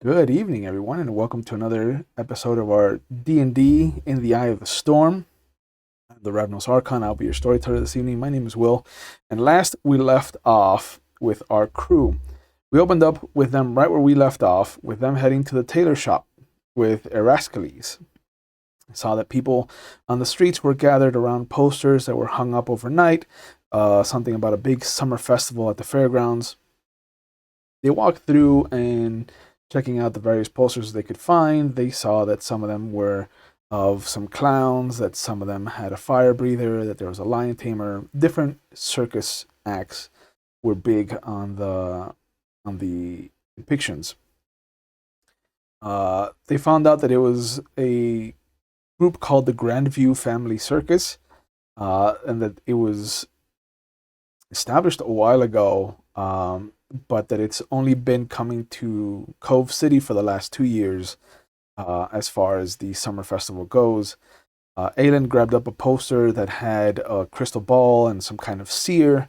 Good evening, everyone, and welcome to another episode of our D&D in the Eye of the Storm, the Ravnos Archon. I'll be your storyteller this evening. My name is Will, and last we left off with our crew. We opened up with them right where we left off, with them heading to the tailor shop with Erascales. Saw that people on the streets were gathered around posters that were hung up overnight, something about a big summer festival at the fairgrounds. They walked through and checking out the various posters they could find, they saw that some of them were of some clowns, that some of them had a fire breather, that there was a lion tamer. Different circus acts were big on the depictions. They found out that it was a group called the Grandview Family Circus, and that it was established a while ago, but that it's only been coming to Cove City for the last 2 years, as far as the summer festival goes. Aelin grabbed up a poster that had a crystal ball and some kind of seer.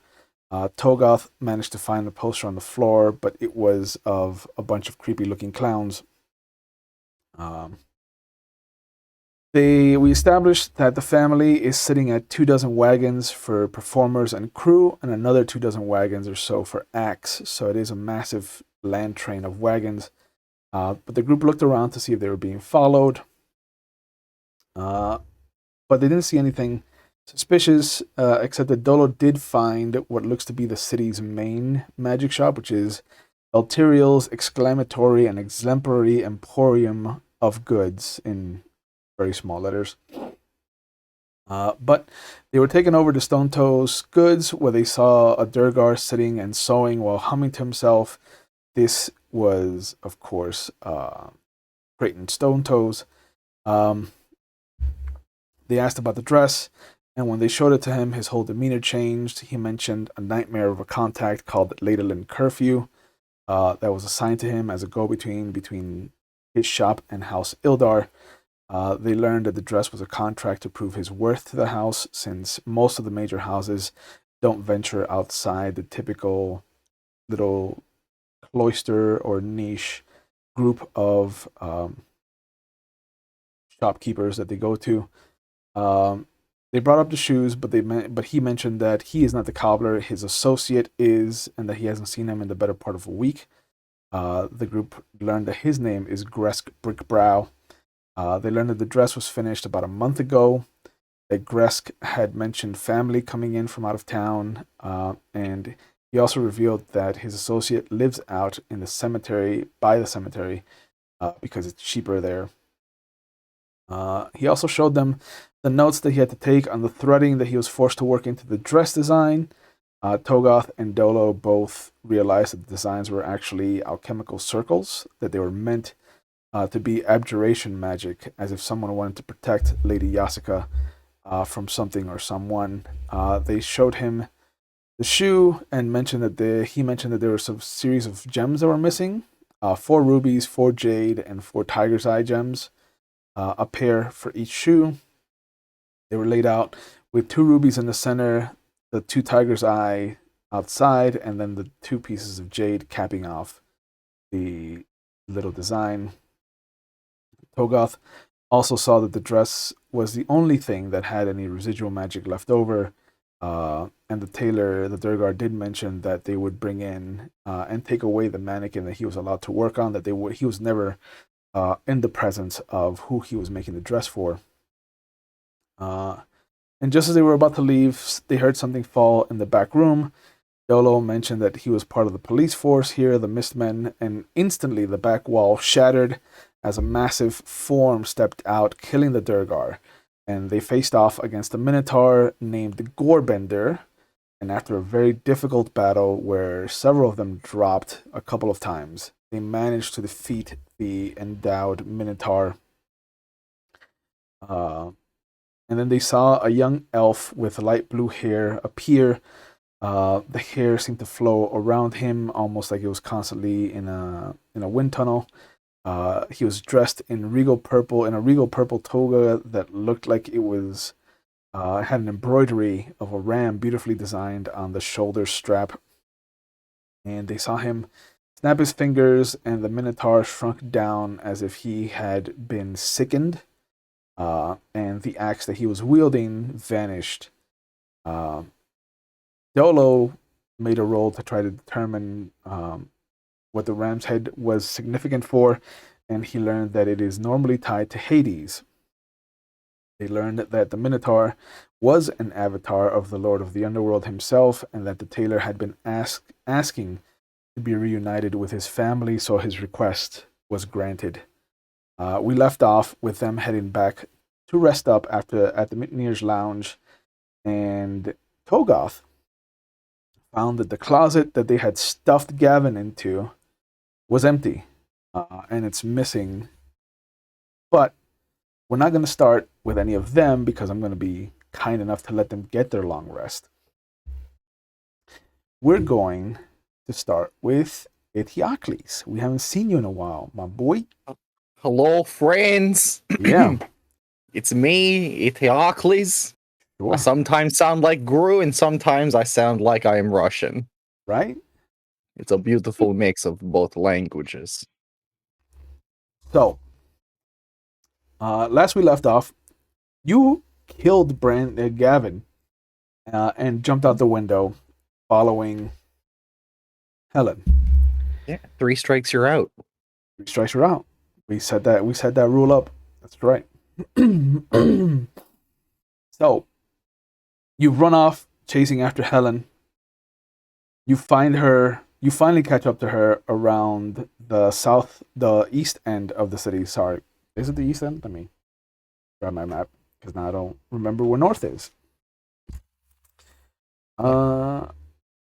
Togoth managed to find the poster on the floor, but it was of a bunch of creepy looking clowns. We established that the family is sitting at 24 wagons for performers and crew, and another 24 wagons or so for acts. So it is a massive land train of wagons. But the group looked around to see if they were being followed. But they didn't see anything suspicious, except that Dolo did find what looks to be the city's main magic shop, which is Elterial's Exclamatory and Exemplary Emporium of Goods in very small letters. But they were taken over to Stone Toe's goods, where they saw a Durgar sitting and sewing while humming to himself. This was, of course, Creighton Stone Toes. They asked about the dress, and when they showed it to him, his whole demeanor changed. He mentioned a nightmare of a contact called Lady Curfew that was assigned to him as a go-between between his shop and House Ildar. They learned that the dress was a contract to prove his worth to the house, since most of the major houses don't venture outside the typical little cloister or niche group of shopkeepers that they go to. They brought up the shoes, but he mentioned that he is not the cobbler. His associate is, and that he hasn't seen him in the better part of a week. The group learned that his name is Gresk Brickbrow. They learned that the dress was finished about a month ago, that Gresk had mentioned family coming in from out of town, and he also revealed that his associate lives out in the cemetery, by the cemetery, because it's cheaper there. He also showed them the notes that he had to take on the threading that he was forced to work into the dress design. Togoth and Dolo both realized that the designs were actually alchemical circles, that they were meant to be abjuration magic, as if someone wanted to protect Lady Yassica from something or someone. They showed him the shoe and mentioned that he mentioned that there were some series of gems that were missing: 4 rubies, 4 jade, and 4 tiger's eye gems, a pair for each shoe. They were laid out with 2 rubies in the center, the 2 tiger's eye outside, and then the 2 pieces of jade capping off the little design. Togoth also saw that the dress was the only thing that had any residual magic left over, and the tailor, the Durgar, did mention that they would bring in and take away the mannequin that he was allowed to work on, that he was never in the presence of who he was making the dress for. And just as they were about to leave, they heard something fall in the back room. Dolo mentioned that he was part of the police force here, the Mistmen, and instantly the back wall shattered as a massive form stepped out, killing the Durgar. And they faced off against a Minotaur named Gorebender. And after a very difficult battle where several of them dropped a couple of times, they managed to defeat the endowed Minotaur. And then they saw a young elf with light blue hair appear. The hair seemed to flow around him, almost like it was constantly in a wind tunnel. He was dressed in a regal purple toga that looked like it was had an embroidery of a ram beautifully designed on the shoulder strap. And they saw him Snap his fingers, and the Minotaur shrunk down as if he had been sickened, and the axe that he was wielding vanished. Uh, Dolo made a roll to try to determine what the ram's head was significant for, and he learned that it is normally tied to Hades. They learned that the Minotaur was an avatar of the Lord of the Underworld himself, and that the tailor had been asking to be reunited with his family, so his request was granted. We left off with them heading back to rest up at the Mutineers' Lounge, and Togoth found that the closet that they had stuffed Gavin into was empty, and it's missing. But we're not going to start with any of them because I'm going to be kind enough to let them get their long rest. We're going to start with Eteocles. We haven't seen you in a while, my boy. Hello, friends. Yeah. It's me, Eteocles. Sure. I sometimes sound like Guru, and sometimes I sound like I am Russian. Right? It's a beautiful mix of both languages. So, last we left off, you killed Gavin and jumped out the window following Helen. Yeah, 3 strikes, you're out. 3 strikes, you're out. We set that rule up. That's right. So, you run off chasing after Helen. You find her. You finally catch up to her around the east end of the city. Sorry, is it the east end? Let me grab my map because now I don't remember where north is.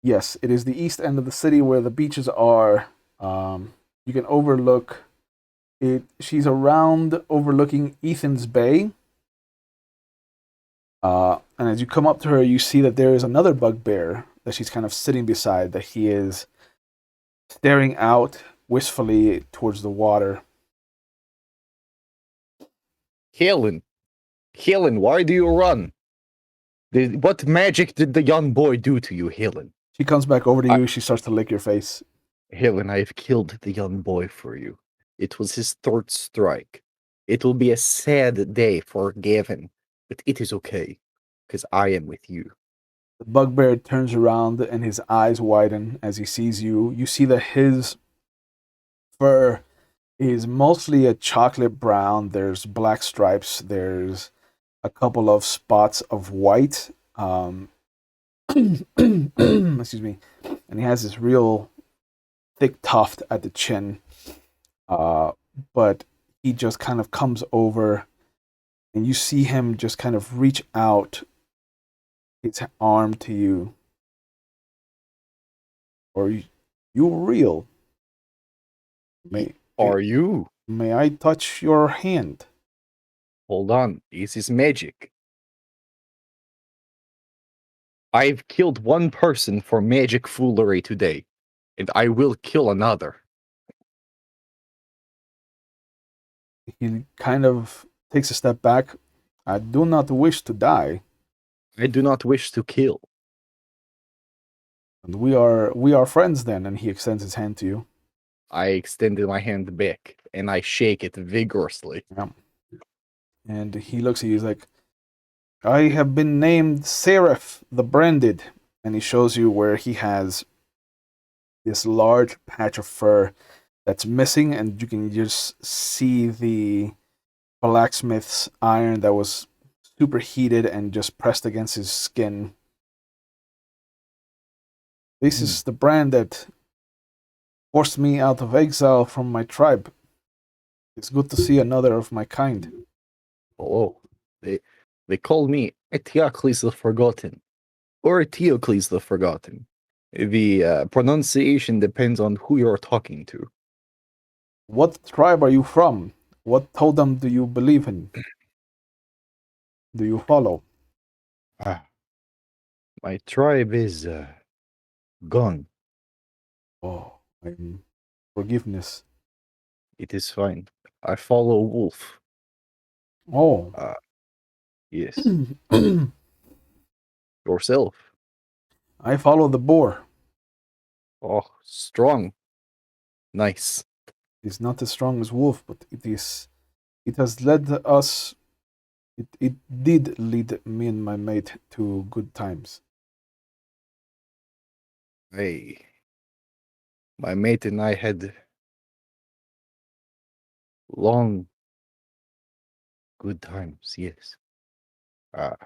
Yes, it is the east end of the city where the beaches are. You can overlook it. She's around overlooking Ethan's Bay. And as you come up to her, you see that there is another bugbear that she's kind of sitting beside, that he is staring out wistfully towards the water. Helen, why do you run? What magic did the young boy do to you, Helen? She comes back over to you. She starts to lick your face. Helen, I have killed the young boy for you. It was his 3rd strike. It will be a sad day for Gavin, but it is okay, because I am with you. The bugbear turns around and his eyes widen as he sees you. You see that his fur is mostly a chocolate brown. There's black stripes. There's a couple of spots of white. Excuse me. And he has this real thick tuft at the chin. But he just kind of comes over, and you see him just kind of reach out his arm to you. Are you real? Are you? May I touch your hand? Hold on, this is magic. I've killed one person for magic foolery today, and I will kill another. He kind of takes a step back. I do not wish to die. I do not wish to kill. And we are friends then, and he extends his hand to you. I extended my hand back, and I shake it vigorously. Yeah. And he looks at you, he's like, I have been named Seraph the Branded. And he shows you where he has this large patch of fur that's missing, and you can just see the blacksmith's iron that was superheated and just pressed against his skin. This is the brand that forced me out of exile from my tribe. It's good to see another of my kind. Oh, they call me Eteocles the Forgotten, or Eteocles the Forgotten. The pronunciation depends on who you're talking to. What tribe are you from? What totem do you believe in? Do you follow? My tribe is gone. Oh, forgiveness. It is fine. I follow Wolf. Oh. Yes. Yourself. I follow the boar. Oh, strong. Nice. It's not as strong as wolf, but it has led us. It did lead me and my mate to good times. Hey, my mate and I had long, good times. Yes. Uh,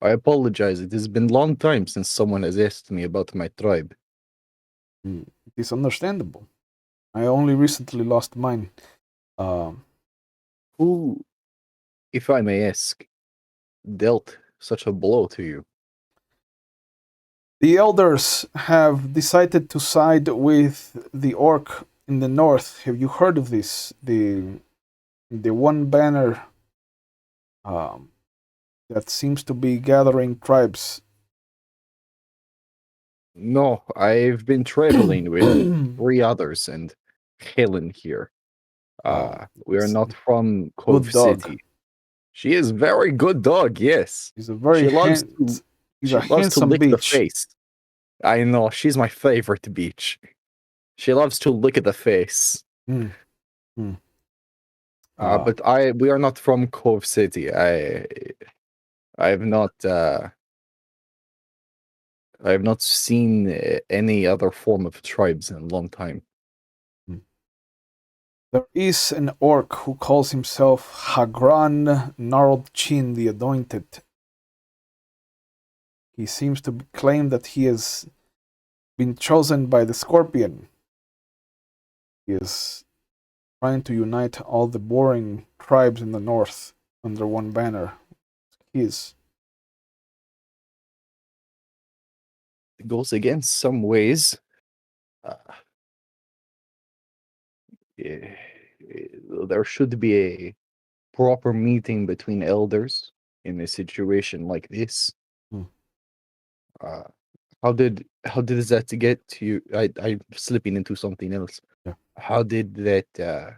I apologize. It has been a long time since someone has asked me about my tribe. It is understandable. I only recently lost mine. Um, Who, if I may ask, dealt such a blow to you? the elders have decided to side with the orc in the north. Have you heard of this? The one banner um, that seems to be gathering tribes. No, I've been traveling with three others and Helen here. We are It's not from Cove good dog. City. She is very good dog, yes. He's a very She loves to he's she a loves to handsome lick the beach. face. I know, she's my favorite beach. She loves to lick at the face. Mm, mm. But we are not from Cove City. I have not I have not seen any other form of tribes in a long time. There is an orc who calls himself Hagran Gnarled Chin the Anointed. He seems to claim that he has been chosen by the Scorpion. He is trying to unite all the boring tribes in the north under one banner. His. It goes against some ways. Uh, eh, there should be a proper meeting between elders in a situation like this. Hmm. Uh, how did that get to you? I'm slipping into something else. Yeah. How did that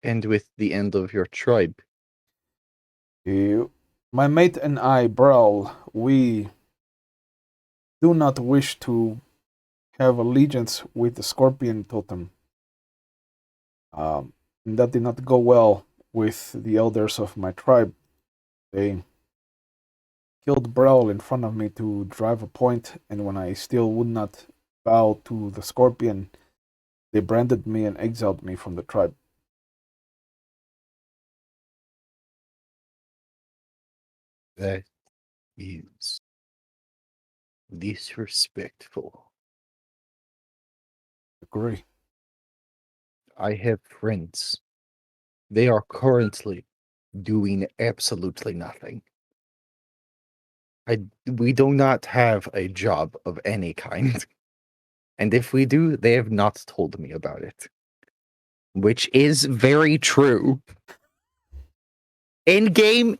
end with the end of your tribe? My mate and I, Brawl, we do not wish to have allegiance with the Scorpion Totem. And that did not go well with the elders of my tribe. They killed Brawl in front of me to drive a point, and when I still would not bow to the Scorpion, they branded me and exiled me from the tribe. That is disrespectful. Agree. I have friends. They are currently doing absolutely nothing. We do not have a job of any kind. And if we do, they have not told me about it. Which is very true. In game,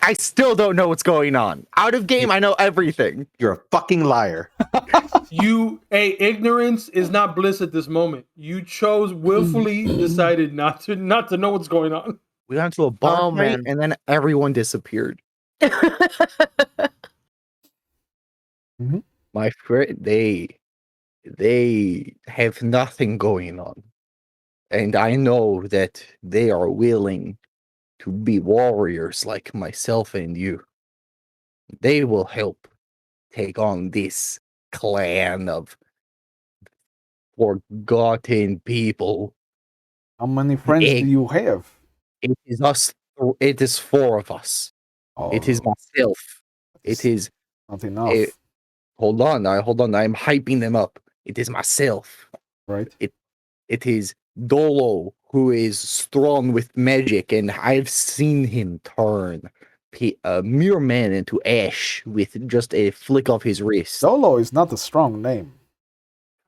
I still don't know what's going on. Out of game, I know everything. You're a fucking liar. Ignorance is not bliss at this moment. You chose willfully decided not to know what's going on. We got into a bar Oh, fight, man. and then everyone disappeared. Mhm. My friend, they have nothing going on. And I know that they are willing to be warriors like myself and you. They will help take on this clan of forgotten people. How many friends do you have? It is us. It is four of us. It is myself. It is. Not enough, Hold on. I'm hyping them up. It is myself. right? It is Dolo, who is strong with magic, and I've seen him turn a mere man into ash with just a flick of his wrist. Solo is not a strong name.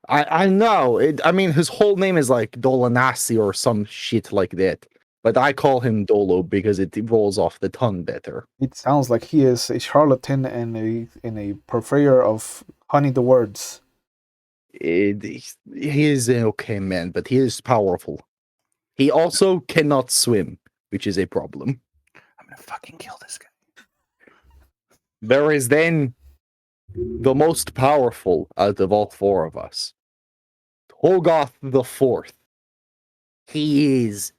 I know. I mean, his whole name is like Dolanasi or some shit like that. But I call him Dolo because it rolls off the tongue better. It sounds like he is a charlatan and a purveyor of honeyed words. He is an okay man, but he is powerful. He also cannot swim, which is a problem. I'm gonna fucking kill this guy. There is then the most powerful out of all four of us. Hogarth the Fourth. He is,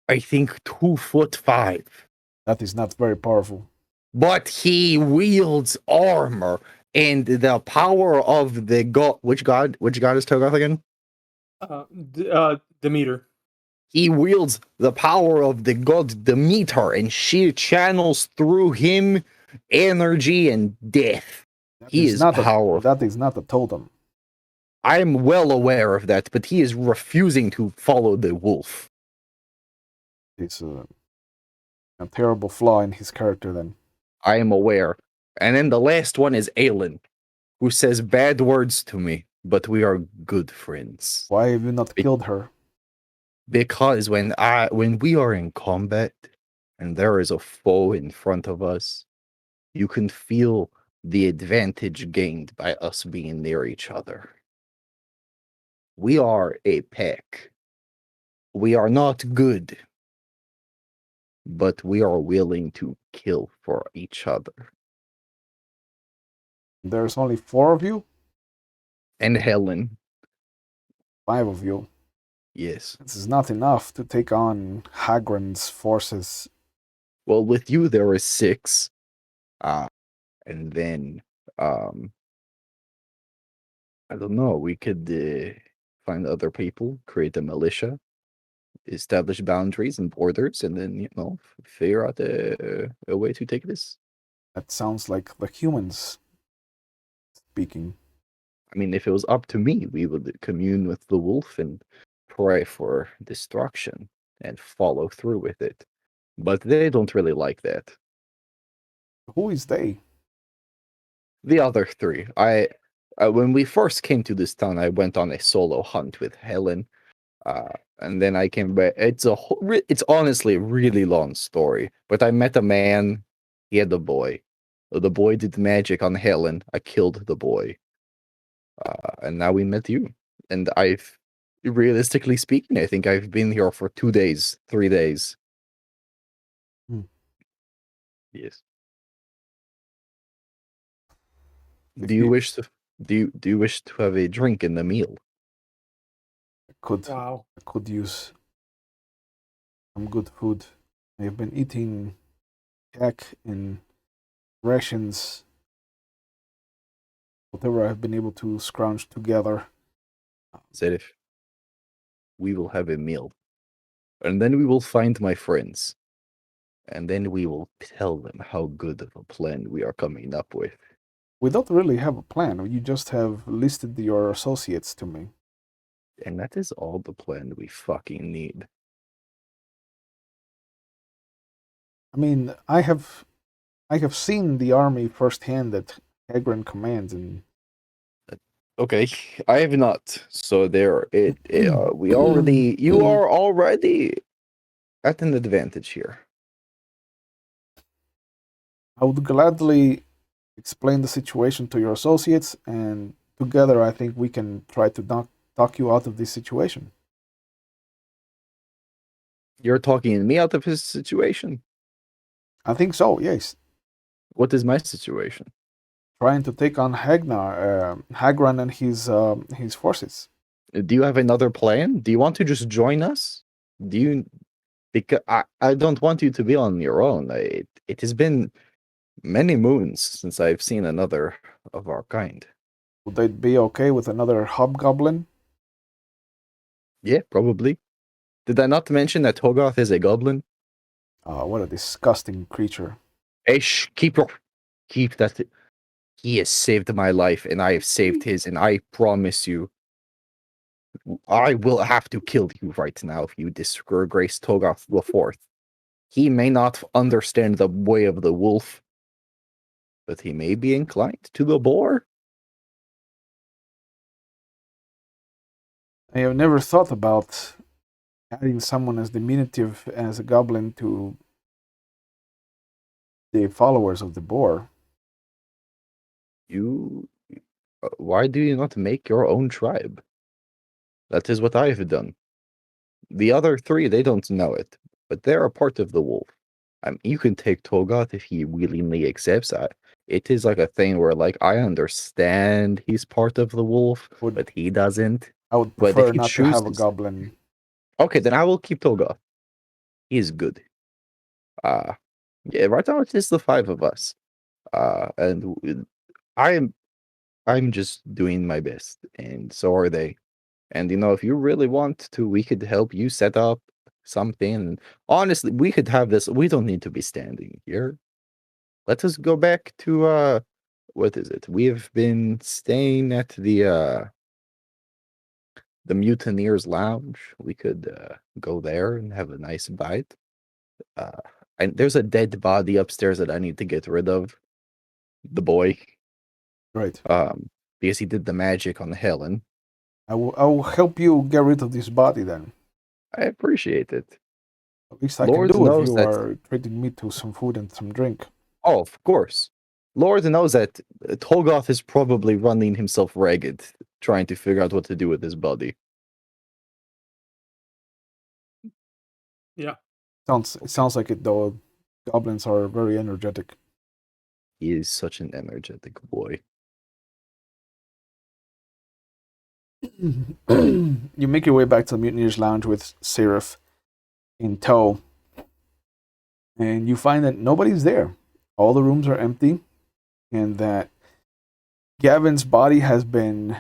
I think, 2'5". That is not very powerful. But he wields armor and the power of the god. Which god? Which god is Togoth again? Demeter. He wields the power of the god Demeter, and she channels through him energy and death. He is powerful. That is not a totem. I'm well aware of that, but he is refusing to follow the wolf. It's a terrible flaw in his character. Then I am aware. And then the last one is Aelin, who says bad words to me, but we are good friends. why have you not killed her? Because when we are in combat and there is a foe in front of us, you can feel the advantage gained by us being near each other. We are a pack. We are not good, but we are willing to kill for each other. There's only 4 of you, And Helen, 5 of you. yes. This is not enough to take on Hagren's forces. Well, with you there is 6. And then I don't know, we could find other people, create a militia, establish boundaries and borders, and then, figure out a way to take this. That sounds like the humans speaking. I mean, if it was up to me, we would commune with the wolf and pray for destruction and follow through with it. But they don't really like that. Who is they? The other 3. When we first came to this town, I went on a solo hunt with Helen. And then I came back. It's honestly a really long story. But I met a man. He had a boy. The boy did magic on Helen. I killed the boy. And now we met you. And realistically speaking, I think I've been here for 2 days, 3 days. Yes. Do you wish to have a drink in the meal? Wow. I could use some good food. I have been eating jack in rations, whatever I've been able to scrounge together. Zedif, we will have a meal. And then we will find my friends. And then we will tell them how good of a plan we are coming up with. We don't really have a plan. You just have listed your associates to me. And that is all the plan we fucking need. I mean, I have seen the army firsthand that Hagren commands, and Okay, I have not. So you are already at an advantage here. I would gladly explain the situation to your associates, and together I think we can try to talk you out of this situation. You're talking me out of his situation. I think so, yes. What is my situation? Trying to take on Hagran and his forces. Do you have another plan? Do you want to just join us? Because I don't want you to be on your own. It has been many moons since I've seen another of our kind. Would they be okay with another hobgoblin? Yeah, probably. Did I not mention that Hogarth is a goblin? What a disgusting creature. Ish, keep that. He has saved my life, and I have saved his, and I promise you, I will have to kill you right now if you disgrace Togoth the Fourth. He may not understand the way of the wolf, but he may be inclined to the boar. I have never thought about adding someone as diminutive as a goblin to the followers of the boar. Why do you not make your own tribe? That is what I have done. The other 3, they don't know it, but they're a part of the wolf. You can take Togoth if he willingly accepts. it is like a thing where like I understand he's part of the wolf, Would- but he doesn't. I would But if prefer he not to have a chooses- goblin. Okay, then I will keep Toga. He is good. Yeah, right now it's just the five of us. And I'm just doing my best, and so are they. And if you really want to, we could help you set up something. Honestly, we could have this. We don't need to be standing here. Let us go back to what is it? We have been staying at the Mutineers Lounge. We could go there and have a nice bite. And there's a dead body upstairs that I need to get rid of. The boy, Right. because he did the magic on Helen. I will help you get rid of this body then. I appreciate it. At least I Lord can do if knows you that- are treating me to some food and some drink. Oh, of course. Lord knows that Tolgoth is probably running himself ragged, trying to figure out what to do with his body. It sounds like it though. Goblins are very energetic. He is such an energetic boy. You make your way back to the Mutineers Lounge with Seraph in tow, and you find that nobody's there. All the rooms are empty, and that Gavin's body has been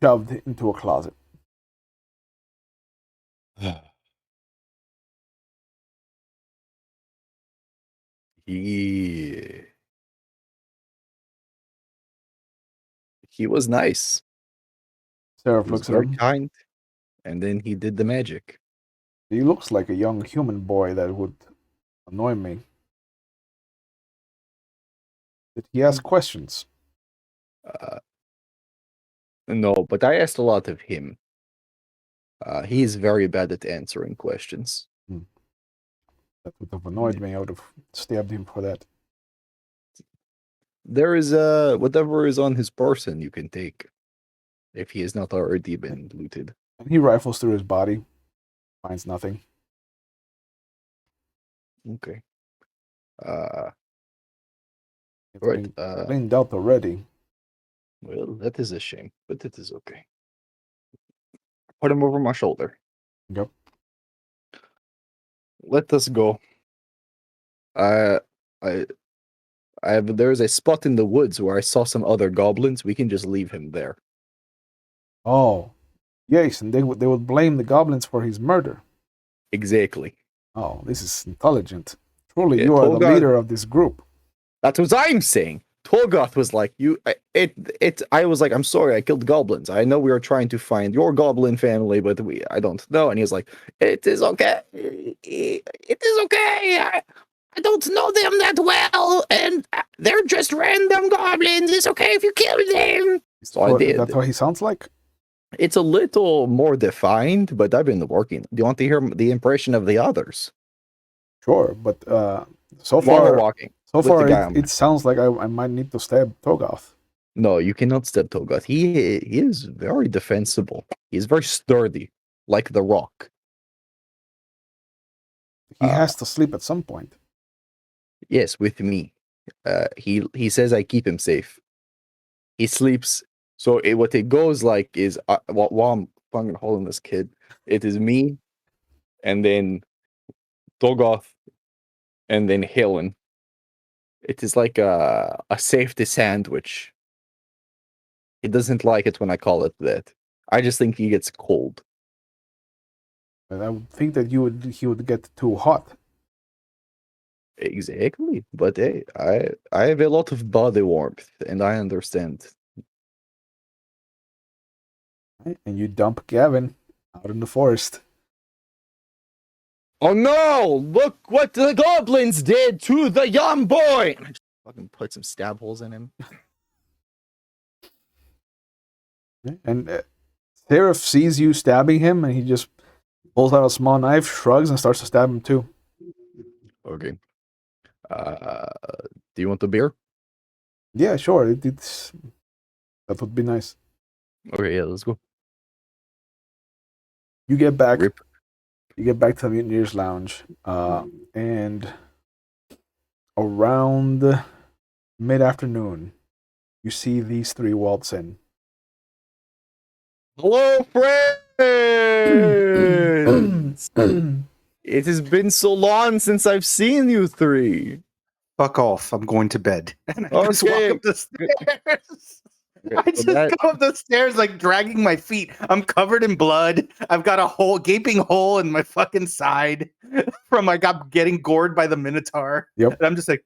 shoved into a closet. He was nice. Seraph He was looks at very him. kind, and then he did the magic. He looks like a young human boy that would annoy me. Did he ask questions? No, but I asked a lot of him. He is very bad at answering questions. That would have annoyed me. I would have stabbed him for that. There is whatever is on his person you can take, if he has not already been looted. And he rifles through his body, finds nothing. Okay. It's Right. been cleaned out already. Well, that is a shame, but it is okay. Put him over my shoulder. Yep. Let us go. I there's a spot in the woods where I saw some other goblins. We can just leave him there. Oh, yes, and they would blame the goblins for his murder. Exactly. Oh, this is intelligent. Truly, Yeah, you are the Tolga- leader of this group. That's what I'm saying. Tolgoth was like, I was like, I'm sorry, I killed goblins. I know we are trying to find your goblin family, but I don't know. And he was like, it is okay. It is okay. I don't know them that well, and they're just random goblins. It's okay if you kill them. So I did. That's what he sounds like? It's a little more defined, but I've been working. Do you want to hear the impression of the others? Sure, but so While we're far, walking. so with far the guy on it sounds like I might need to stab Togoth. No, you cannot step Togoth. He is very defensible. He's very sturdy, like the rock. He has to sleep at some point. Yes, with me. He says I keep him safe. He sleeps. So what it goes like is while I'm fucking holding this kid, it is me, and then Togoth, and then Helen. It is like a safety sandwich. He doesn't like it when I call it that. I just think he gets cold. And I would think that he would get too hot. Exactly. But hey, I have a lot of body warmth, and I understand. Right? And you dump Gavin out in the forest. Oh no! Look what the goblins did to the young boy! And I just fucking put some stab holes in him. And Seraph sees you stabbing him, and he just pulls out a small knife, shrugs, and starts to stab him too. Okay. Do you want the beer? Yeah, sure. That would be nice. Okay, yeah, let's go. You get back. Rip. You get back to the Mutineers Lounge, and around mid-afternoon, you see these three waltz in. Hello, friends! It has been so long since I've seen you three. Fuck off. I'm going to bed. And I just walk Okay. up the stairs. Okay, I so just that- go up the stairs like dragging my feet. I'm covered in blood. I've got a gaping hole in my fucking side from I got getting gored by the Minotaur. Yep. And I'm just like,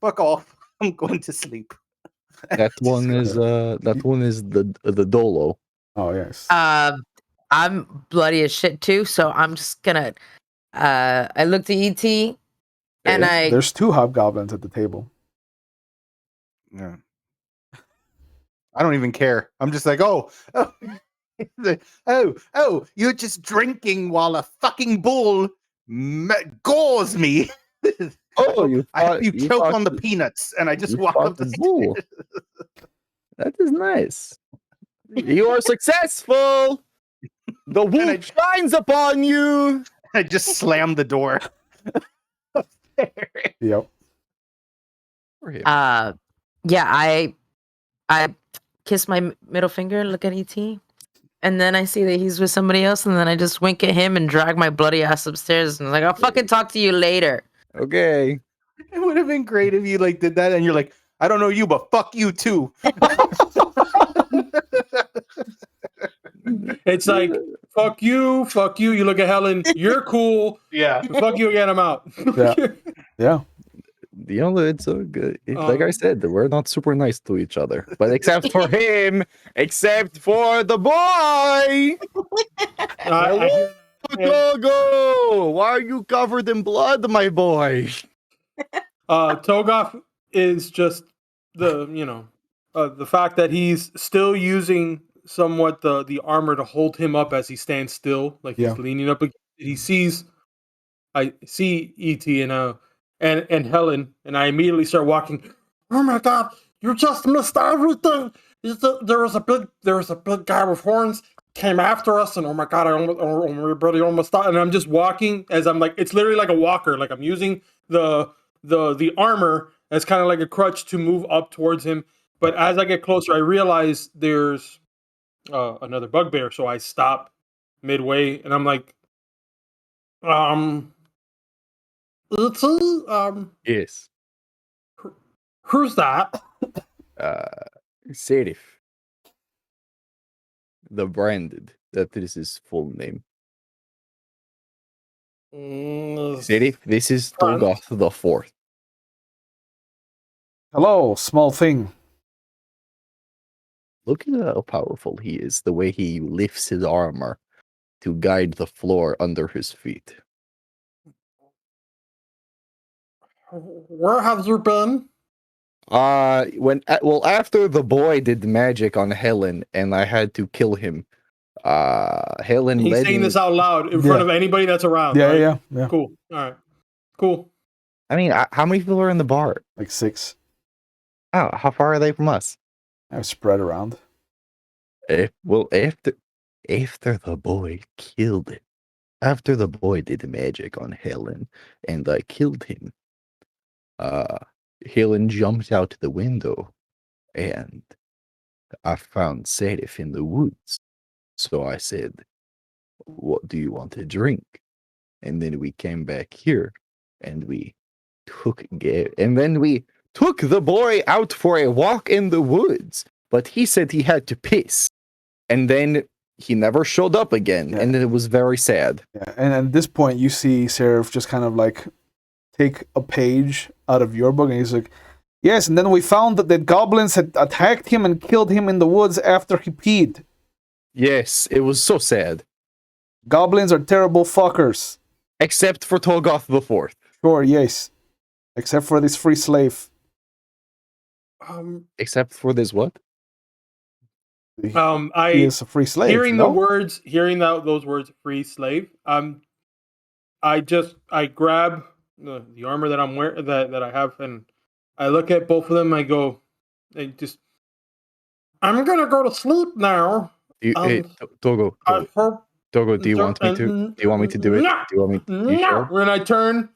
fuck off. I'm going to sleep. That one is the Dolo. Oh yes. I'm bloody as shit too, so I'm just gonna. I looked at ET, and There's two hobgoblins at the table. Yeah. I don't even care. I'm just like, oh, you're just drinking while a fucking bull gores me. Oh, you I hope fought- you you choke fought on the the- peanuts, and I just you walk fought up the the bull. stairs. That is nice. You are successful. The I- wolf shines upon you. I just slam the door. Yep. yeah, I kiss my middle finger, look at ET, and then I see that he's with somebody else, and then I just wink at him and drag my bloody ass upstairs, and I'm like, I'll fucking talk to you later. Okay. It would have been great if you like did that, and you're like, I don't know you, but fuck you too. It's like, fuck you, fuck you. You look at Helen, you're cool. Yeah. Fuck you again, I'm out. Yeah. Yeah. You know, it's so good. Like I said, we're not super nice to each other, but except for him, except for the boy. I Togo, why are you covered in blood, my boy? Togoth is just the fact that he's still using somewhat the armor to hold him up as he stands still, like he's Yeah. leaning up. I see ET and Helen, and I immediately start walking. Oh my god, you just missed everything! There was a big guy with horns came after us, and oh my god, my brother almost died. And I'm just walking as I'm like, it's literally like a walker. Like I'm using the armor as kind of like a crutch to move up towards him. But as I get closer, I realize there's another bugbear, so I stop midway, and I'm like, E.T., Yes. who's that? Serif. The branded. That is his full name. Serif, this is Fran- Togoth the Fourth. Hello, small thing. Look at how powerful he is, the way he lifts his armor to guide the floor under his feet. Where have you been? After the boy did magic on Helen and I had to kill him, Helen He's led saying me. this out loud in front of anybody that's around. Yeah, right? yeah. Cool. All right. Cool. I mean, how many people are in the bar? Like 6. Oh, how far are they from us? I've spread around. After the boy killed it, after the boy did magic on Helen and I killed him, Helen jumped out the window and I found Serif in the woods. So I said, what do you want to drink? And then we came back here and we took the boy out for a walk in the woods. But he said he had to piss. And then he never showed up again. Yeah. And it was very sad. Yeah. And at this point, you see Seraph just kind of like take a page out of your book, and he's like, yes, and then we found that the goblins had attacked him and killed him in the woods after he peed. Yes, it was so sad. Goblins are terrible fuckers. Except for Togoth the Fourth. Sure, yes. Except for this free slave. Except for this what? He I is a free slave. hearing no? those words, free slave. I grab the armor that I'm wearing, that I have, and I look at both of them. I go, I'm gonna go to sleep now. Togo. I hope. Togo, do you want me to do it? No, Do you want me to? You no. sure? When I turn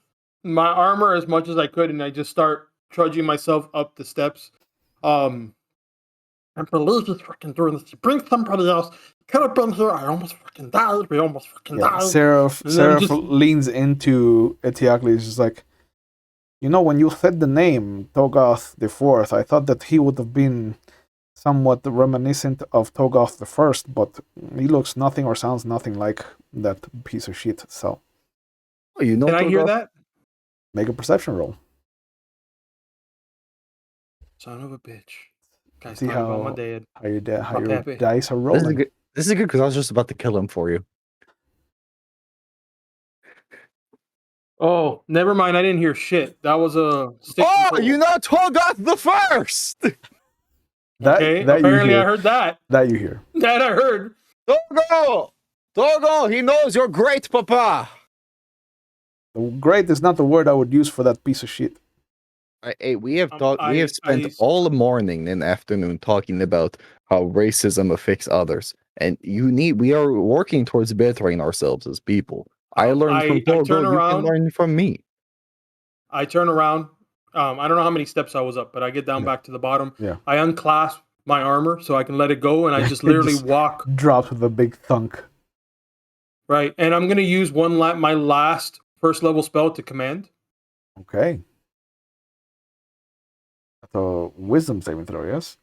my armor as much as I could, and I just start trudging myself up the steps. I believe he's freaking doing this. He brings somebody else. Could have been here. I almost freaking died. We almost freaking Yeah, died. Seraph leans into Etiocles. She's like, you know, when you said the name Togoth the Fourth, I thought that he would have been somewhat reminiscent of Togoth the First, but he looks nothing or sounds nothing like that piece of shit. So, Oh, you know, Can I hear that? make a perception roll. Son of a bitch. Guys, See talk about my how dad. how My your pappy. dice are This is rolling. good. This is good because I was just about to kill him for you. Oh, never mind. I didn't hear shit. That was a stick Oh, control. you know Togoth the First! Okay, That you apparently hear. I heard that. That you hear. That I heard. Togo, he knows you're great, Papa! Great is not the word I would use for that piece of shit. Hey, we have I spent all morning and afternoon talking about how racism affects others, and we are working towards bettering ourselves as people. I learned from I Togo, turn you can around. learn from me. I turn around. I don't know how many steps I was up, but I get down Yeah. back to the bottom. Yeah. I unclasp my armor so I can let it go, and I just It literally just walk drops with a big thunk. right. And I'm gonna use my last first level spell to command. Okay. That's a wisdom saving throw, yes?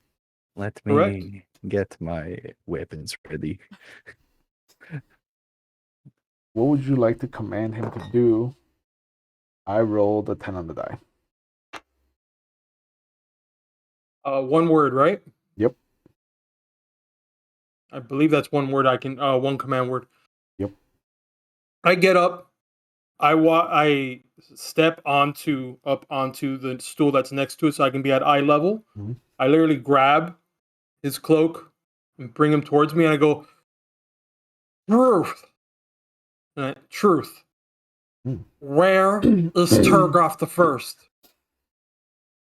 Let Correct. me get my weapons ready. What would you like to command him to do? I rolled a 10 on the die. One word, right? Yep. I believe that's one word. I can one command word. Yep. I get up. I step up onto the stool that's next to it, so I can be at eye level. Mhm. I literally grab his cloak and bring him towards me, and I go, "Truth, truth. Hmm. Where is Turgoth the First?"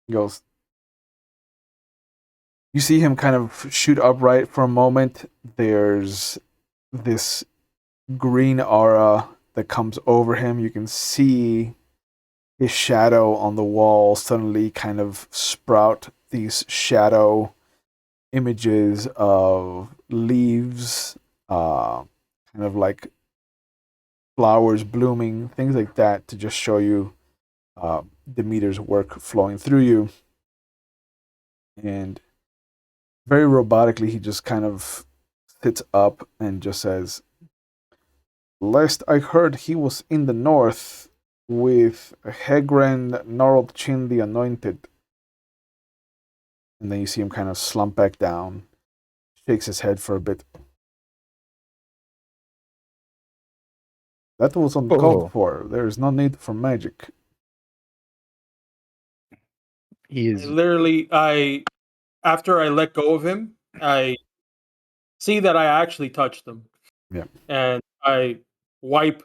He goes. You see him kind of shoot upright for a moment. There's this green aura that comes over him. You can see his shadow on the wall suddenly kind of sprout these shadow images of leaves, kind of like flowers blooming, things like that, to just show you Demeter's work flowing through you. And very robotically, he just kind of sits up and just says, last I heard, he was in the north with Hegren Gnarled Chin the Anointed. And then you see him kind of slump back down, shakes his head for a bit. That was uncalled for. There is no need for magic. He is After I let go of him, I see that I actually touched him. Yeah. And I wipe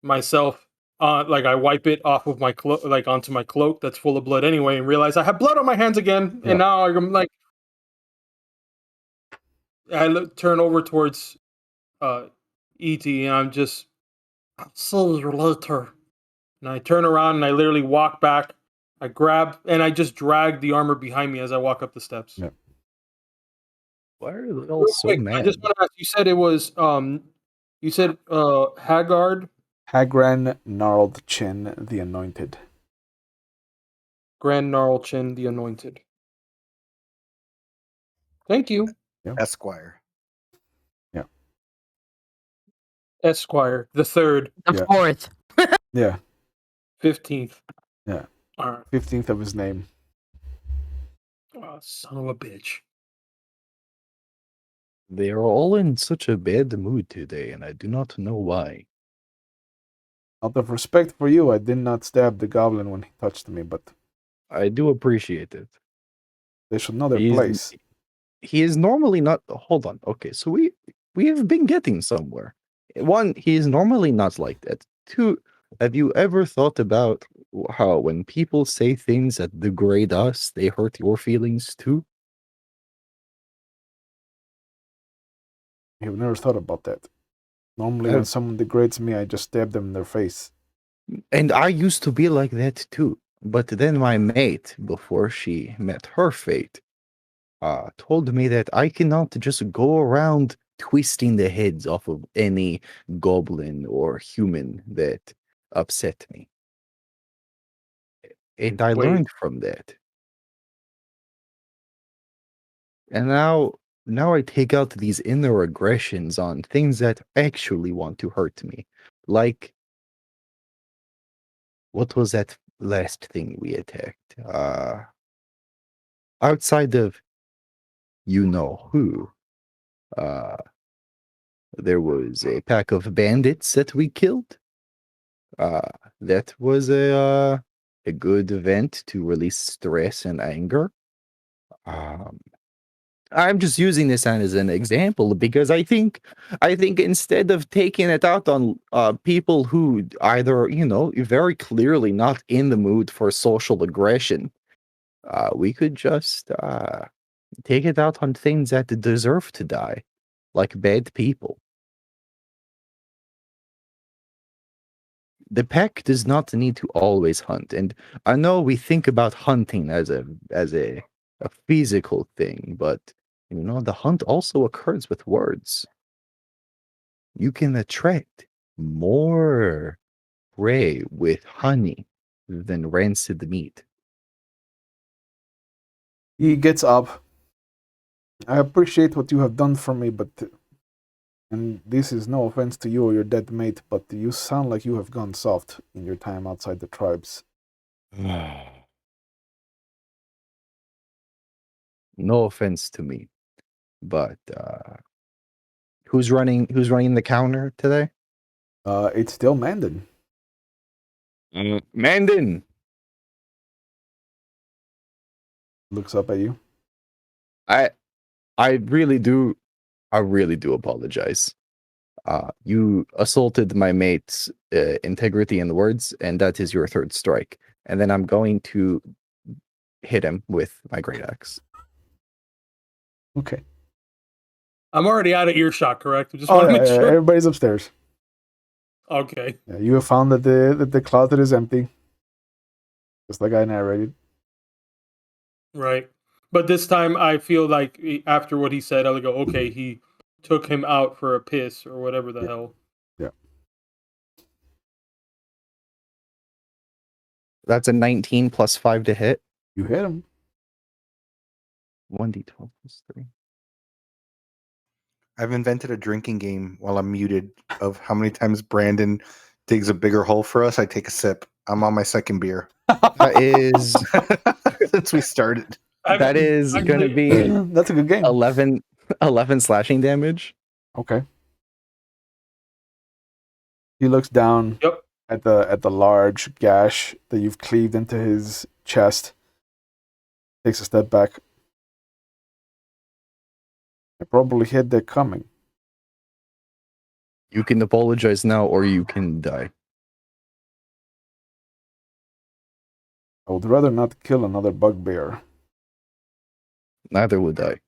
myself like I wipe it off of my cloak, like onto my cloak that's full of blood anyway, and realize I have blood on my hands again. Yeah. And now I'm like, turn over towards ET, and I'm just, I'll see you later. And I turn around and I literally walk back. I grab and I just drag the armor behind me as I walk up the steps. Yeah. Why are they all Real so quick, mad? I just want to ask. You said it was you said Haggard, Hagran Gnarled Chin the Anointed. Grand Gnarlchin, the Anointed. Thank you, Esquire. Esquire, the third, The Yeah. fourth. Yeah. 15th. Yeah. All right. 15th of his name. Oh, son of a bitch. They are all in such a bad mood today, and I do not know why. Out of respect for you, I did not stab the goblin when he touched me, but I do appreciate it. they should know their He is- place. He is normally not. Hold on. Okay, so we have been getting somewhere. One, he is normally not like that. Two, have you ever thought about how when people say things that degrade us, they hurt your feelings too? You've never thought about that. Normally, when someone degrades me, I just stab them in their face. And I used to be like that too. But then my mate, before she met her fate, told me that I cannot just go around twisting the heads off of any goblin or human that upset me. And I Wait. learned from that. And now I take out these inner aggressions on things that actually want to hurt me. Like, what was that last thing we attacked? Outside of you know who, uh, there was a pack of bandits that we killed. That was a good event to release stress and anger. Um, I'm just using this as an example because I think instead of taking it out on people who either very clearly not in the mood for social aggression, we could just take it out on things that deserve to die, like bad people. The pack does not need to always hunt, and I know we think about hunting as a physical thing, but the hunt also occurs with words. You can attract more prey with honey than rancid meat. He gets up. I appreciate what you have done for me, but and this is no offense to you or your dead mate, but you sound like you have gone soft in your time outside the tribes. No offense to me, but who's running the counter today? It's still Mandan. Mandan. Looks up at you. I really do apologize. You assaulted my mate's integrity and words, and that is your third strike. And then I'm going to hit him with my great axe. Okay. I'm already out of earshot, correct? I just Oh, want to yeah, make sure. everybody's upstairs. Okay. Yeah, you have found that the closet is empty, just like I narrated. Right. But this time I feel like after what he said, I'll go, okay, he took him out for a piss or whatever the hell. Yeah. That's a 19 plus 5 to hit. You hit him. 1d12 plus 3. I've invented a drinking game while I'm muted of how many times Brandon digs a bigger hole for us. I take a sip. I'm on my second beer That is since we started. that is going to be That's a good game. 11 slashing damage. Okay. He looks down Yep. at the large gash that you've cleaved into his chest. Takes a step back. I probably hid that coming. You can apologize now or you can die. I would rather not kill another bugbear. Neither would I.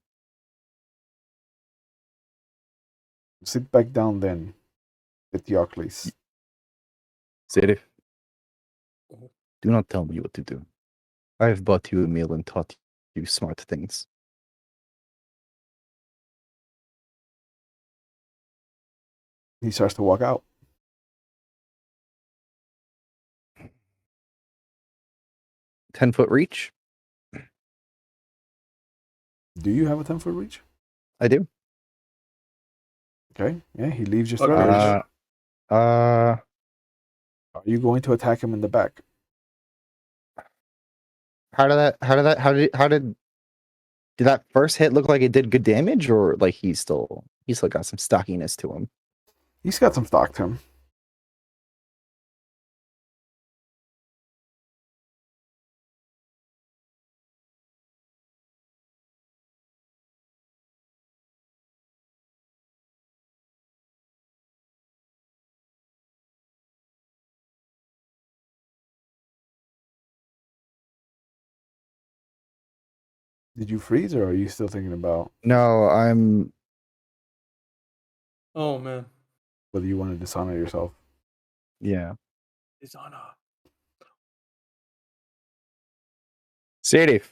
Sit back down then, Eteocles. Serif, do not tell me what to do. I have bought you a meal and taught you smart things. He starts to walk out. Ten-foot reach? Do you have a 10-foot reach? I do. Okay. Yeah, he leaves your Okay. threat. Uh, Are you going to attack him in the back? did that first hit look like it did good damage, or like he still got some stockiness to him? He's got some stock to him. Did you freeze, or are you still thinking about No, I'm. Oh man. whether you want to dishonor yourself? Yeah. It's on Serif.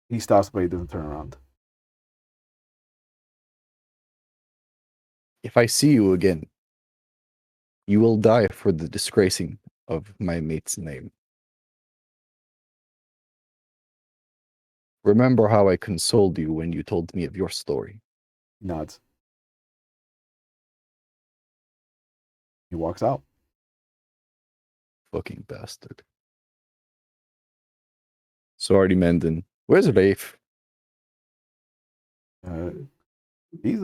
He stops, but he doesn't turn around. If I see you again, you will die for the disgracing of my mate's name. Remember how I consoled you when you told me of your story. He nods. He walks out. Fucking bastard. Sorry, Mendon. Where's Rafe? Uh, he's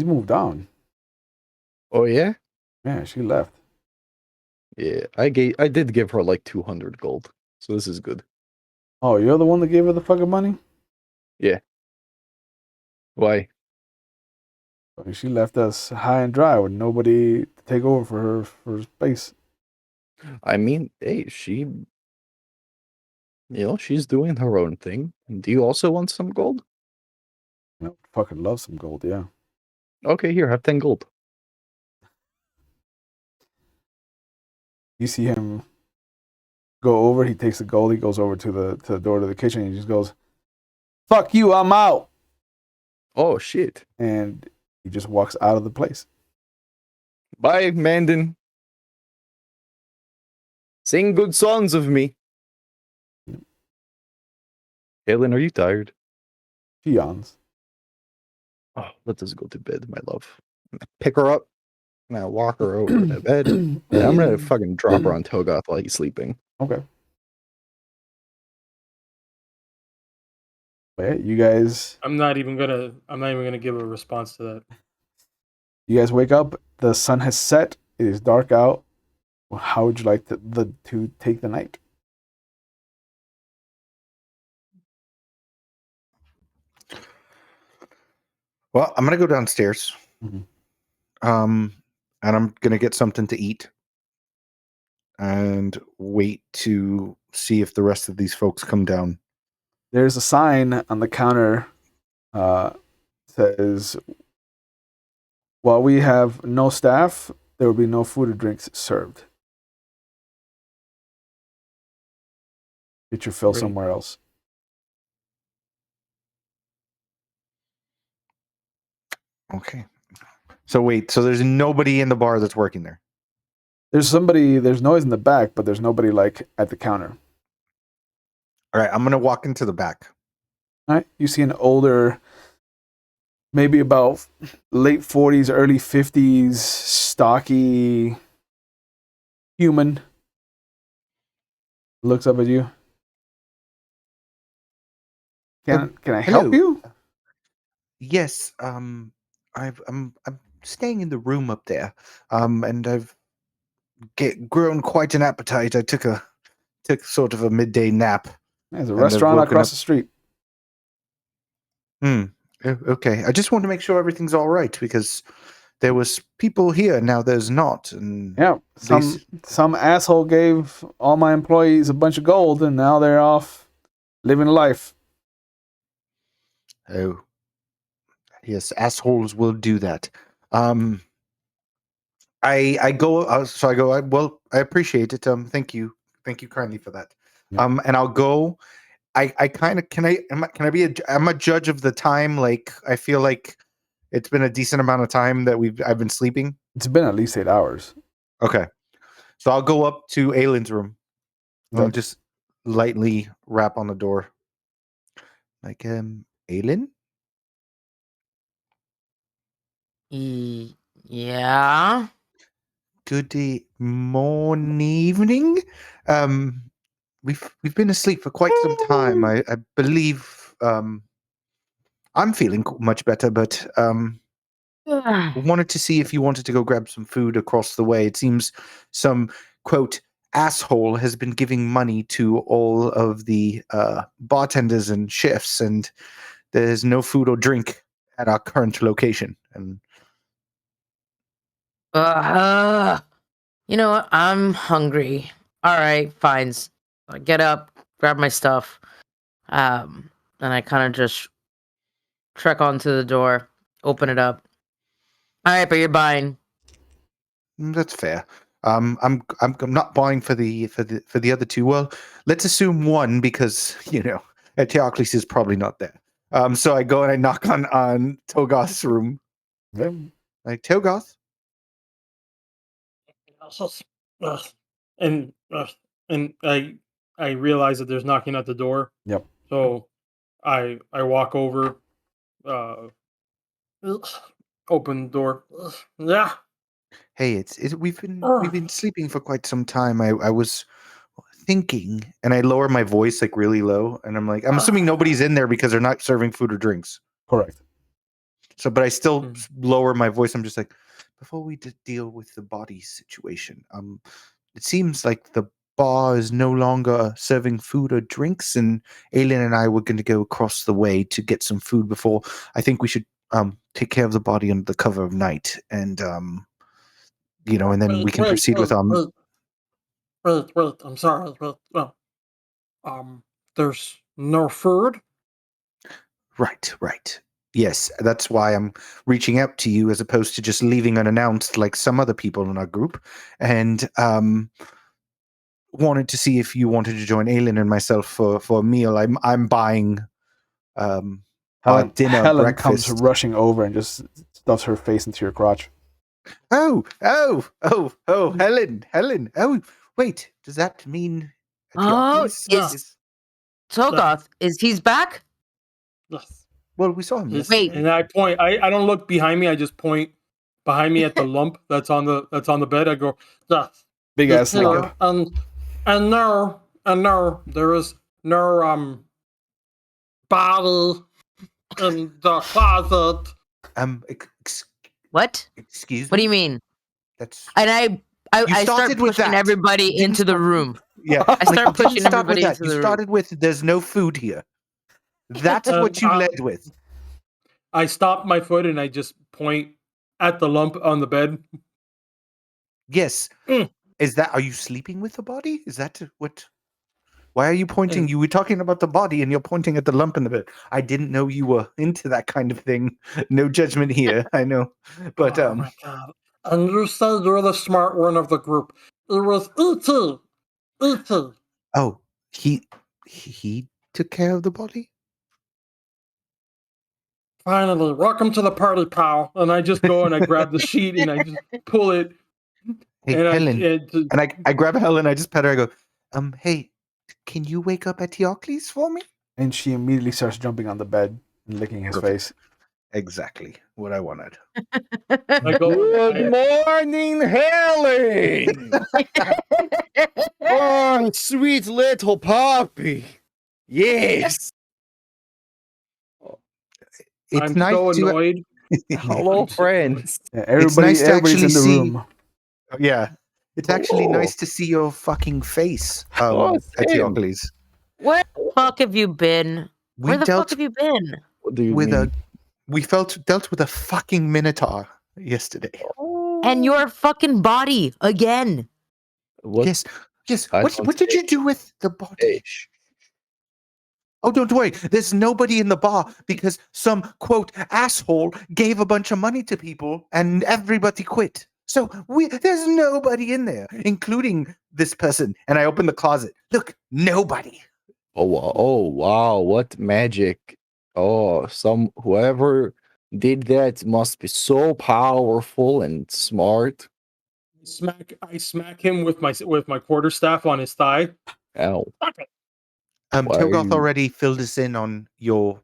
moved on. Oh yeah? Yeah, she left. Yeah, I did give her like 200 gold. So this is good. Oh, you're the one that gave her the fucking money? Why? I mean, she left us high and dry with nobody to take over for her for space. I mean, hey, she's doing her own thing. Do you also want some gold? Fucking love some gold, yeah. Okay, here, have 10 gold. You see him go over, he takes the gold, he goes over to the door to the kitchen, and he just goes, "Fuck you, I'm out." Oh shit. And he just walks out of the place. Bye, Mandan. Sing good songs of me. Helen, are you tired? She yawns. Oh, let us go to bed, my love. Pick her up. And I walk her over to bed. And I'm gonna fucking drop her on Togoth while he's sleeping. Okay. But yeah, you guys I'm not even gonna give a response to that. wake up, the sun has set, it is dark out. How would you like to take the night? Well, I'm gonna go downstairs. Mhm. And I'm gonna get something to eat and wait to see if the rest of these folks come down. There's a sign on the counter says, "While we have no staff, there will be no food or drinks served. Get your fill Great. somewhere else." Okay. So wait, so there's nobody in the bar that's working there. There's noise in the back, but there's nobody like at the counter. All right, I'm gonna walk into the back. All right, you see an older, maybe about late 40s, early 50s, stocky human. Looks up at you. Can I help Hello. you? Yes, I'm staying in the room up there. And I've grown quite an appetite. I took sort of a midday nap. There's a And I've restaurant woken across up. the street. Okay. I just want to make sure everything's all right because there was people here, now there's not. And Yeah, some asshole gave all my employees a bunch of gold, and now they're off living life. oh, yes, assholes will do that. I go. So I go. I appreciate it. Thank you kindly for that. Yeah. And I'll go. I kind of can I be I'm a judge of the time. Like I feel like it's been a decent amount of time that I've been sleeping. It's been at least 8 hours. Okay, so I'll go up to Aylin's room. Okay. And just lightly rap on the door. Like Aylin? Yeah. Good morning, evening. We've been asleep for quite some time. I believe I'm feeling much better, but wanted to see if you wanted to go grab some food across the way. It seems some quote asshole has been giving money to all of the bartenders and chefs, and there's no food or drink at our current location. And You know what? I'm hungry. All right, fine. I get up, grab my stuff, and I kind of just trek onto the door, open it up. All right, but you're buying. that's fair. I'm not buying for the other two. Well, let's assume one because Teocles is probably not there. So I go and I knock on Togoth's room. Yeah. Like, Togoth, Ugh. And I realize that there's knocking at the door. Yep. So I walk over, uh, open the door. Yeah. hey, we've been sleeping for quite some time. I was thinking, and I lower my voice like really low, and I'm like, I'm assuming nobody's in there because they're not serving food or drinks. Correct. So, but I still Mm. lower my voice. I'm just like, before we deal with the body situation, it seems like the bar is no longer serving food or drinks, and Aelin and I were going to go across the way to get some food before. I think we should take care of the body under the cover of night, and and then we can proceed with Wait. I'm sorry. Wait. There's no food. Right. Yes, that's why I'm reaching out to you as opposed to just leaving unannounced like some other people in our group, and wanted to see if you wanted to join Aelin and myself for a meal. I'm buying our dinner, Helen comes breakfast. rushing over and just stuffs her face into your crotch. Oh, Helen. Oh, wait, does that mean Oh, Theocles is Togoth, is he's back? Yes. well, we saw him Yes. yesterday. Wait. And I point. I don't look behind me. I just point behind me at the lump that's on the bed. I go, yes. Big It's ass lump. here, and no, there is no body in the closet. What? Excuse me. What do you mean? That's And I start started with pushing that. everybody Didn't into the start- room. yeah. I start you didn't pushing start everybody with that. into You the room. started with there's no food here. That's what you led with. I stop my foot and I just point at the lump on the bed. Yes. Mm. Are you sleeping with the body? Is that what? Why are you pointing? Mm. You were talking about the body and you're pointing at the lump in the bed. I didn't know you were into that kind of thing. No judgment here. I know. But Oh my god! And you say you're the smart one of the group. It was E.T. E.T. oh, he took care of the body? Finally, welcome to the party, pal. And I just go and I grab the sheet and I just pull it. Hey, And Helen. And I grab Helen, I just pet her, I go, hey, can you wake up at Teocles for me? And she immediately starts jumping on the bed and licking his Perfect. face. Exactly what I wanted. I go. Good morning, Helen! Oh, sweet little puppy. Yes. It's I'm nice so to annoyed. Hello, friends. Yeah, It's nice to everybody's in actually the see- room. Yeah. It's actually Oh. nice to see your fucking face Oh, at same. Teocles. Where the fuck have you been? We Where the fuck dealt have you been? What do you with mean? dealt with a fucking minotaur yesterday. And your fucking body again. What? Yes. I What don't did you say- do with the body? Hey, shh. Oh, don't worry. There's nobody in the bar because some quote asshole gave a bunch of money to people and everybody quit. So there's nobody in there, including this person. And I open the closet. Look, nobody. Oh, wow. What magic. Oh, whoever did that must be so powerful and smart. I smack him with my quarterstaff on his thigh. Ow. Fuck it. Why are Togoth you- already filled us in on your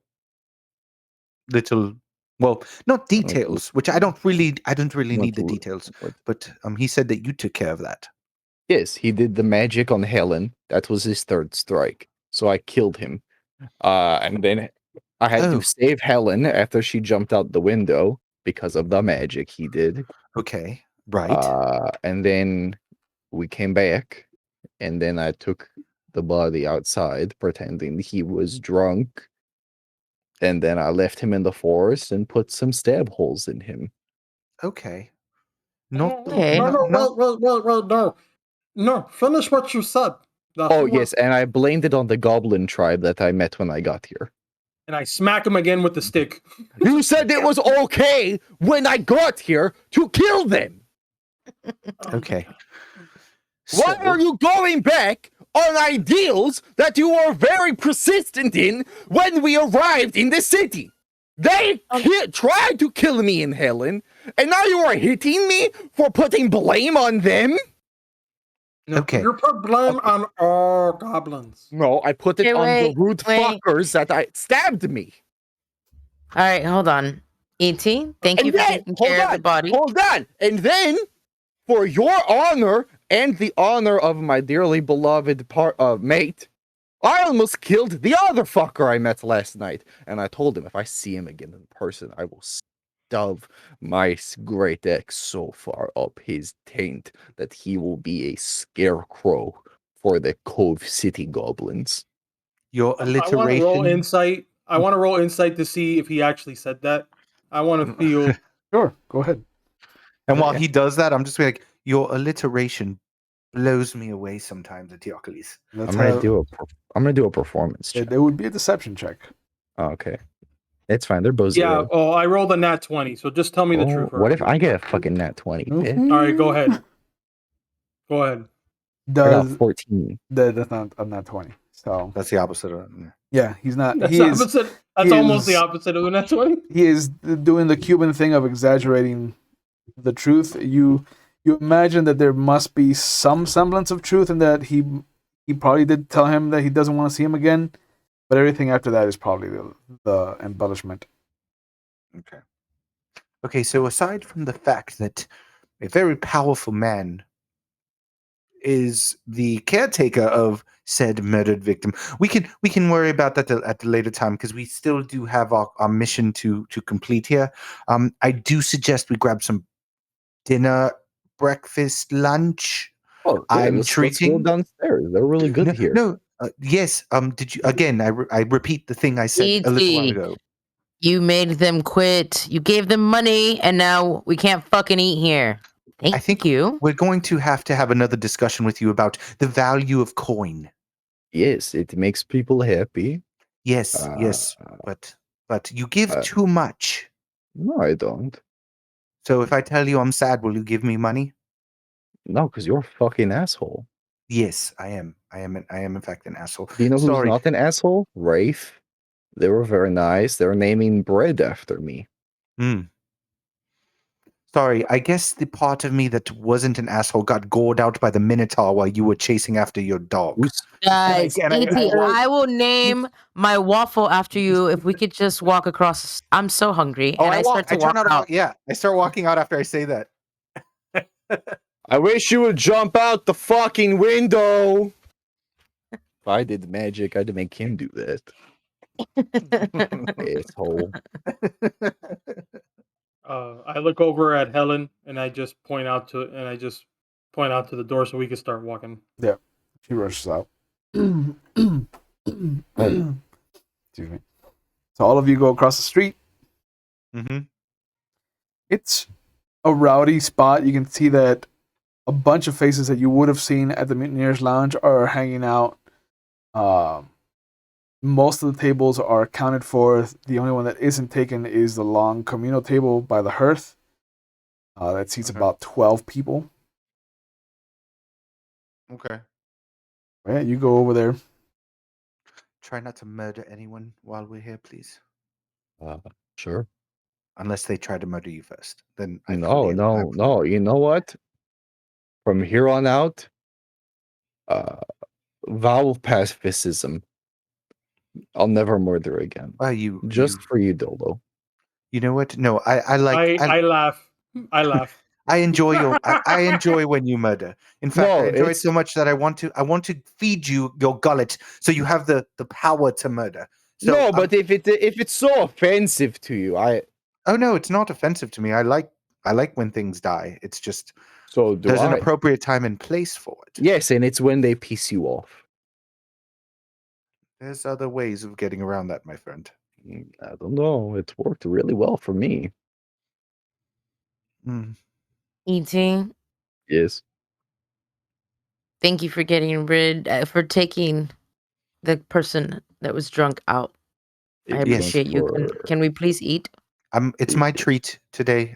little, well, not details, which I don't really need the What- details, what- but he said that you took care of that. Yes, he did the magic on Helen. That was his third strike. So I killed him. And then I had Oh. to save Helen after she jumped out the window because of the magic he did. Okay, right. And then we came back, and then I took the body outside, pretending he was drunk. And then I left him in the forest and put some stab holes in him. Okay. Not, Okay. No, not- wait, no. Finish what you said. Oh, yes, and I blamed it on the goblin tribe that I met when I got here. And I smack him again with the stick. You said it was okay when I got here to kill them! Okay. Why are you going back on ideals that you were very persistent in when we arrived in the city? They tried to kill me and Helen, and now you are hitting me for putting blame on them? No, Okay. you put blame on all goblins. No, I put it Hey, on the wait, rude wait. fuckers that stabbed me. All right, hold on. E.T., thank you for taking care of the body. Hold on. And then, for your honor and the honor of my dearly beloved mate, I almost killed the other fucker I met last night. And I told him if I see him again in person, I will shove my great ex so far up his taint that he will be a scarecrow for the Cove City goblins. Your I want to roll alliteration. insight. I want to roll insight to see if he actually said that. I want to feel. Sure, go ahead. And while Okay. he does that, I'm just like, your alliteration blows me away sometimes, Antiochus. That's I'm gonna how do a performance check. it would be a deception check. Oh, okay. It's fine. They're both Yeah. zero. Oh, I rolled a nat 20. So just tell me the Oh, truth. what if I get a fucking nat 20? bitch? All right, go ahead. Go ahead. I got Does 14. that's not I'm not 20. So That's the opposite of it. yeah, he's not. That's He the is. opposite. That's he almost the is- opposite of a nat 20. He is doing the Cuban thing of exaggerating the truth. You imagine that there must be some semblance of truth, and that he probably did tell him that he doesn't want to see him again, but everything after that is probably the embellishment. Okay. Okay, so aside from the fact that a very powerful man is the caretaker of said murdered victim, we can worry about that at the later time because we still do have our mission to complete here. I do suggest we grab some dinner, breakfast, lunch. Oh, okay, I'm let's go treating. downstairs. They're really good No, here. no. Yes. Did you again? I repeat the thing I said a little while E.T., ago. you made them quit. You gave them money, and now we can't fucking eat here. Thank I think you. we're going to have another discussion with you about the value of coin. Yes, it makes people happy. Yes, yes, but you give too much. No, I don't. So if I tell you I'm sad, will you give me money? No, because you're a fucking asshole. Yes, I am. I am in fact an asshole. Do you know who's Sorry. not an asshole? Rafe. They were very nice. They're naming bread after me. Sorry, I guess the part of me that wasn't an asshole got gored out by the Minotaur while you were chasing after your dog. Guys, And I- E.T., I will name my waffle after you if we could just walk across. I'm so hungry, and I start to walk out. Yeah, I start walking out after I say that. I wish you would jump out the fucking window. If I did magic, I'd make him do that. Asshole. I look over at Helen and I just point out to the door so we can start walking. Yeah, she rushes out. Excuse me. So all of you go across the street. Mm-hmm. It's a rowdy spot. You can see that a bunch of faces that you would have seen at the Mutineers Lounge are hanging out. Most of the tables are accounted for. The only one that isn't taken is the long communal table by the hearth. That seats about 12 people. Okay. Yeah, you go over there. Try not to murder anyone while we're here, please. Sure. Unless they try to murder you first. Then I No. You know what? From here on out, vow of pacifism. I'll never murder again. Just for you, Dildo. You know what? No, I like. I laugh. I laugh. I enjoy I enjoy when you murder. In fact, No, I enjoy it it's- so much that I want to feed you your gullet so you have the power to murder. So, No, but if it's so offensive to you, oh no, it's not offensive to me. I like when things die. It's just so do there's an I. appropriate time and place for it. Yes, and it's when they piss you off. There's other ways of getting around that, my friend. I don't know. It's worked really well for me. E.T., Yes. thank you for for taking the person that was drunk out. I It appreciate you. was Can we please eat? It's my treat today,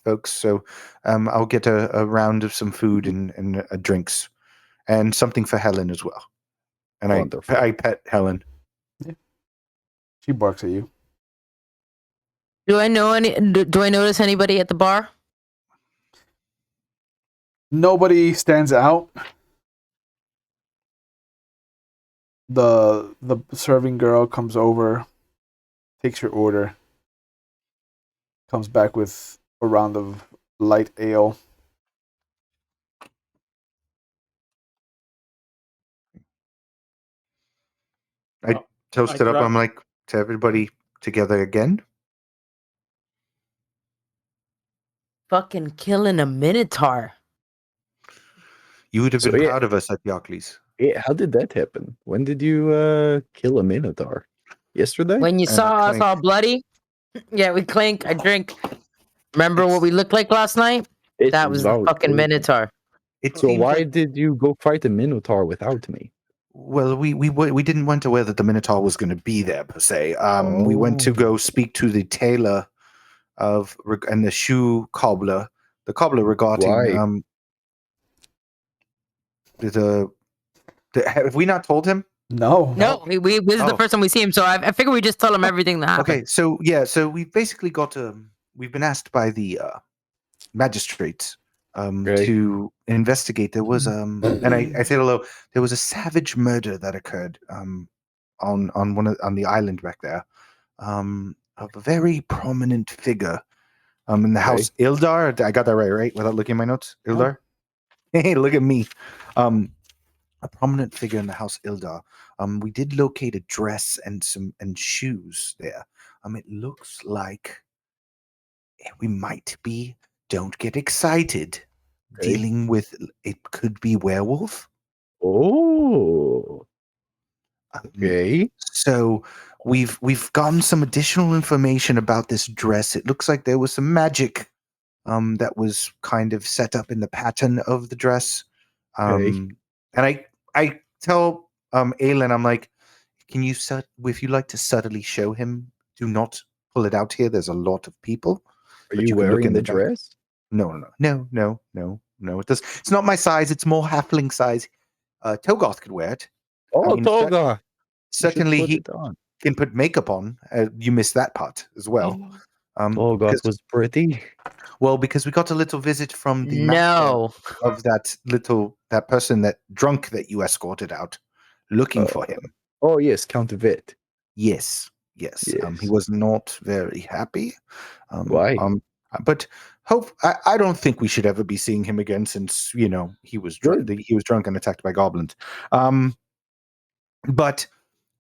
folks. So I'll get a round of some food and drinks, and something for Helen as well. And Wonderful. I pet Helen. She barks at you. Do I know any? Do I notice anybody at the bar? Nobody stands out. The serving girl comes over, takes your order, comes back with a round of light ale. I Well, toast I it up. grab- I'm like, to everybody together again. Fucking killing a minotaur. You would have So, been yeah. proud of us at Yockley's. Yeah, how did that happen? When did you kill a minotaur? Yesterday? When you saw us Clank. all bloody, yeah, we clink. I drink. Remember what we looked like last night? It's That was the about fucking over. minotaur. It So seems why like, did you go fight a minotaur without me? well, we didn't want to aware that the Minotaur was going to be there per se. We went to go speak to the tailor and the shoe cobbler, regarding Why? have we not told him? No. No, we this is the Oh. first time we see him, so I figure we just tell him everything that happened. Okay, so yeah, so we've basically got we've been asked by the magistrates Okay. to investigate. There was and I say hello. There was a savage murder that occurred on the island back there of a very prominent figure in the Okay. house Ildar. I got that right? Without looking at my notes, Ildar. Hey, look at me. A prominent figure in the house Ildar. We did locate a dress and shoes there. It looks like we might be. Don't get excited. Okay. Dealing with it could be werewolf. Oh. Okay. So we've gotten some additional information about this dress. It looks like there was some magic that was kind of set up in the pattern of the dress. Okay. And I tell Aelin, I'm like, can you if you like to subtly show him, do not pull it out here. There's a lot of people. Are but you can look wearing in the back. dress? No. It's not my size. It's more halfling size. Togoth could wear it. Oh, mean, Toga. Certainly, put he it on. can put makeup on. You missed that part as well. Toga because- was pretty. well, because we got a little visit from the master No. of that person, that drunk that you escorted out, looking for him. Oh yes, Count Vit. Yes. He Yes. was not very happy. Why? But I don't think we should ever be seeing him again, since he was drunk. Good. He was drunk and attacked by goblins. But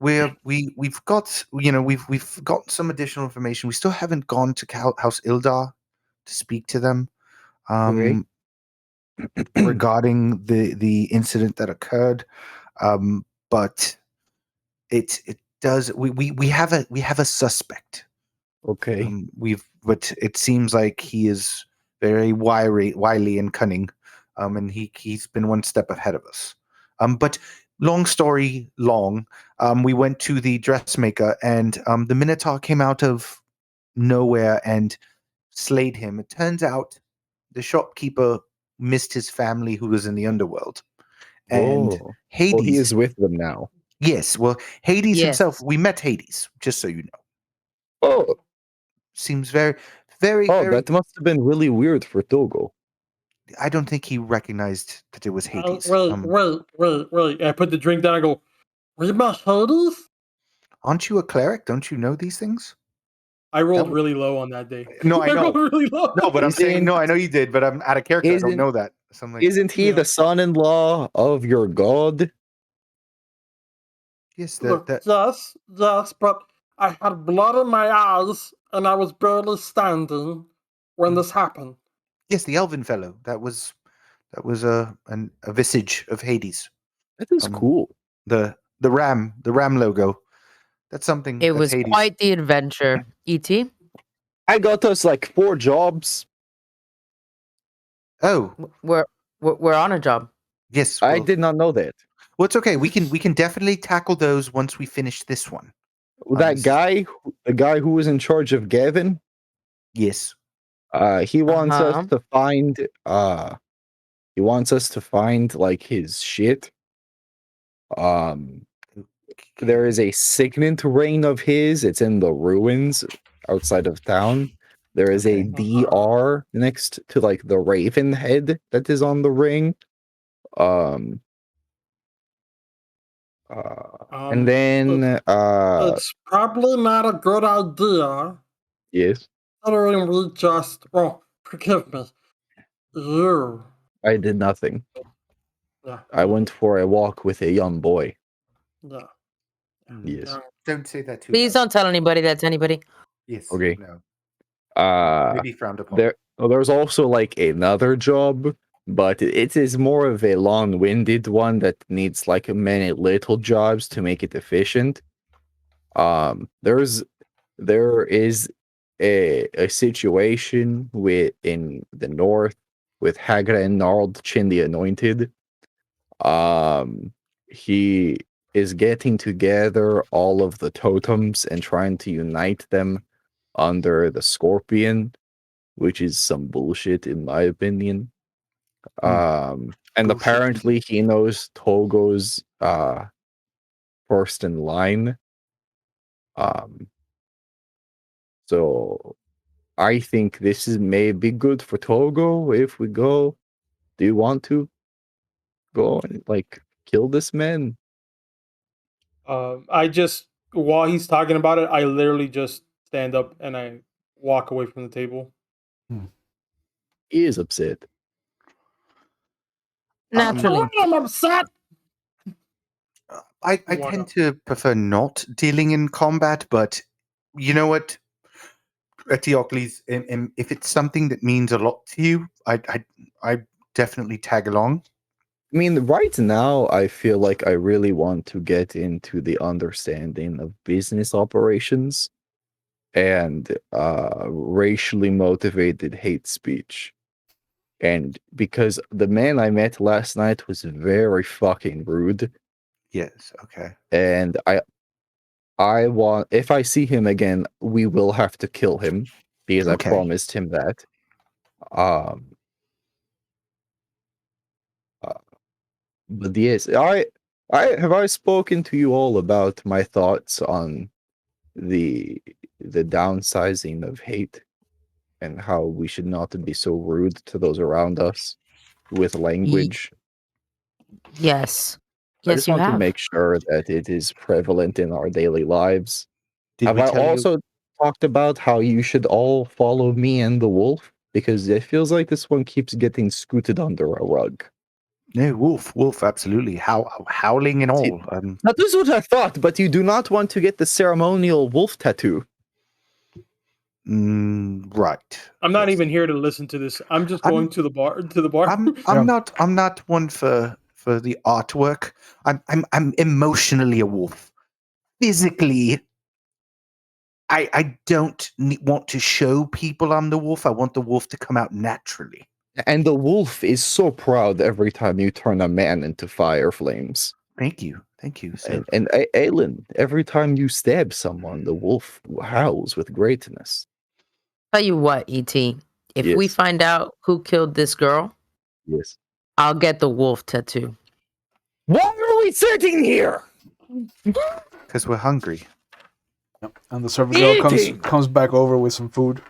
we've got we've got some additional information. We still haven't gone to House Ildar to speak to them regarding the incident that occurred. But it does we have a suspect. Okay. But it seems like he is very wily and cunning, and he's been one step ahead of us. But long story long, we went to the dressmaker, and the Minotaur came out of nowhere and slayed him. It turns out the shopkeeper missed his family, who was in the underworld, and Oh. Hades. Well, he is with them now. Yes, well, Hades Yes. himself. We met Hades, just so you know. Oh. Seems very, very, Oh, very. that must have been really weird for Togo. I don't think he recognized that it was Hades. Wait. I put the drink down. I go, we met Hades? Aren't you a cleric? Don't you know these things? I rolled That really low on that day. No, I know. rolled really low. No, but I'm saying Isn't- no. I know you did, but I'm out of character. I don't Isn't- know that. So I'm like, Isn't he Yeah. the son-in-law of your god? yes, Look, yes, but I had blood in my eyes and I was barely standing when this happened. yes, the elven fellow. That was a visage of Hades. That is cool. The ram logo. That's something. It that's was Hades. quite the adventure. Et, I got us like 4 jobs. Oh, we're on a job. yes. I well- did not know that. Well, it's okay. We can definitely tackle those once we finish this one. That this- guy, the guy who was in charge of Gavin, Yes. He wants us Uh-huh. to find. He wants us to find like his shit. There is a signet ring of his. It's in the ruins outside of town. There is a Okay. DR next to like the raven head that is on the ring. And then It's probably not a good idea. yes, Considering we just, well, forgive me, you. I did nothing. Yeah. I went for a walk with a young boy. Yeah. Yes. Don't say that too Please loud. don't tell anybody that to anybody. Yes. Okay. No. Uh Maybe frowned upon. there's also like another job, but it is more of a long-winded one that needs like many little jobs to make it efficient. There is a situation in the north with Hagra and Gnarled Chin the Anointed. He is getting together all of the totems and trying to unite them under the Scorpion, which is some bullshit in my opinion. And Bullshit apparently he knows Togo's first in line. So I think this is maybe good for Togo if we go. Do you want to go and like kill this man? I just, while he's talking about it, I literally just stand up and I walk away from the table. He is upset. Naturally. I'm upset. I Walk tend up. to prefer not dealing in combat, but you know what, Eteocles, if it's something that means a lot to you, I definitely tag along. I mean, right now, I feel like I really want to get into the understanding of business operations and racially motivated hate speech. And because the man I met last night was very fucking rude, Yes. Okay. and I want, if I see him again, we will have to kill him because I Okay. promised him that. Um, uh, but yes, I spoken to you all about my thoughts on the downsizing of hate and how we should not be so rude to those around us with language. Yes. I Yes, just you want to have. make sure that it is prevalent in our daily lives. Did Have we I tell you? also talked about how you should all follow me and the wolf? Because it feels like this one keeps getting scooted under a rug. No, wolf, absolutely. Howling and See, all. That is what I thought, but you do not want to get the ceremonial wolf tattoo. Right. I'm not Yes. even here to listen to this. I'm just I'm- going to the bar. To the bar. I'm not one for the artwork. I'm emotionally a wolf. Physically, I don't want to show people I'm the wolf. I want the wolf to come out naturally. And the wolf is so proud every time you turn a man into fire flames. Thank you, sir. And Aelin, every time you stab someone, the wolf howls with greatness. Tell you what, ET. If we Yes. find out who killed this girl, Yes. I'll get the wolf tattoo. Why are we sitting here? Because we're hungry. Yep. And the server girl Eating! comes back over with some food.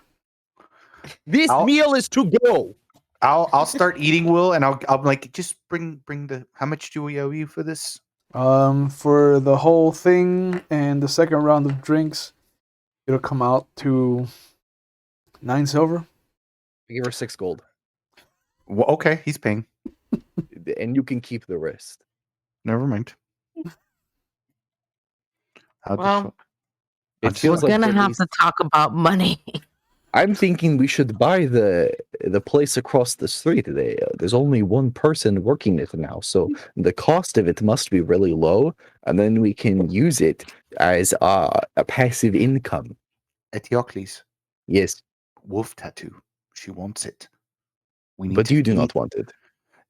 This I'll- meal is to go. I'll start eating, Will, and I'll like just bring the. How much do we owe you for this? For the whole thing and the second round of drinks, it'll come out to 9 silver. I give her 6 gold. Well, okay, he's paying. And you can keep the rest. Never mind. Well, It just feels we're like gonna at have least to talk about money. I'm thinking we should buy the place across the street. There's only one person working it now, so the cost of it must be really low, and then we can use it as a passive income. Eteocles, Yes, wolf tattoo. She wants it. We need but to you do feed- not want it.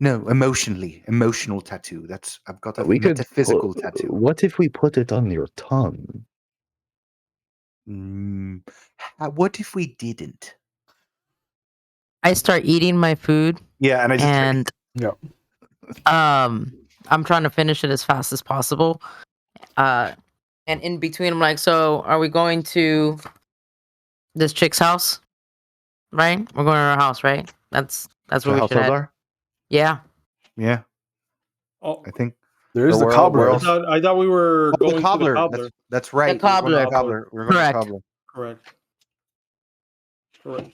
No, emotional tattoo. I've got a We could. metaphysical tattoo. What if we put it on your tongue? What if we didn't? I start eating my food, Yeah, and I just and Yeah. I'm trying to finish it as fast as possible. And in between, I'm like, so are we going to this chick's house? Right? We're going to her house, right? That's the where we house should head. Eldar. Yeah. Yeah, Oh, I think. There is So the we're all- cobbler. we're I all- thought, I thought we were Oh, going the cobbler. to the cobbler. That's right. The We're going to the cobbler. cobbler. We're going to the Correct. cobbler. Correct. Correct.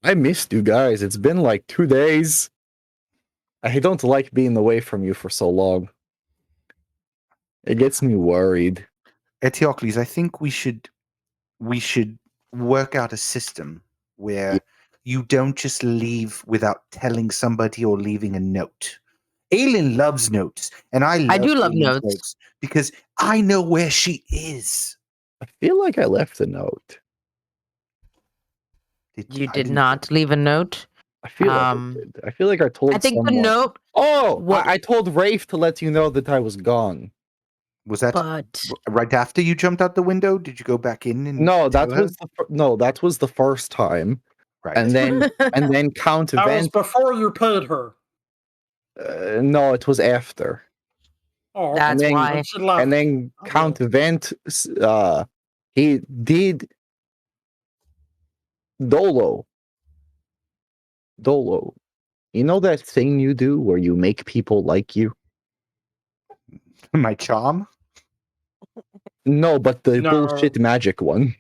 I missed you guys. It's been like 2 days. I don't like being away from you for so long. It gets me worried. Eteocles, I think we should work out a system where you don't just leave without telling somebody or leaving a note. Aelin loves notes, and I do love Aelin's notes. because I know where she is. I feel like I left a note. You I did didn't- not leave a note. I feel like I Um, did. I feel like I told I think someone. the note, Oh, What- I told Rafe to let you know that I was gone. Was that but right after you jumped out the window? Did you go back in and No, tell that her? was that was the first time, Right? and then Count That was Vent. before you paid her. No, it was after, Oh, That's then- why. when she left. and then Okay. Count Vent. He did Dolo. Dolo. You know that thing you do where you make people like you? My charm. No, but the No. bullshit magic one.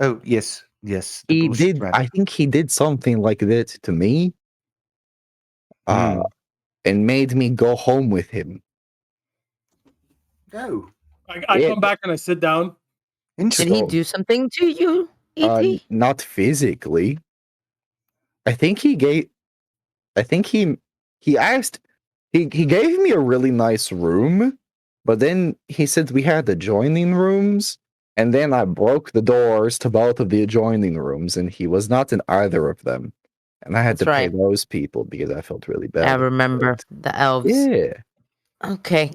Oh yes, yes. the He bullshit did. magic. I think he did something like that to me. Hmm. And made me go home with him. Oh, I Yeah. come back and I sit down. Did interesting. he do something to you, E.T.? Not physically. I think he gave. I think he asked. He gave me a really nice room, but then he said we had adjoining rooms, and then I broke the doors to both of the adjoining rooms, and he was not in either of them, and I had That's to pay right. those people because I felt really bad. I about remember it. the elves. Yeah. Okay.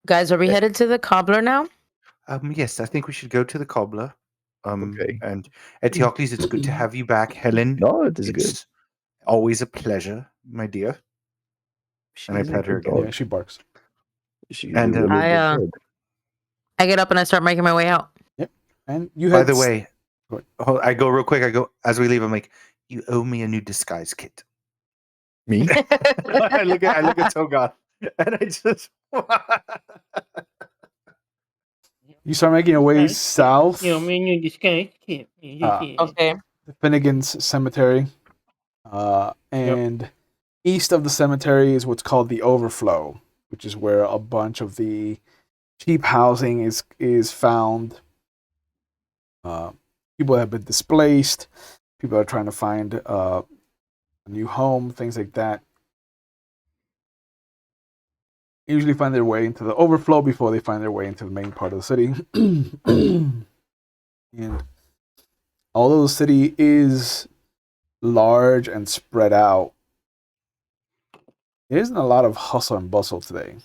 Guys, are we Yeah. headed to the cobbler now? Yes, I think we should go to the cobbler. Okay. And Eteocles, it's good to have you back. Helen, No, it is good. it's always a pleasure, my dear. And I She's a pet her good again. Yeah, dog. she barks. She's And, a really I, good dog. I get up and I start making my way out. And you by had the way, I go real quick. I go as we leave. I'm like, you owe me a new disguise kit. Me? I look at Togoth, and I just. you start making your way Okay. south. You know, me and you disguise. Okay. The Finnegan's Cemetery. And east of the cemetery is what's called the Overflow, which is where a bunch of the cheap housing is found. People have been displaced. People are trying to find a new home, things like that. Usually find their way into the Overflow before they find their way into the main part of the city. And although the city is large and spread out, there isn't a lot of hustle and bustle today.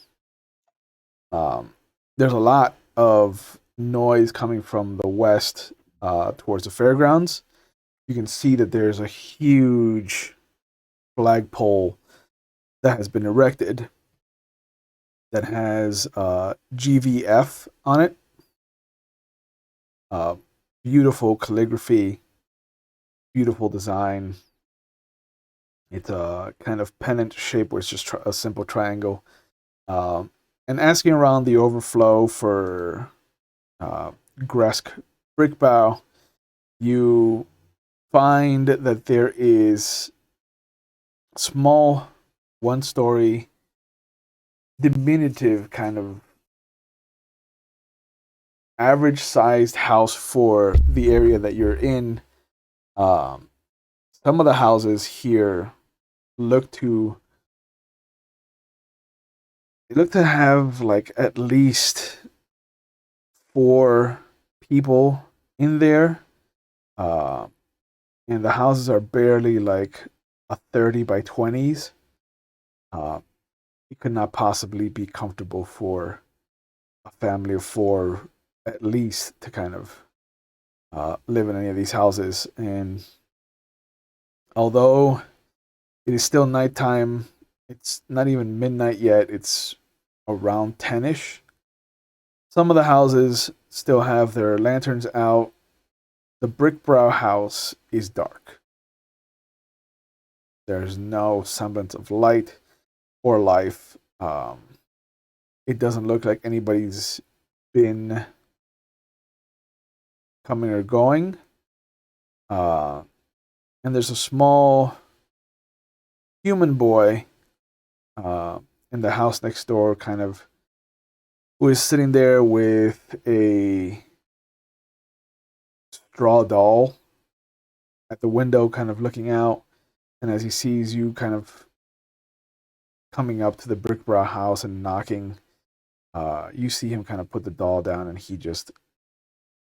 There's a lot of noise coming from the west towards the fairgrounds. You can see that there's a huge flagpole that has been erected that has GVF on it. Beautiful calligraphy, beautiful design. It's a kind of pennant shape where it's just a simple triangle. And asking around the Overflow for Gresk Brickbow, you find that there is a small, one-story, diminutive kind of average-sized house for the area that you're in. Some of the houses here look to have like at least 4 people in there. And the houses are barely like a 30 by 20s. It could not possibly be comfortable for a family of 4 at least to kind of live in any of these houses. And although it is still nighttime, it's not even midnight yet. It's around 10ish. Some of the houses still have their lanterns out. The Brickbrow house is dark. There's no semblance of light or life. It doesn't look like anybody's been coming or going. And there's a small human boy in the house next door, kind of, who is sitting there with a straw doll at the window, kind of looking out. And as he sees you kind of coming up to the Brickbrow house and knocking, you see him kind of put the doll down, and he just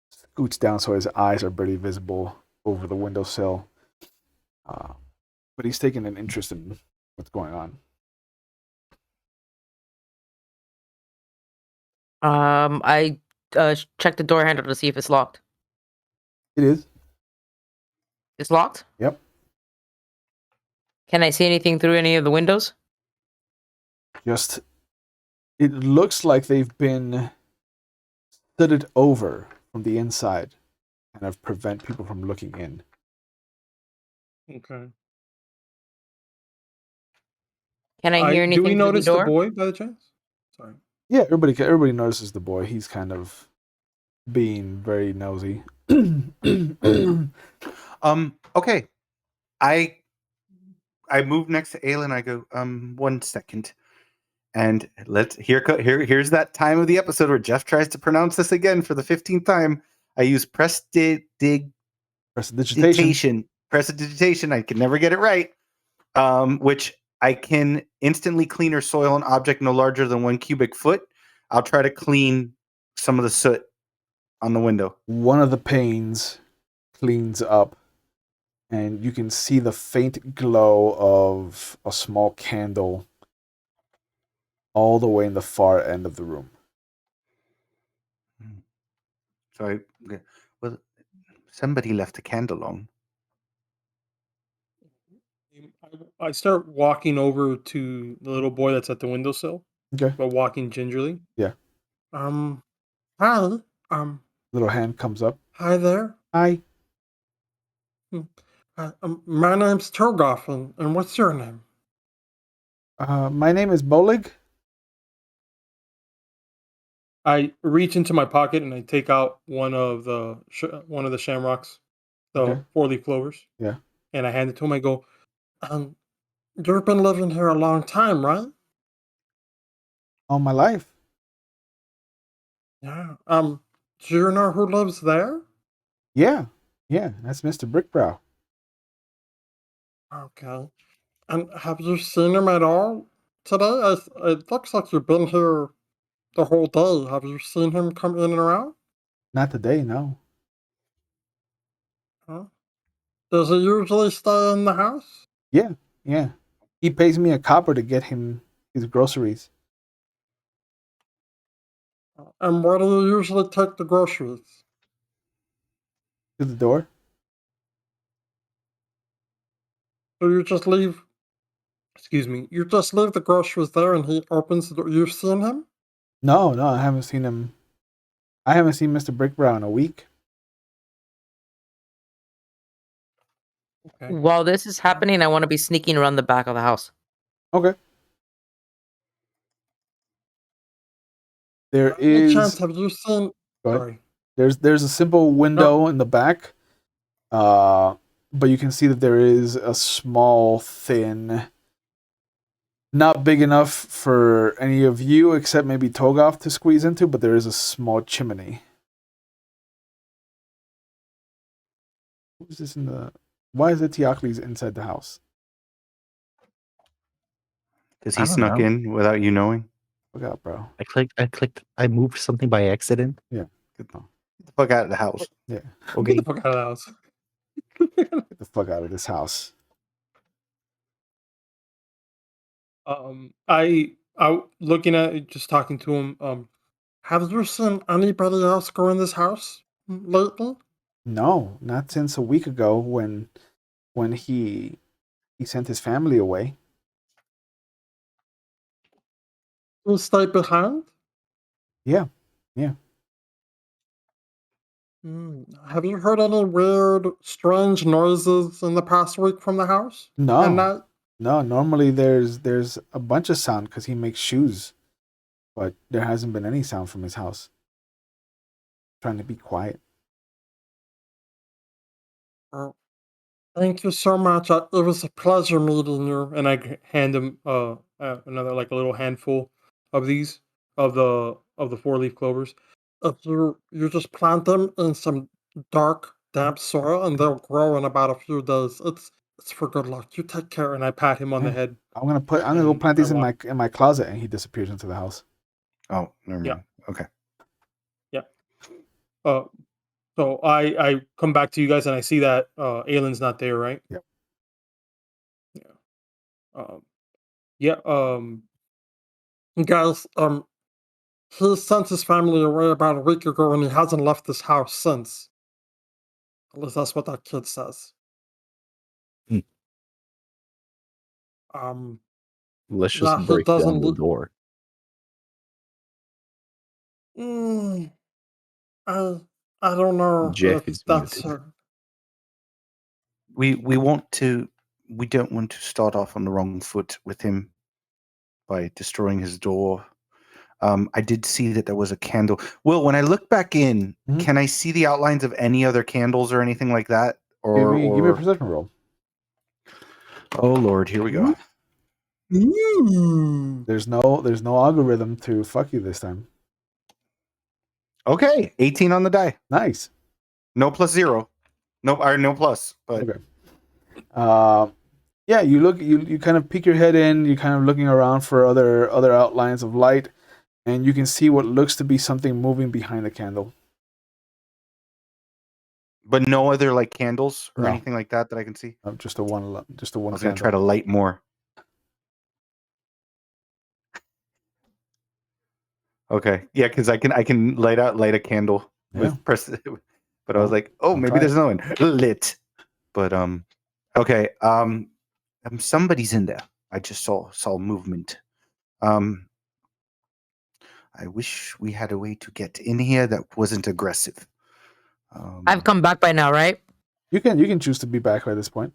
scoots down so his eyes are barely visible over the windowsill. But he's taking an interest in what's going on. I check the door handle to see if it's locked. It is. It's locked? Yep. Can I see anything through any of the windows? Just, it looks like they've been studded over from the inside, kind of prevent people from looking in. Okay. Can I hear anything Do we through notice the the door? boy by the chance? Sorry. Yeah, everybody notices the boy. He's kind of being very nosy. Okay. I move next to Aelin. I go, 1 second. And here's that time of the episode where Jeff tries to pronounce this again for the 15th time. I use Prestidigitation. Prestidigitation. I can never get it right. Which I can instantly clean or soil an object no larger than 1 cubic foot. I'll try to clean some of the soot on the window. One of the panes cleans up, and you can see the faint glow of a small candle all the way in the far end of the room. So well, somebody left a candle on. I start walking over to the little boy that's at the windowsill, Okay. but walking gingerly. Yeah. Hi. Little hand comes up. Hi there. Hi. My name's Togoff, and what's your name? My name is Bolig. I reach into my pocket and I take out one of the shamrocks, the Okay. 4-leaf clovers. Yeah. And I hand it to him. I go, you've been living here a long time, right? All my life. Yeah. Do you know who lives there? Yeah. Yeah, that's Mr. Brickbrow. Okay. And have you seen him at all today? It looks like you've been here the whole day. Have you seen him come in and around? Not today, no. Huh? Does he usually stay in the house? Yeah, yeah. He pays me a copper to get him his groceries. And where do you usually take the groceries? To the door. So you just leave, you just leave the groceries there and he opens the door. You've seen him? No, I haven't seen him. I haven't seen Mr. Brickbrow in a week. Okay. While this is happening, I want to be sneaking around the back of the house. Okay. There Any chance, is. have you seen? Go ahead. Sorry. There's a simple window in the back, but you can see that there is a small, thin, not big enough for any of you except maybe Togoff to squeeze into, but there is a small chimney. Who's this in the? Why is the Teocles inside the house? Because I he don't snuck know. in without you knowing. Look out, bro. I moved something by accident. Get the fuck out of the house. Yeah. Okay. Get the fuck out of the house. Get the fuck out of this house. I looking at it, just talking to him. Have you seen anybody else go in this house lately? No, not since a week ago when he sent his family away. You stay behind? Yeah. Have you heard any weird, strange noises in the past week from the house? And No. that No, normally there's a bunch of sound because he makes shoes, but there hasn't been any sound from his house. Trying to be quiet. thank you so much. It was a pleasure meeting you. And I hand him another like a little handful of these of the 4-leaf clovers. If you just plant them in some dark, damp soil, and they'll grow in about a few days. It's for good luck. You take care. And I pat him on the Yeah. head. I'm gonna go And plant I these in walk. my closet, and he disappears into the house. Oh, never Yeah. mind. Okay. Yeah. Uh, so I come back to you guys, and I see that Aylin's not there, right? Yep. Yeah. Um, yeah. Guys, he sent his family away about a week ago, and he hasn't left this house since. At least that's what that kid says. Hmm. Let's just Yeah, he break down doesn't. the door. Mm, I I don't know Jeff if is that's muted. We don't want to start off on the wrong foot with him by destroying his door. I did see that there was a candle. Will, when I look back in, Mhm. can I see the outlines of any other candles or anything like that? Give me a Or perception roll. oh Lord, here we go. There's no algorithm to fuck you this time. Okay, 18 on the die. Nice. No plus 0. Nope, or no plus. But Okay. Yeah, you kind of peek your head in, you're kind of looking around for other outlines of light, and you can see what looks to be something moving behind the candle. no other like candles or No. anything like that I can see. Just a one I was candle. gonna try to light more. Okay, yeah, because I can light a candle with press. But I was like, oh, I'll maybe try. there's no one lit. But okay, somebody's in there. I just saw movement. I wish we had a way to get in here that wasn't aggressive. I've come back by now, right? You can choose to be back by this point.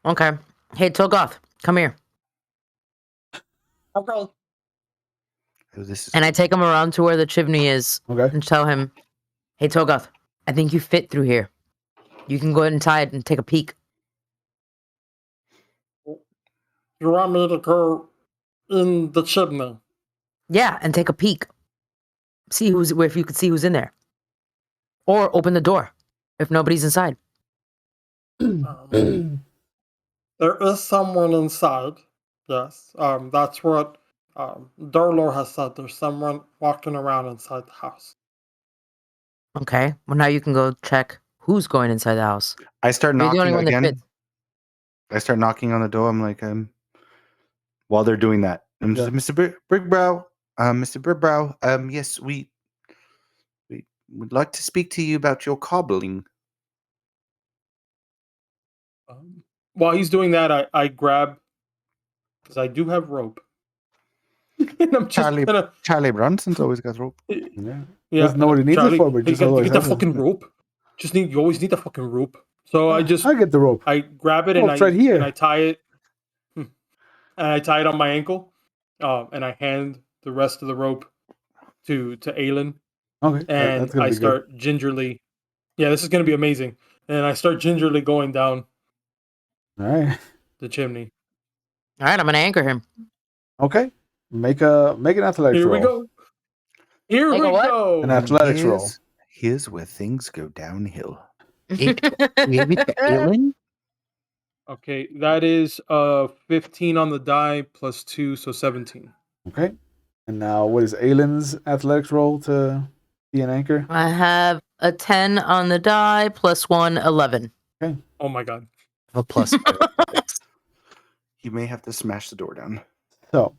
Okay. Hey, Togoth, come here. Okay. Oh, this is And I take him around to where the chimney is Okay. and tell him, hey, Togoth, I think you fit through here. You can go inside and take a peek. You want me to go in the chimney? Yeah, and take a peek. See if you could see who's in there. Or open the door if nobody's inside. There is someone inside. Yes. That's what Dorlo has said. There's someone walking around inside the house. Okay. Well, now you can go check who's going inside the house. I start You're the only knocking one that again. fits. I start knocking on the door. I'm like, while they're doing that, I'm just Yeah. like, Mr. Brigbrow, Mr. Brigbrow, yes, we would like to speak to you about your cobbling. While he's doing that, I grab, because I do have rope. And I'm just gonna. Charlie Brunson's always got rope. Yeah. Yeah, Doesn't know what he needs Charlie, it for, but hey, just you always get the has it. fucking rope. You always need the fucking rope. So I get the rope. I grab it and Rope's right here. I tie it, and I tie it on my ankle, and I hand the rest of the rope to Aylin, Okay. and That's gonna I be good. start gingerly. Yeah, this is gonna be amazing. And I start gingerly going down All right. the chimney. All right, I'm going to anchor him. Okay. Make an athletics Here roll. we go. Here Make we a what? go. An athletics roll. Here's where things go downhill. Gave it to Ellen? Okay, that is 15 on the die plus 2, so 17. Okay. And now, what is Aylin's athletics roll to be an anchor? I have a 10 on the die, plus 1, 11. Oh my god. A plus 5. You may have to smash the door down. So,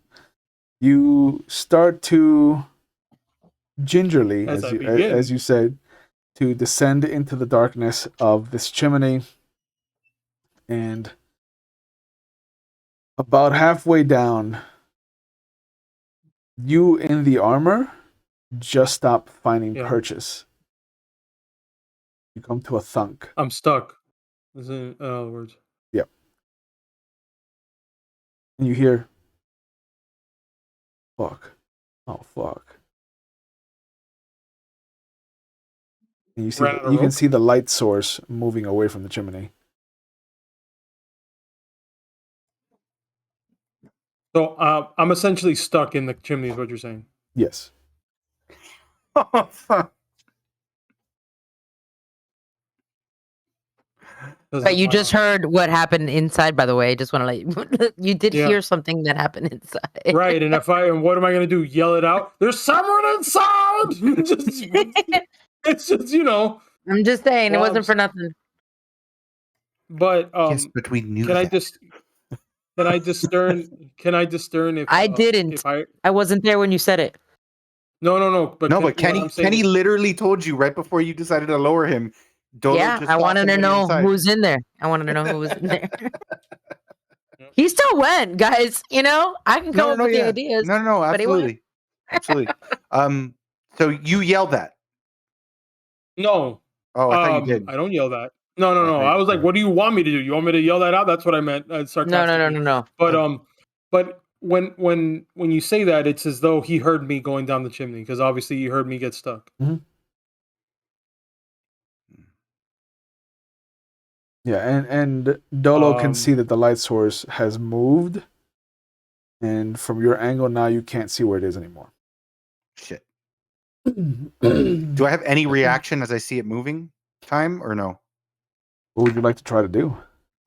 you start to gingerly, As as I begin. you said, to descend into the darkness of this chimney, and about halfway down, you in the armor just stop finding Yeah. purchase. You come to a thunk. I'm stuck. In other words. And you hear, fuck. Oh, fuck. And you see Ran out of you can rope? see the light source moving away from the chimney. So I'm essentially stuck in the chimney, is what you're saying. Yes. Oh, fuck. But you just heard what happened inside, by the way. I just want to let you did Yeah. hear something that happened inside. Right, and what am I gonna do? Yell it out? There's someone inside. It's just I'm just saying, it Well, wasn't for nothing. But Yes, but we knew can I that. just can I discern? Can I discern if I didn't. If I I wasn't there when you said it. no. But No, can- but what Kenny I'm saying Kenny is- literally told you right before you decided to lower him. Dolo Yeah, just I saw wanted to somebody know inside. who's in there. I wanted to know who was in there. He still went, guys. I can come up with the ideas. No, but he went. absolutely. Absolutely. So you yelled that. No. Oh, I thought you did. I don't yell that. No. I thought I you was like, did. "What do you want me to do? You want me to yell that out?" That's what I meant, No. sarcastically. But when you say that, it's as though he heard me going down the chimney, because obviously he heard me get stuck. Yeah, and Dolo can see Um, that the light source has moved, and from your angle now you can't see where it is anymore. Shit. Do I have any reaction as I see it moving? Time or no? What would you like to try to do?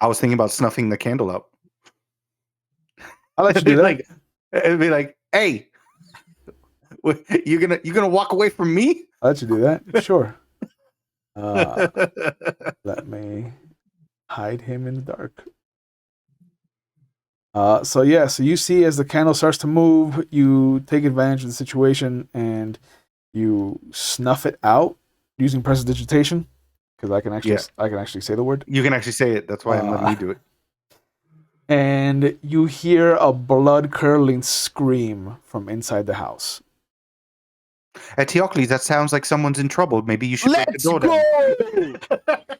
I was thinking about snuffing the candle out. I'll let you do that. It'd be like, hey, you gonna walk away from me? I'll let you do that. Sure. Let me hide him in the dark. So you see as the candle starts to move, you take advantage of the situation and you snuff it out using prestidigitation, because I can actually say the word. You can actually say it. That's why I'm letting you do it. And you hear a blood-curdling scream from inside the house. Eteocles, that sounds like someone's in trouble. Maybe you should break the door down.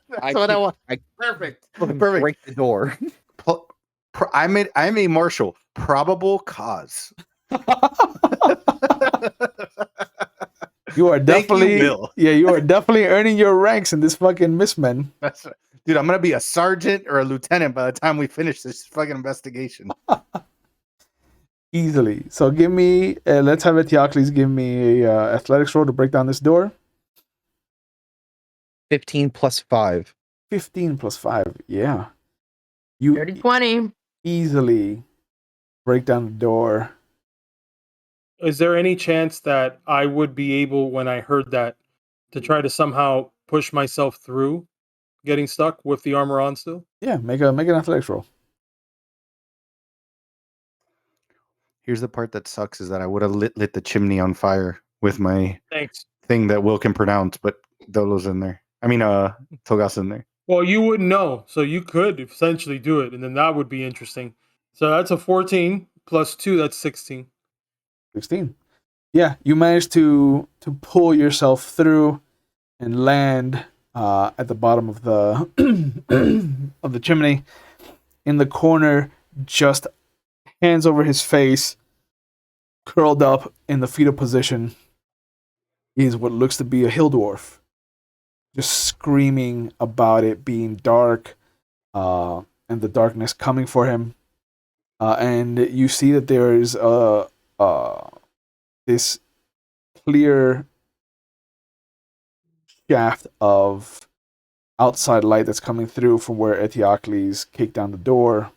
That's what I want. Perfect. Break the door. I'm a marshal. Probable cause. You are Thank you, definitely Bill. you are definitely earning your ranks in this fucking missman. Dude, I'm gonna be a sergeant or a lieutenant by the time we finish this fucking investigation. Easily. So give me, let's have Eteocles give me a athletics roll to break down this door. 15 plus 5. 15 plus 5. Yeah. You 30-20. easily break down the door. is there any chance that I would be able, when I heard that, to try to somehow push myself through getting stuck with the armor on still? Yeah, make an athletics roll. Here's the part that sucks is that I would have lit the chimney on fire with my Thanks. thing that Will can pronounce, but Dolo's in there. I mean, Togas in there. Well, you wouldn't know, so you could essentially do it, and then that would be interesting. So that's a 14 plus 2, that's 16. 16. Yeah, you managed to pull yourself through and land at the bottom of the of the chimney. In the corner, just hands over his face, curled up in the fetal position, is what looks to be a hill dwarf, just screaming about it being dark and the darkness coming for him. And you see that there is this clear shaft of outside light that's coming through from where Eteocles kicked down the door.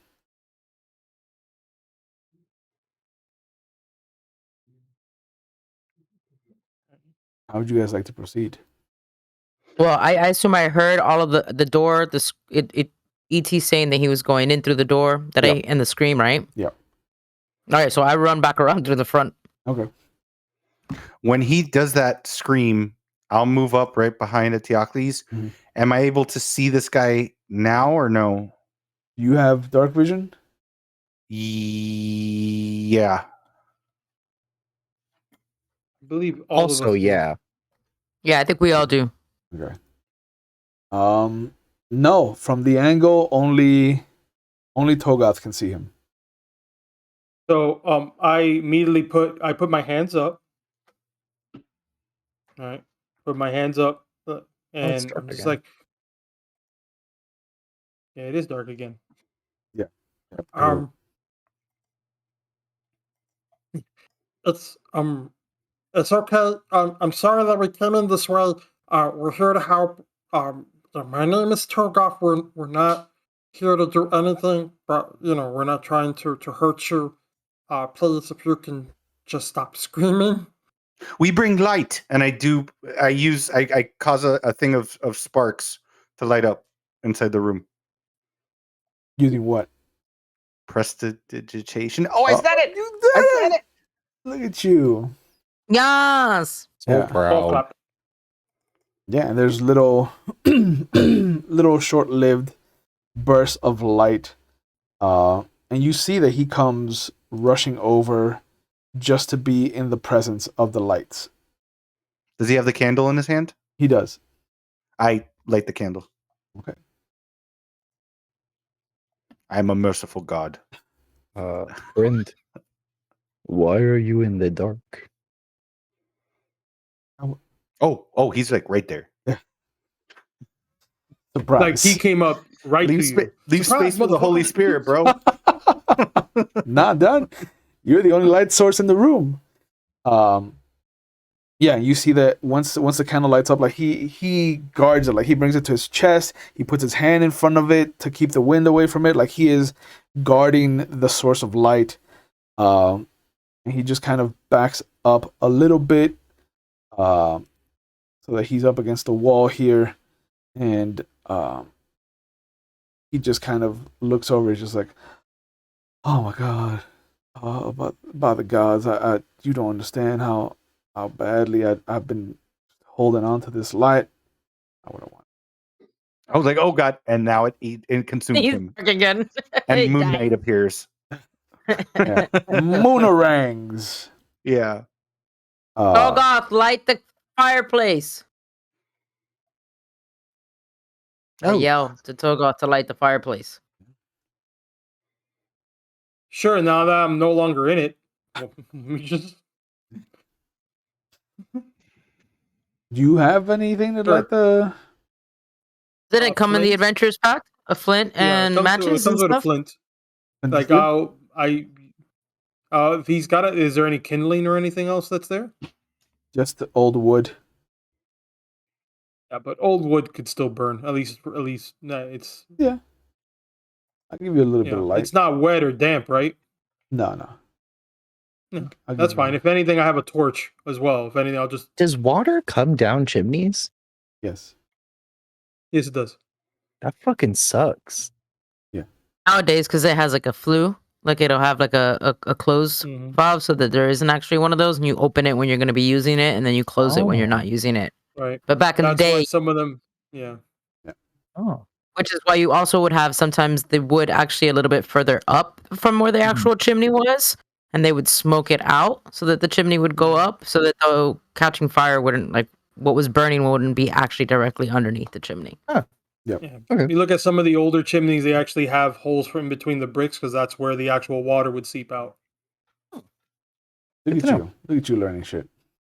How would you guys like to proceed? Well, I assume I heard all of the door, ET saying that he was going in through the door and the scream, right? Yep. All right, so I run back around through the front. Okay. When he does that scream, I'll move up right behind Etiocles. Mhm. Am I able to see this guy now or no? You have dark vision? Yeah. I believe all of Also, us. do. yeah. Yeah, I think we all do. Okay. No, from the angle, only Togoth can see him. So I immediately put my hands up. All right, put my hands up, and dark I'm just again. like, yeah, it is dark again. Yeah. Um, it's okay. I'm sorry that we came in this way. We're here to help. My name is Togoth. We're not here to do anything, but we're not trying to hurt you. Please, if you can just stop screaming. We bring light, and I cause a thing of sparks to light up inside the room. Using what? Prestidigitation. Oh, I Oh, said it! You did I said it! Look at you. Yes. So Yeah. All proud. clap. Yeah, and there's little little short-lived bursts of light. And you see that he comes rushing over just to be in the presence of the lights. Does he have the candle in his hand? He does. I light the candle. Okay. I am a merciful god. Friend, why are you in the dark? Oh, he's like right there. Surprise. Like he came up right Leave, to you. leave Surprise, space for the Holy motherfucker. Spirit, bro. Not done. You're the only light source in the room. Yeah, you see that once the candle lights up, like he guards it, like he brings it to his chest. He puts his hand in front of it to keep the wind away from it, like he is guarding the source of light. And he just kind of backs up a little bit, so that he's up against the wall here, and he just kind of looks over. He's just like, "Oh my god, about the gods, I you don't understand how badly I've been holding on to this light. I wouldn't want." I was like, oh god, and now it consumed He's him. dark again. And Moon Dang. Knight appears. Yeah. Moonarangs. Yeah. Togoth, light the fireplace. I Oh. yell to Togoth to light the fireplace. Sure. Now that I'm no longer in it, we just Do you have anything to light the? Didn't it come in the flint. adventurers pack? A flint and it matches and comes with a stuff? flint. Like flint? if he's got it, is there any kindling or anything else that's there? Just the old wood. Yeah, but old wood could still burn. At least, no, it's Yeah, I'll give you a little bit of light. it's not wet or damp, right? No. No, I'll give that's you- fine. If anything, I have a torch as well. If anything, I'll just Does water come down chimneys? Yes. yes, it does. That fucking sucks. Nowadays, because it has like a flue, like it'll have like a closed Mhm. valve so that there isn't actually one of those, and you open it when you're going to be using it, and then you close it when you're Oh. not using it. Right. But back in That's the day, why some of them, yeah. Oh. which is why you also would have sometimes the wood actually a little bit further up from where the actual chimney was, and they would smoke it out so that the chimney would go up, so that the catching fire wouldn't, like, what was burning wouldn't be actually directly underneath the chimney. Yeah. Okay. You look at some of the older chimneys; they actually have holes in between the bricks because that's where the actual water would seep out. Look Good at to know. you. Look at you learning shit.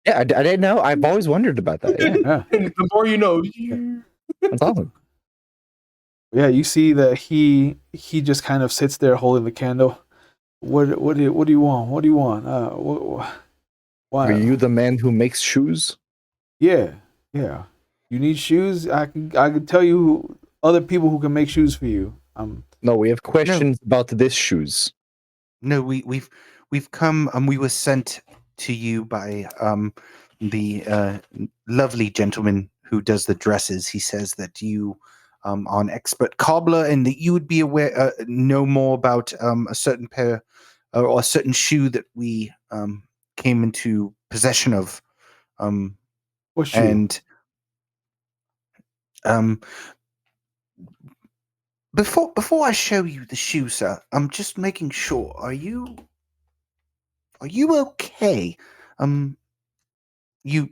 Yeah, I didn't know. I've always wondered about that. Yeah, Yeah. And the more you know. that's awesome. Yeah, you see that he just kind of sits there holding the candle. What do you want? What do you want? Why? Are you the man who makes shoes? Yeah. You need shoes? I can tell you other people who can make shoes for you. No, we have questions about this shoes. No, we've come we were sent to you by the lovely gentleman who does the dresses. He says that you are an expert cobbler and that you would be aware know more about a certain pair or a certain shoe that we came into possession of. What shoe? And before I show you the shoe, sir, I'm just making sure. Are you okay? You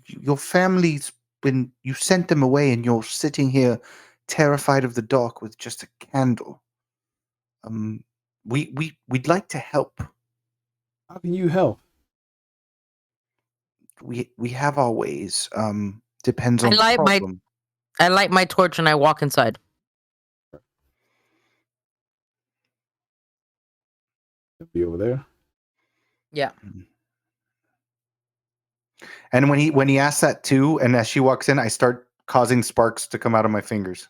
your family's been you sent them away, and you're sitting here terrified of the dark with just a candle. We'd like to help. How can you help? We have our ways. Depends I on the light my problem. I light my torch and I walk inside. It'll be over there. Yeah. And when he asks that too, and as she walks in, I start causing sparks to come out of my fingers.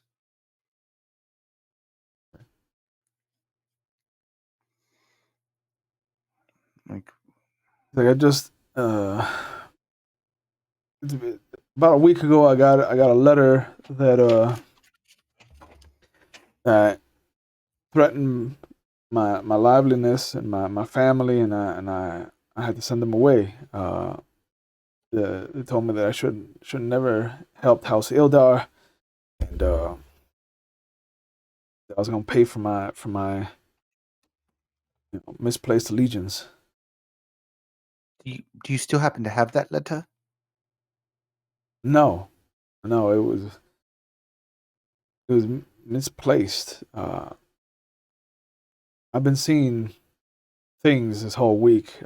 Like, Like I just about a week ago, I got a letter that threatened my liveliness and my family, and I had to send them away. They told me that I should never helped House Ildar, and that I was gonna pay for my misplaced allegiance. do you still happen to have that letter? No, it was misplaced. I've been seeing things this whole week.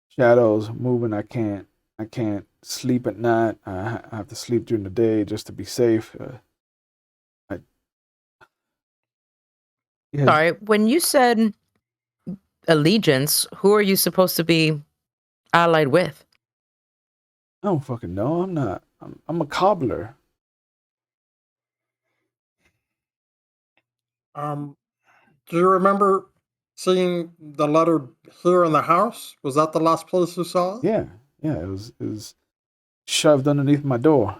Shadows moving. I can't sleep at night. I have to sleep during the day just to be safe. Yeah, Sorry, when you said allegiance, who are you supposed to be allied with? I don't fucking know. I'm not. I'm a cobbler. Um, do you remember seeing the letter here in the house? Was that the last place you saw it? Yeah, yeah. It was shoved underneath my door.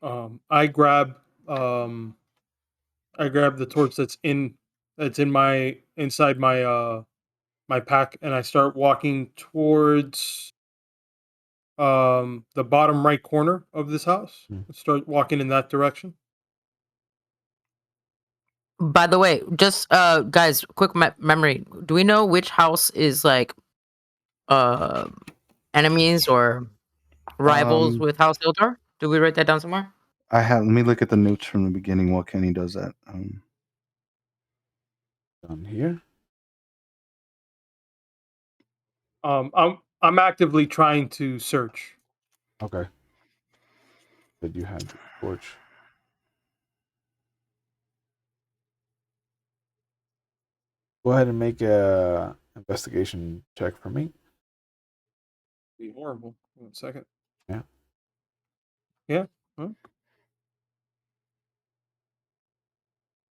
I grab the torch that's in my inside my my pack, and I start walking towards the bottom right corner of this house. Hmm. Start walking in that direction. By the way, just guys, quick memory. Do we know which house is like uh enemies or rivals Um, with House Ildar? Do we write that down somewhere? I have. Let me look at the notes from the beginning while Kenny does that. Down here. I'm actively trying to search. Okay. Did you have the torch? Go ahead and make a investigation check for me. Be horrible. 1 second. Yeah. Yeah. Huh?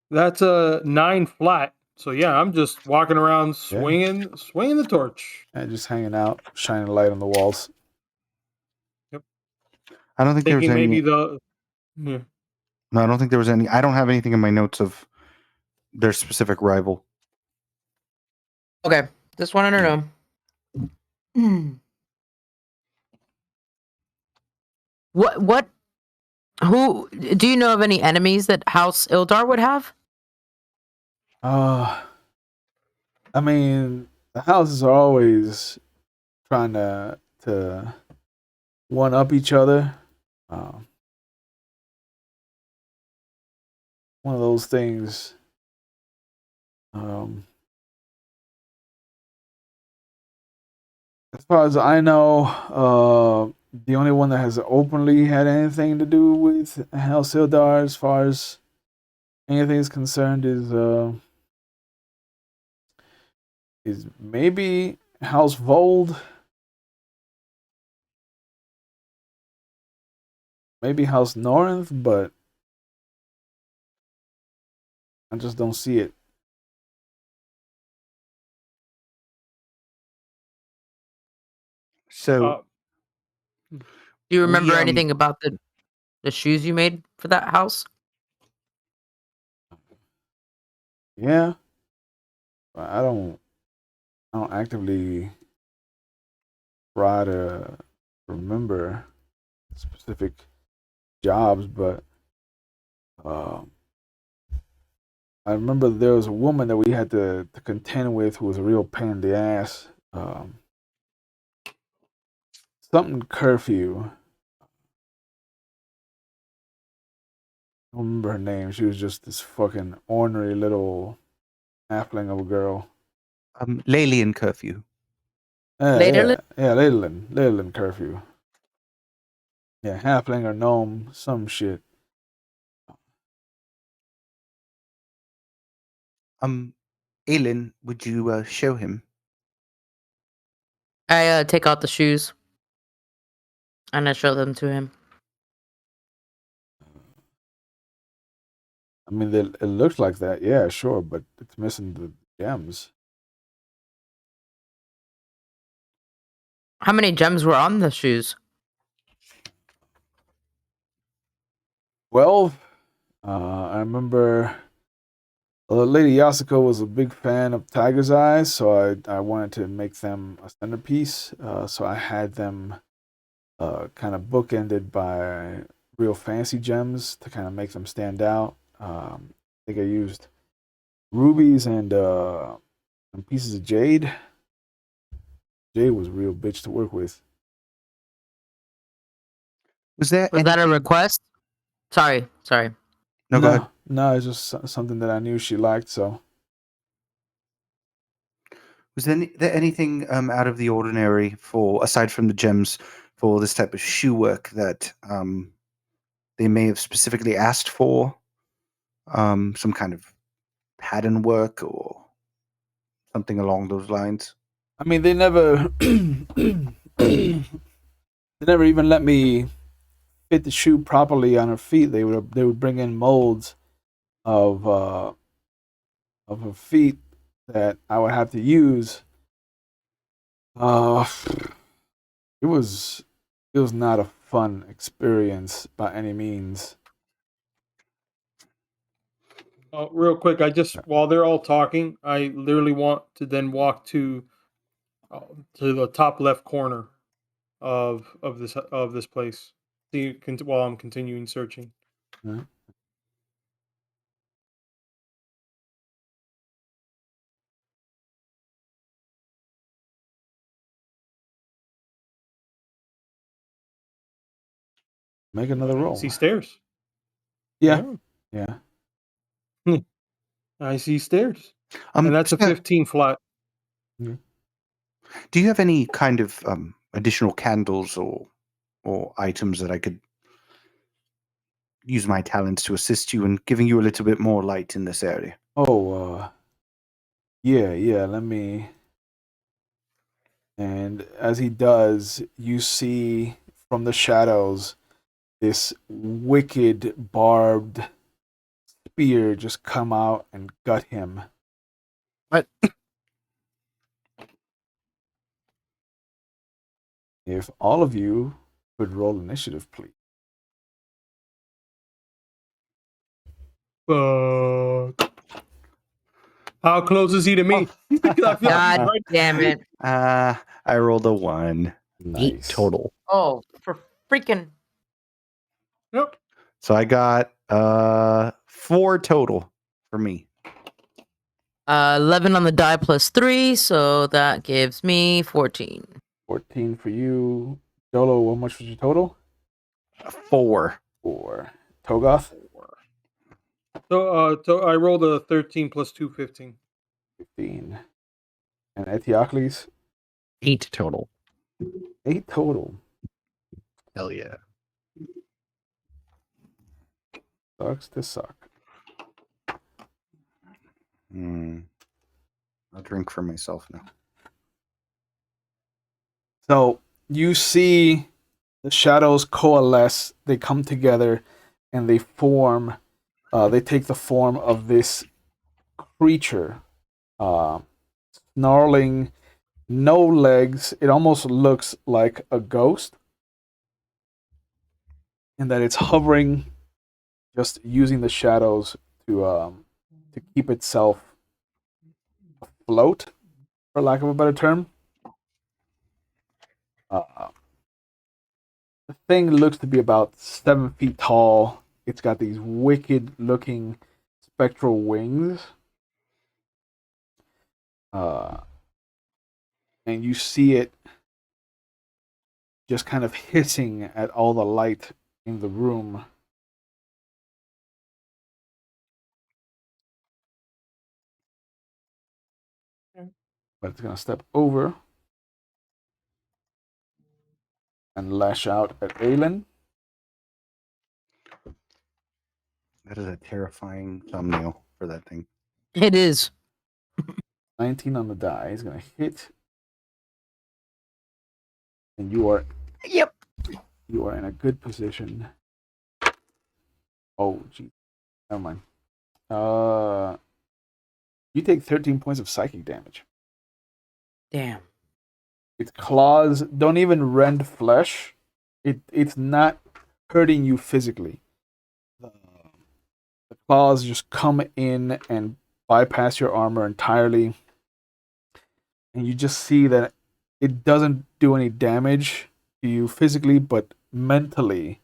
That's a 9 flat. So yeah, I'm just walking around swinging the torch. And just hanging out, shining light on the walls. I don't think there was Thinking any. maybe the yeah. No, I don't think there was any. I don't have anything in my notes of their specific rival. Okay, just wanted to know. What who do you know of any enemies that House Ildar would have? I mean, the houses are always trying to one up each other. One of those things. As far as I know, the only one that has openly had anything to do with House Sildar, as far as anything is concerned, is maybe House Vold, maybe House Norinth, but I just don't see it. So Do you remember we anything about the shoes you made for that house? Yeah, but I don't actively try to remember specific jobs, but I remember there was a woman that we had to contend with who was a real pain in the ass. Something curfew. I don't remember her name. She was just this fucking ornery little halfling of a girl. Lalian curfew. Later, Yeah, Leyland curfew. Yeah, halfling or gnome, some shit. Aelin, would you show him? I take out the shoes and I show them to him. I mean, it looks like that, yeah, sure, but it's missing the gems. How many gems were on the shoes? 12. I remember Lady Yassica was a big fan of Tiger's Eyes, so I wanted to make them a centerpiece. So I had them kind of bookended by real fancy gems to kind of make them stand out. I think I used rubies and pieces of jade. Jade was a real bitch to work with. Was there Was that a anything- request? Sorry. No, go ahead. No, it's just something that I knew she liked. So Was there anything out of the ordinary for, aside from the gems, for this type of shoe work that they may have specifically asked for? Some kind of pattern work or something along those lines? I mean, they never they never even let me fit the shoe properly on her feet. They would bring in molds of her feet that I would have to use. Uh, it was not a fun experience by any means. Real quick, while they're all talking, I literally want to then walk to the top left corner of this place. While I'm continuing searching. Yeah. Make another roll. See stairs. Yeah. I see stairs, and that's a yeah, 15 flat. Do you have any kind of additional candles or items that I could use my talents to assist you in giving you a little bit more light in this area? Oh, yeah. Let me. And as he does, you see from the shadows this wicked barbed spear just come out and gut him. What? If all of you could roll initiative, please. How close is he to me? I feel like he's God right. damn it. I rolled a 1. 8 total. Oh, for freaking. Yep. So I got 4 total for me. 11 on the die plus 3, so that gives me 14. 14 for you. Dolo, how much was your total? 4. 4. Togoth? So I rolled a 13 plus 2, 15. 15. And Etiocles? 8 total. 8 total. Hell yeah. Sucks to suck. I'll drink for myself now. So you see the shadows coalesce, they come together, and they form, they take the form of this creature. Snarling, no legs. It almost looks like a ghost. And that it's hovering, just using the shadows to keep itself afloat, for lack of a better term. thing looks to be about 7 feet tall. It's got these wicked looking spectral wings. And you see it just kind of hissing at all the light in the room. But it's going to step over and lash out at Aelin. That is a terrifying thumbnail for that thing. It is. 19 on the die is going to hit. And you are Yep. in a good position. Oh, gee. Never mind. You take 13 points of psychic damage. Damn. Its claws don't even rend flesh. It's not hurting you physically. The claws just come in and bypass your armor entirely. And you just see that it doesn't do any damage to you physically, but mentally,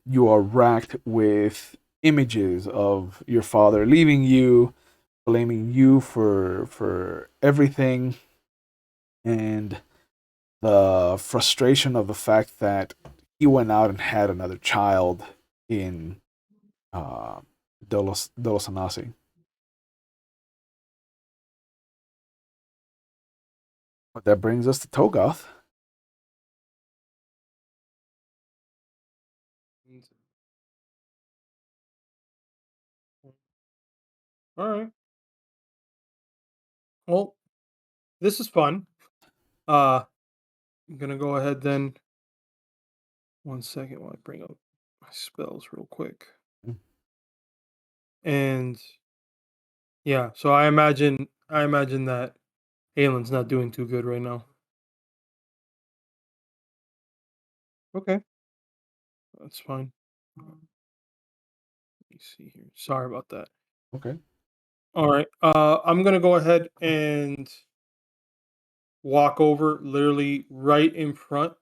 you are racked with images of your father leaving you, blaming you for everything, and the frustration of the fact that he went out and had another child in Dolosanasi. But that brings us to Togoth. All right. Well, this is fun. I'm gonna go ahead then. 1 second while I bring up my spells real quick. Mm. And yeah, so I imagine that Aelin's not doing too good right now. Okay, that's fine. Let me see here. Sorry about that. Okay. All right. I'm gonna go ahead and walk over, literally right in front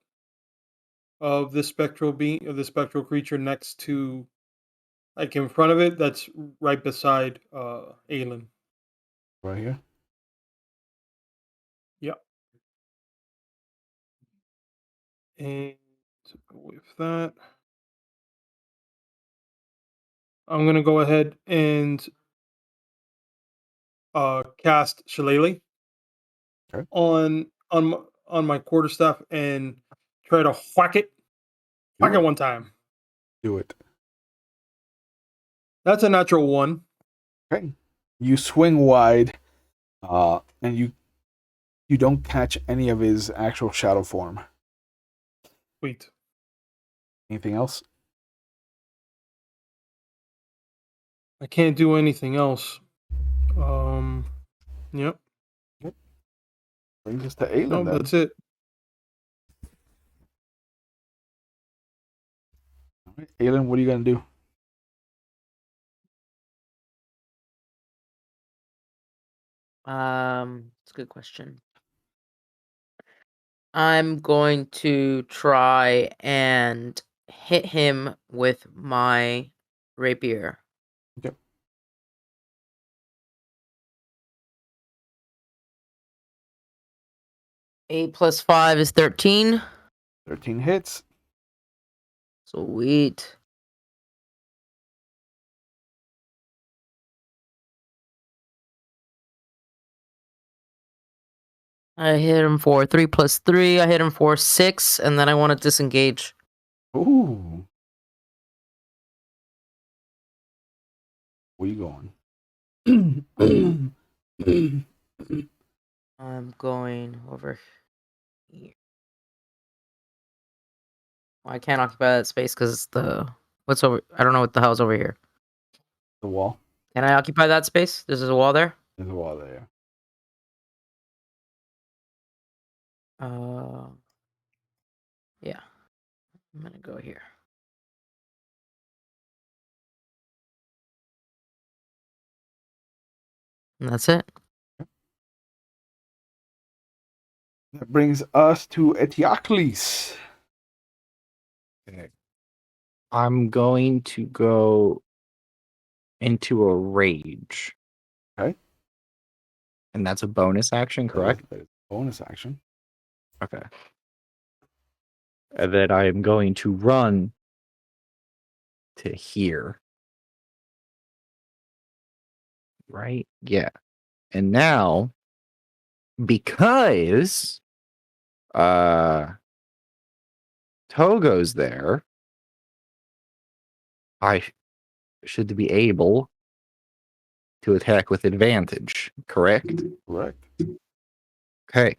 of the spectral being of the spectral creature, next to, like, in front of it. That's right beside Aelin. Right here. Yeah. And with that, I'm gonna go ahead and cast Shillelagh Okay. on my quarterstaff and try to whack it. Whack it one time. Do it. That's a natural 1. Okay. You swing wide, and you don't catch any of his actual shadow form. Wait. Anything else? I can't do anything else. Yep. Brings us to Aelin No, then. that's it. All right. Aelin, what are you gonna do? It's a good question. I'm going to try and hit him with my rapier. Okay. Eight plus 5 is 13. 13 hits. Sweet. I hit him for 3 plus 3. I hit him for 6, and then I want to disengage. Ooh. Where you going? I'm going over here. Well, I can't occupy that space because it's the... What's over... I don't know what the hell's over here. The wall. Can I occupy that space? There's a wall there? There's a wall there. Yeah. I'm gonna go here. And that's it. That brings us to Etiocles. Okay. I'm going to go into a rage. Okay. And that's a bonus action, correct? That is bonus action. Okay. And then I am going to run to here. Right? Yeah. And now, because Togo's there, I should be able to attack with advantage, correct? Correct. Okay.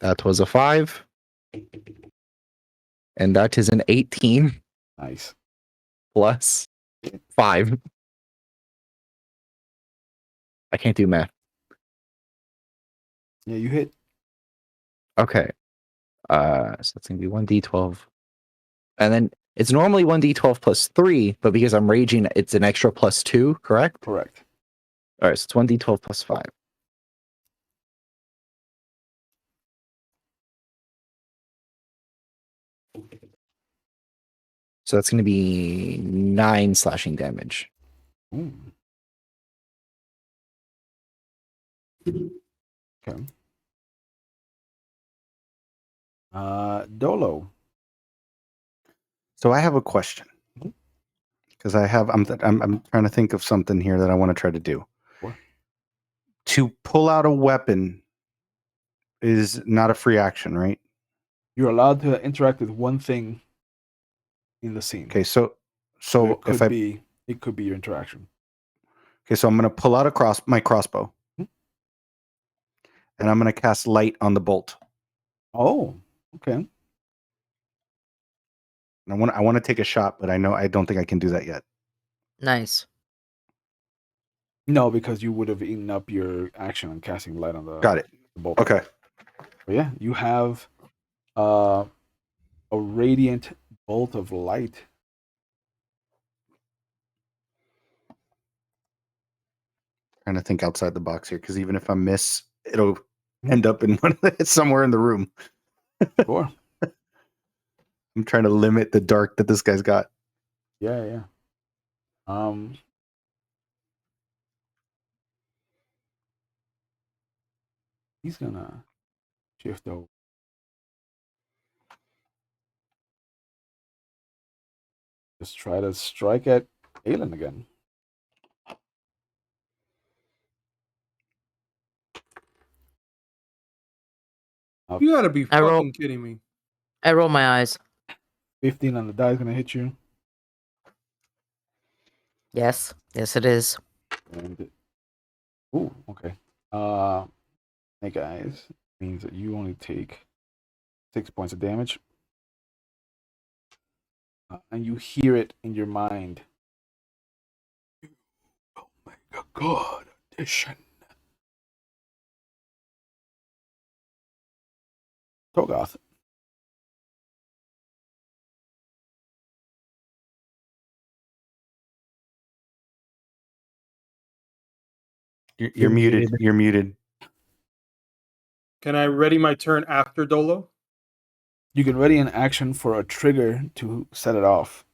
That was a 5. And that is an 18 Nice. plus 5. I can't do math. Yeah, you hit. Okay. So that's gonna be 1d12. And then it's normally 1d12 plus 3, but because I'm raging, it's an extra plus 2, correct? Correct. Alright, so it's 1d12 plus 5. So that's gonna be 9 slashing damage. Ooh. Okay. Dolo. So I have a question because I'm trying to think of something here that I want to try to do. What? To pull out a weapon is not a free action, right? You're allowed to interact with one thing in the scene. Okay, so if it could be your interaction. okay, so I'm going to pull out my crossbow, Mhm. and I'm going to cast light on the bolt. Oh, okay. And I want to take a shot, but I don't think I can do that yet. Nice. No, because you would have eaten up your action on casting light on the Got it. bolt. Okay. But yeah, you have a radiant bolt of light. Trying to think outside the box here because even if I miss, it'll end up in somewhere in the room. Sure. I'm trying to limit the dark that this guy's got. Yeah. He's gonna shift over. Just try to strike at Aelin again. You gotta be I roll- fucking kidding me. I roll my eyes. 15 on the die is gonna hit you. Yes. Yes, it is. And okay. Hey guys, means that you only take 6 points of damage. And you hear it in your mind. You will make a good addition. Togoth. You're muted. You're muted. Can I ready my turn after Dolo? You can ready an action for a trigger to set it off.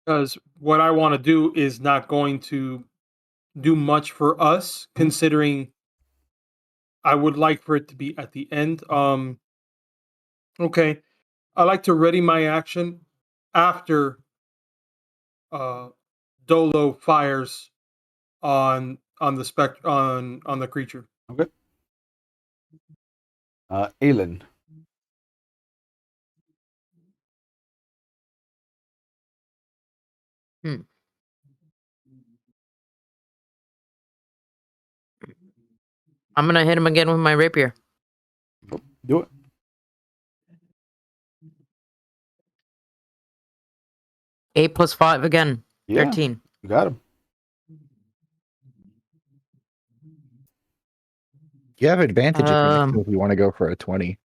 Because what I want to do is not going to do much for us, considering I would like for it to be at the end. Okay. I like to ready my action after Dolo fires on the on the creature. Okay. Aelin. I'm gonna hit him again with my rapier. Do it. 8 plus 5 again. Yeah. 13. You got him. You have advantage if you want to go for a 20.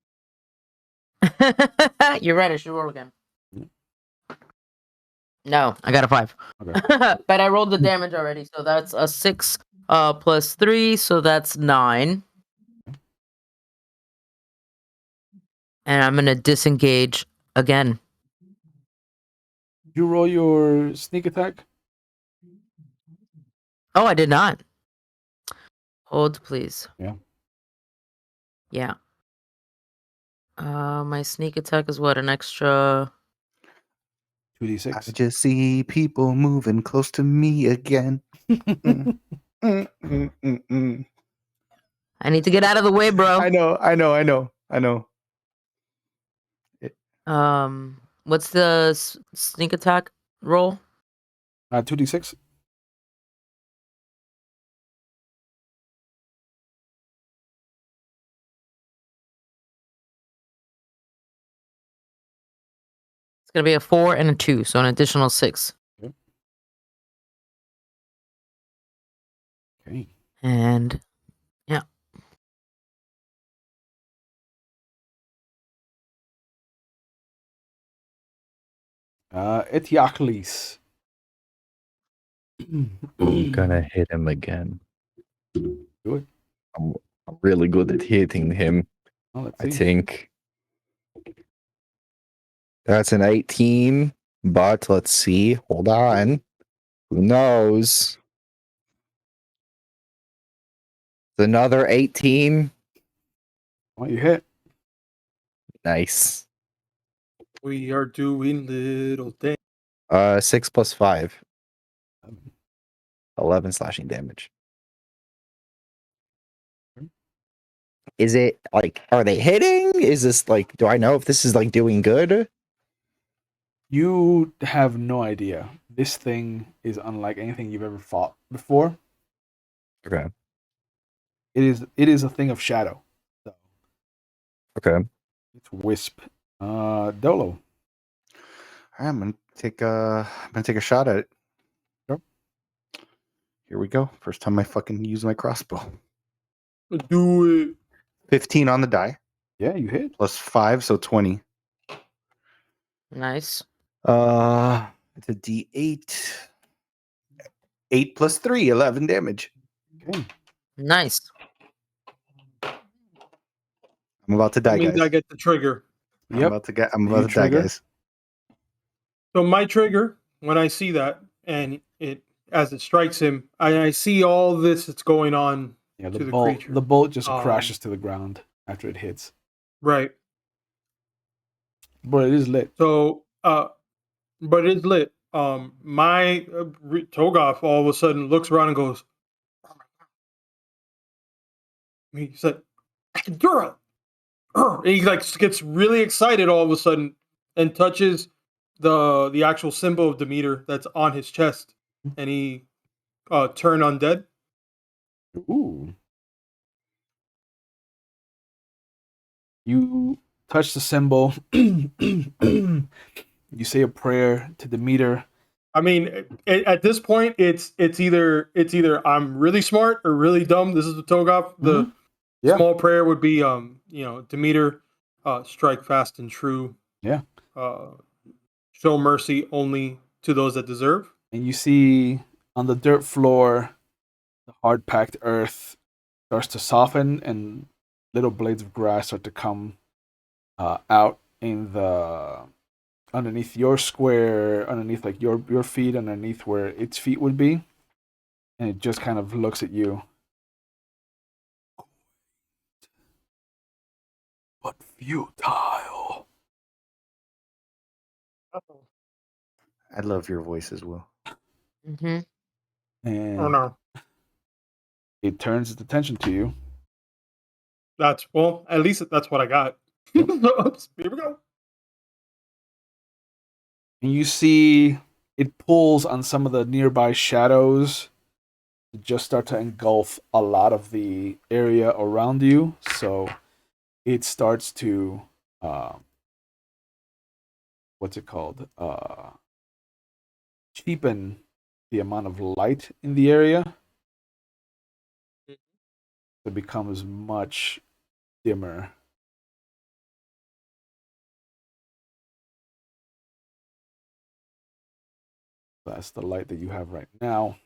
You're right. I should roll again. Yeah. No, I got a 5. Okay. But I rolled the damage already, so that's a 6 Plus 3, so that's 9. And I'm gonna disengage again. You roll your sneak attack. Oh, I did not. Hold, please. Yeah. Yeah. My sneak attack is what? An extra. 2d6. I just see people moving close to me again. Mm, mm, mm, mm, mm. I need to get out of the way, bro. I know. What's the sneak attack roll? 2d6. It's gonna be a 4 and a 2, so an additional 6. Okay. And yeah. Etiocles. I'm gonna hit him again. Do it. I'm really good at hitting him. Oh, let's I see. think that's an 18, but let's see. Hold on. Who knows? It's another 18. Oh, you hit. Nice. We are doing little things. 6 plus 5. 11 slashing damage. Is it like, are they hitting? Is this like, do I know if this is like doing good? You have no idea. This thing is unlike anything you've ever fought before. Okay. It is a thing of shadow. So Okay. it's Wisp. Dolo. I'm gonna take a shot at it. Sure. Here we go. First time I fucking use my crossbow. Do it. 15 on the die, Yeah, you hit. plus 5, so 20. Nice. It's a D8. 8 plus 3, 11 damage. Okay. Nice. I'm about to That die, means guys. I get the trigger. I'm Yep. about to get. I'm You about to die, trigger. guys. So my trigger, when I see that, and it as it strikes him, I see all this that's going on Yeah, to the creature. the bolt just Um, crashes to the ground after it hits. right. But it is lit. So, but it's lit. My Togoth all of a sudden looks around and goes, he said, "Dura!" And he like gets really excited all of a sudden and touches the actual symbol of Demeter that's on his chest, and he turn undead. Ooh. You touch the symbol. You say a prayer to Demeter. I mean, at this point, it's either I'm really smart or really dumb. This is the Togoth. The Yeah. small prayer would be Demeter, strike fast and true. Yeah. Show mercy only to those that deserve. And you see on the dirt floor, the hard packed earth starts to soften and little blades of grass start to come out in the underneath your square, underneath like your feet, underneath where its feet would be, and it just kind of looks at you. But futile. I love your voice as well. Mm-hmm. And Oh no, it turns its attention to you. at least that's what I got. Yep. Here we go. And you see it pulls on some of the nearby shadows to just start to engulf a lot of the area around you. So it starts to what's it called? Cheapen the amount of light in the area. It becomes much dimmer. That's the light that you have right now.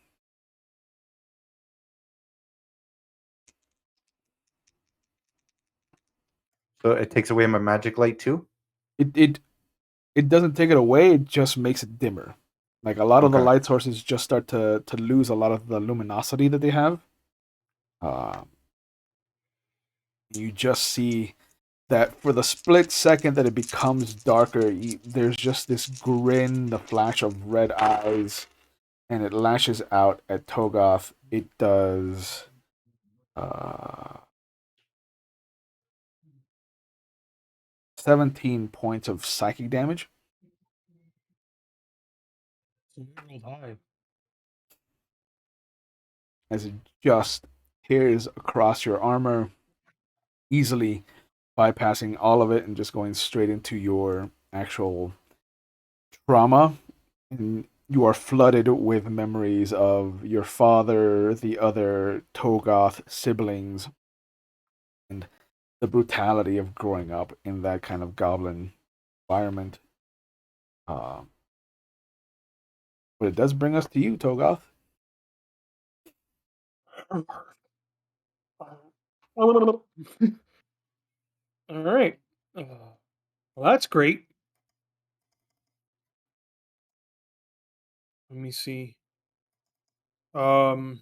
So it takes away my magic light too? It doesn't take it away, it just makes it dimmer. Like a lot of the Okay. light sources just start to lose a lot of the luminosity that they have. You just see that for the split second that it becomes darker, there's just this grin, the flash of red eyes, and it lashes out at Togoth. It does 17 points of psychic damage. So you rolled high. As it just tears across your armor, easily bypassing all of it and just going straight into your actual trauma. And you are flooded with memories of your father, the other Togoth siblings, and the brutality of growing up in that kind of goblin environment. But it does bring us to you, Togoth. All right. Well, that's great. Let me see. I'm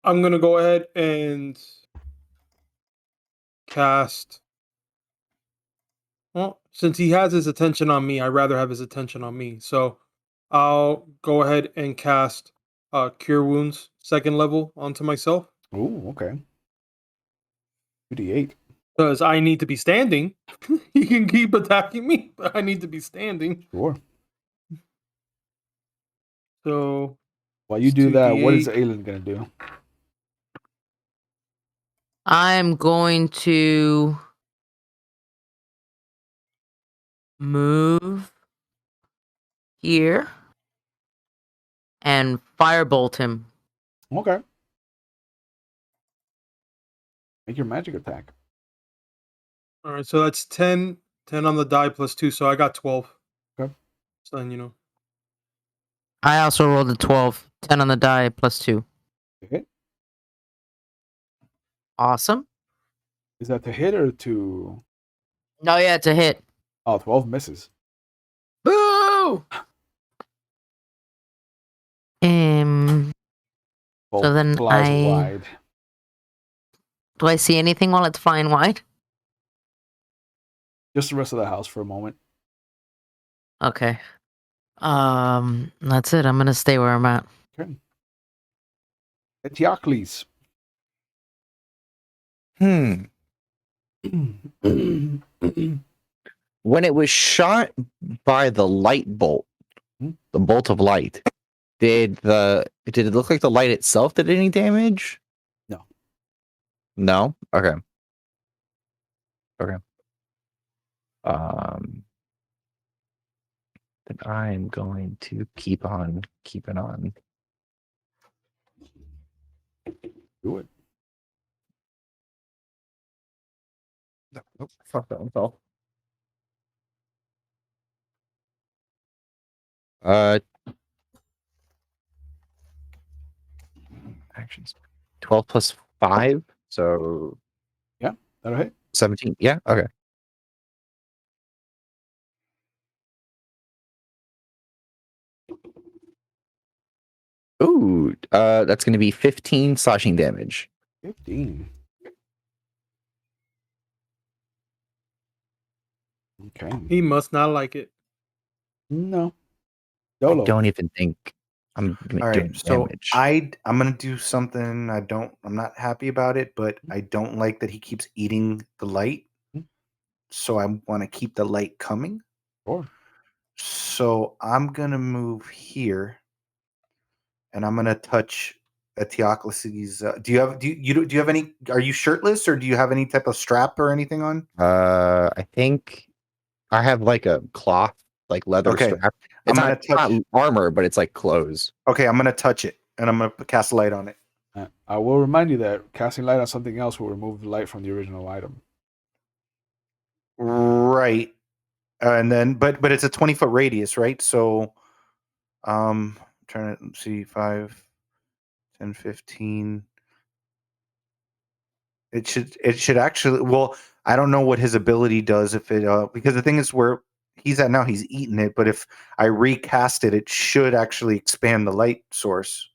gonna go ahead and cast. Well, since he has his attention on me, I'd rather have his attention on me. So I'll go ahead and cast Cure Wounds 2nd level onto myself. Oh, okay. 2d8. Because I need to be standing. He can keep attacking me, but I need to be standing. Sure. So While you it's do that, what is 2d8. Aelin going to do? I'm going to move here and firebolt him. Okay. Make your magic attack. All right, so that's 10 on the die plus 2, so I got 12. Okay. So then, you know. I also rolled a 12, 10 on the die plus 2. Okay. Awesome. Is that to hit or to... No, yeah, it's a hit. Oh, 12 misses. Boo! Bolt So then flies wide. do I see anything while it's flying wide? Just the rest of the house for a moment. Okay. That's it. I'm gonna stay where I'm at. Okay. Etiocles. When it was shot by the light bolt, the bolt of light, did it look like the light itself did any damage? No. No? Okay. Okay. Then I'm going to keep on keeping on. Do it. Oh, fuck, that one fell. Actions. 12 plus 5, so That'll hit. 17. Yeah, okay. Ooh, that's going to be 15 slashing damage. 15. Okay. He must not like it. No. I Dolo. don't even think I'm All right, doing so damage. I'm gonna do something I'm not happy about it, but I don't like that he keeps eating the light. So I want to keep the light coming. Sure. So I'm gonna move here, and I'm gonna touch Etiocles'. Do you have any? Are you shirtless, or do you have any type of strap or anything on? I think I have like a cloth, like leather Okay, strap. I'm It's gonna not touch. armor, but it's like clothes. Okay, I'm gonna touch it, and I'm gonna cast a light on it. I will remind you that casting light on something else will remove the light from the original item. Right, and then but it's a 20-foot radius, right? So, trying to see 5, 10, 15. It should actually. Well, I don't know what his ability does if it because the thing is where he's at now, he's eating it. But if I recast it, it should actually expand the light source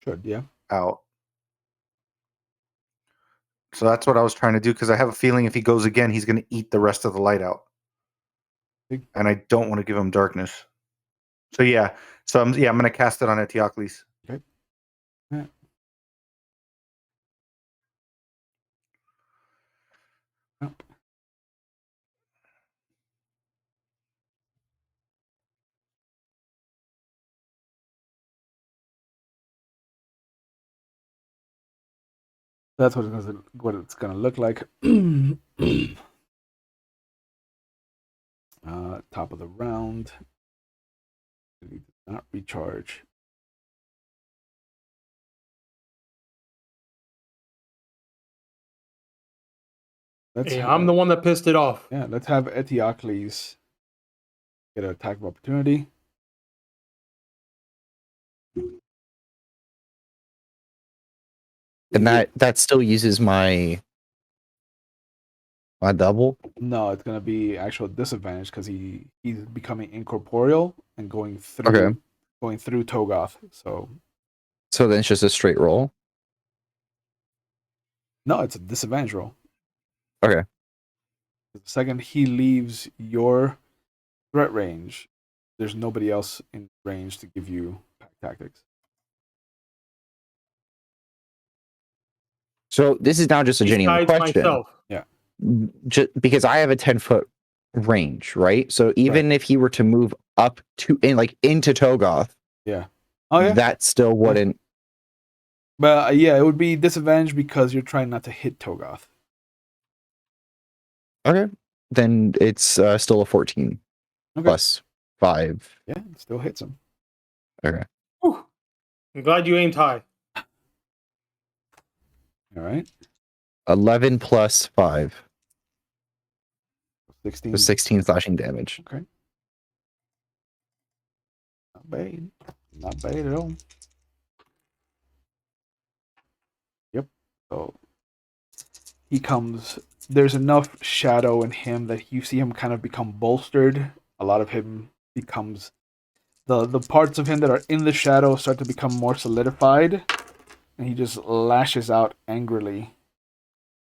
Should, yeah. out. So that's what I was trying to do because I have a feeling if he goes again, he's going to eat the rest of the light out, and I don't want to give him darkness. So yeah, I'm going to cast it on Eteocles. Okay. Yeah. Oh. That's what it's gonna look like. Top of the round. It does not recharge. Hey, I'm the one that pissed it off. Yeah, let's have Eteocles get an attack of opportunity. And that still uses my double? No, it's gonna be actual disadvantage because he's becoming incorporeal and going through Okay. Togoth. So then it's just a straight roll? No, it's a disadvantage roll. Okay. The second he leaves your threat range, there's nobody else in range to give you pack tactics. So this is now just a genuine Besides question. myself. Just because I have a 10-foot range, right? So even if he were to move up into Togoth, Yeah. Oh yeah. that still wouldn't. But yeah, it would be disadvantage because you're trying not to hit Togoth. Okay. Then it's still a 14 plus 5. Yeah, it still hits him. Okay. Whew. I'm glad you aimed high. All right. 11 plus 5. 16. So 16 slashing damage. Okay. Not bad. Not bad at all. Yep. So he comes. There's enough shadow in him that you see him kind of become bolstered. A lot of him becomes the parts of him that are in the shadow start to become more solidified, and he just lashes out angrily.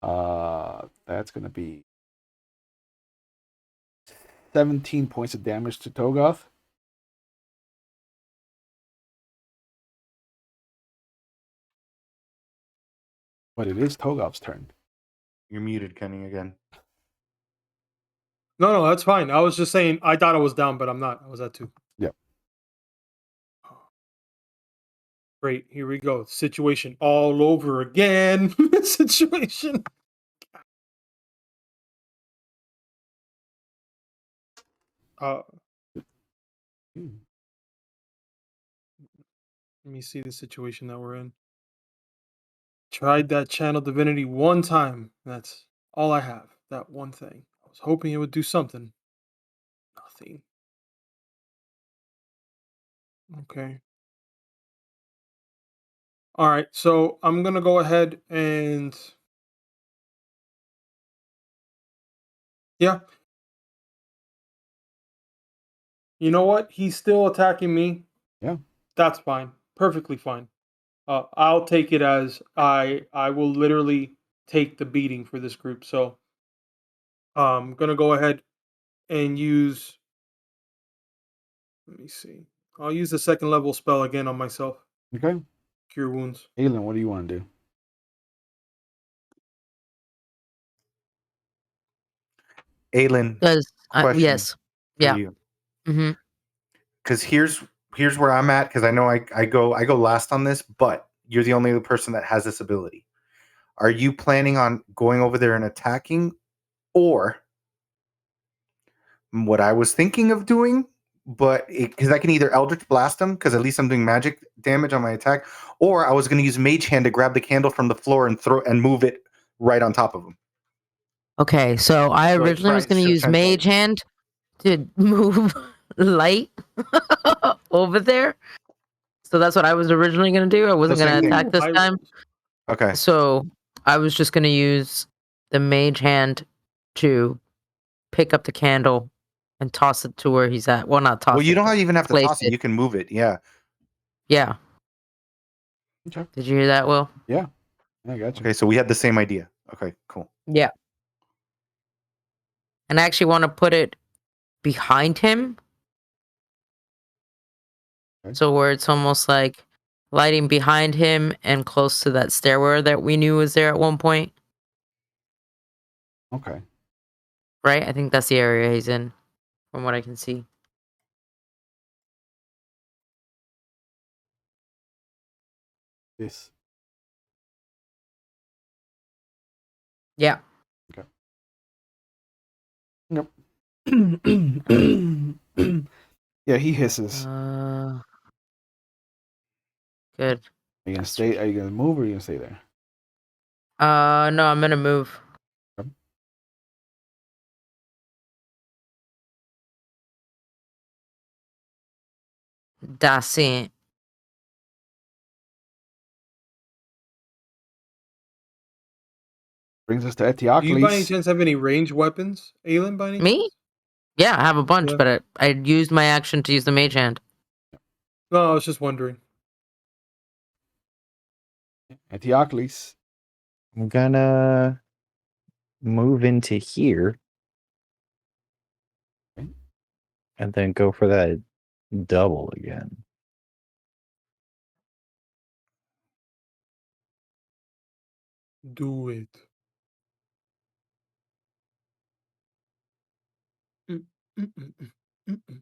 That's gonna be 17 points of damage to Togoth. But it is Togoth's turn. You're muted, Kenny, again. No, that's fine. I was just saying I thought I was down, but I'm not. I was at 2. Yep. Great. Here we go. Situation all over again. Situation. Let me see the situation that we're in. Tried that channel divinity one time. That's all I have. That one thing. I was hoping it would do something. Nothing. Okay. All right. So I'm going to go ahead and. Yeah. You know what? He's still attacking me. Yeah. That's fine. Perfectly fine. I'll take it as I will literally take the beating for this group. So I'm gonna go ahead and use. Let me see. I'll use the 2nd level spell again on myself. Okay. Cure wounds. Aelin, what do you want to do? Aelin, question yes. Yeah. for you. Mm-hmm. Because here's where I'm at. Because I know I go last on this, but you're the only other person that has this ability. Are you planning on going over there and attacking, or what I was thinking of doing? But because I can either Eldritch Blast him, because at least I'm doing magic damage on my attack, or I was going to use Mage Hand to grab the candle from the floor and move it right on top of him. Okay, so I originally was going to use Mage Hand to move light over there. So that's what I was originally going to do. I wasn't going to attack this time. Okay. So I was just gonna use the mage hand to pick up the candle and toss it to where he's at. Well, not toss Well, you it, don't but even have to place toss it. it. You can move it. Yeah. Yeah. Okay. Did you hear that, Will? Yeah, I got you. Okay, so we had the same idea. Okay, cool. Yeah. And I actually want to put it behind him. Okay. So where it's almost like lighting behind him and close to that stairwell that we knew was there at one point. Okay. Right? I think that's the area he's in, from what I can see. This. Yeah. Yep. Yeah, he hisses. Good. Are you gonna That's stay? sweet. Are you gonna move or are you gonna stay there? No, I'm gonna move. Okay. That's it. Brings us to Do you by any Eteocles. chance have any ranged weapons, Aelin, by any Me? chance? Yeah, I have a bunch, Yeah. but I used my action to use the mage hand. No, I was just wondering. Eteocles. I'm gonna move into here. Okay. And then go for that double again. Do it. Mm, mm, mm, mm, mm, mm.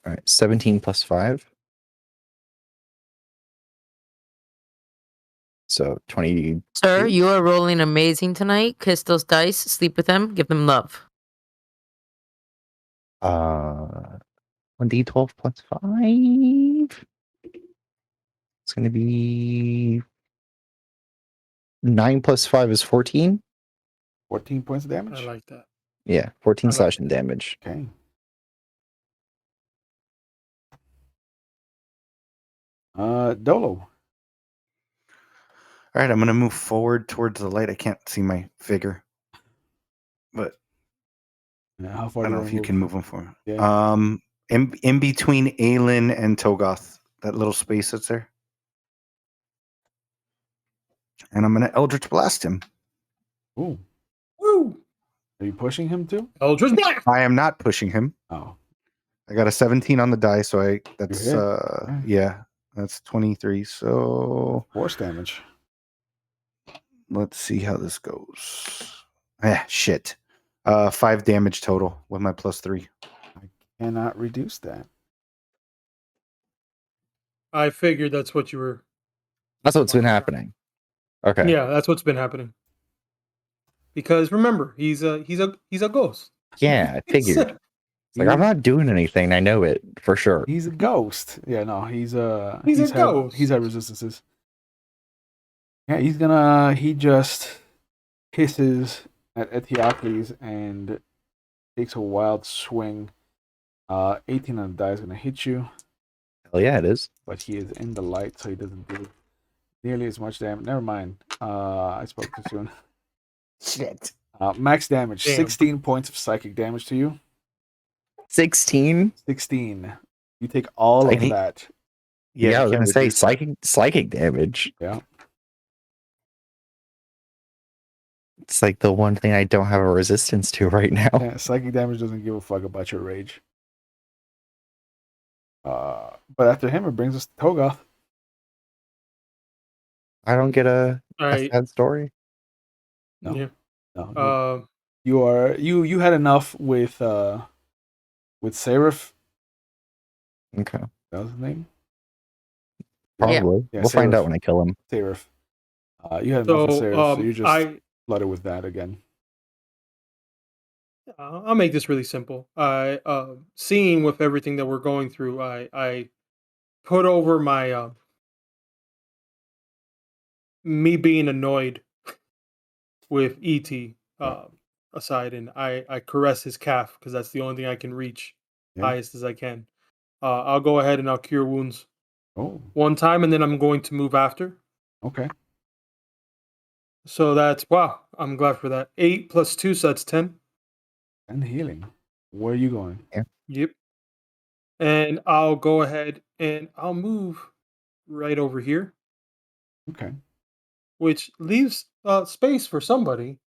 All right, 17 plus 5. So 20. Sir, you are rolling amazing tonight. Kiss those dice, sleep with them, give them love. 1d12 plus 5. It's going to be 9 plus 5 is 14. 14 points of I damage. like that. Yeah, 14 I like slashing damage. Okay. Dolo. All right, I'm gonna move forward towards the light. I can't see my figure, but How far I do don't you know if you move? can move them for me. Yeah. In between Aelin and Togoth, that little space that's there, and I'm gonna Eldritch Blast him. Ooh. Woo! Are you pushing him too? Eldritch Blast! I am not pushing him. Oh. I got a 17 on the die, so that's hit. yeah, that's 23. So Force damage. let's see how this goes. Shit. 5 damage total with my +3. I cannot reduce that. I figured that's what you were. That's what's been happening. Okay. Yeah, that's what's been happening. Because remember, he's a ghost. Yeah, I figured. It's like, I'm not doing anything. I know it for sure. He's a ghost. Yeah, no, he's a ghost. He's had resistances. Yeah, he just hisses at Eteocles and takes a wild swing. 18 on the die is gonna hit you, Hell yeah, it is. but he is in the light, so he doesn't do nearly as much damage. Never mind. I spoke too soon. Shit. Max damage, Damn. 16 points of psychic damage to you. 16. 16. You take all of Psychic? that. Yeah, I was you gonna can't say reduce that. psychic damage. Yeah. It's like the one thing I don't have a resistance to right now. Yeah, psychic damage doesn't give a fuck about your rage. But after him, it brings us to Togoth. I don't get a Alright. sad story. No. Yeah. No, you had enough with Seraph. Okay. That was his name. Probably. Yeah, We'll find Seraph. out when I kill him. Seraph. You had enough with Seraph, so you just I flooded with that again. I'll make this really simple. I seeing with everything that we're going through, I put over my me being annoyed with ET aside, and I caress his calf because that's the only thing I can reach highest as I can. I'll go ahead and I'll cure wounds Oh, one time, and then I'm going to move after. okay. So that's wow. I'm glad for that. 8 plus 2, so that's 10. And healing. Where are you going? Yep. And I'll go ahead and I'll move right over here, Okay. which leaves space for somebody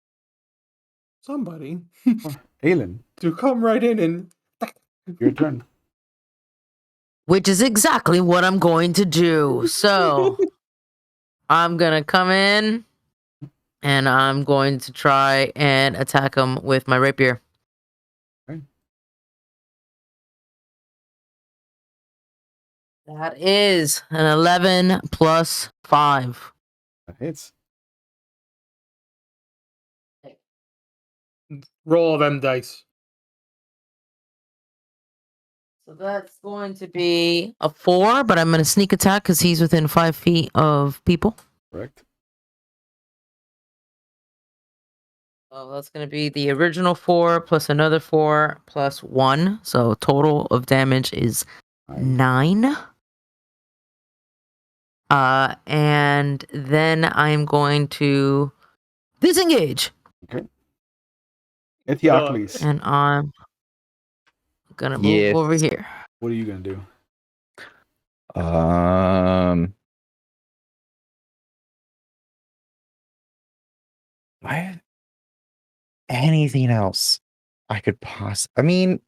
Or Aelin, to come right in and. your turn. Which is exactly what I'm going to do. So I'm gonna come in and I'm going to try and attack him with my rapier. Okay. That is an 11 plus 5. That hits. Roll them dice. So that's going to be a 4, but I'm going to sneak attack because he's within 5 feet of people. Correct. So that's going to be the original 4 plus another 4 plus 1. So total of damage is 9. And then I'm going to disengage. Okay. Eteocles, And I'm gonna move Yes. over here. what are you gonna do? I anything else I could I mean,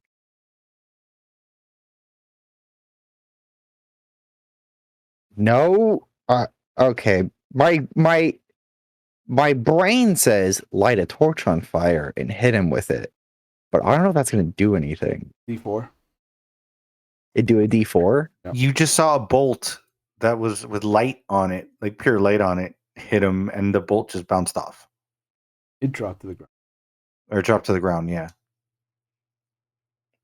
no. Okay. My brain says light a torch on fire and hit him with it, but I don't know if that's going to do anything. D4. It do a D4. Yep. You just saw a bolt that was with light on it, like pure light on it, hit him, and the bolt just bounced off It dropped to the ground. or dropped to the ground. Yeah.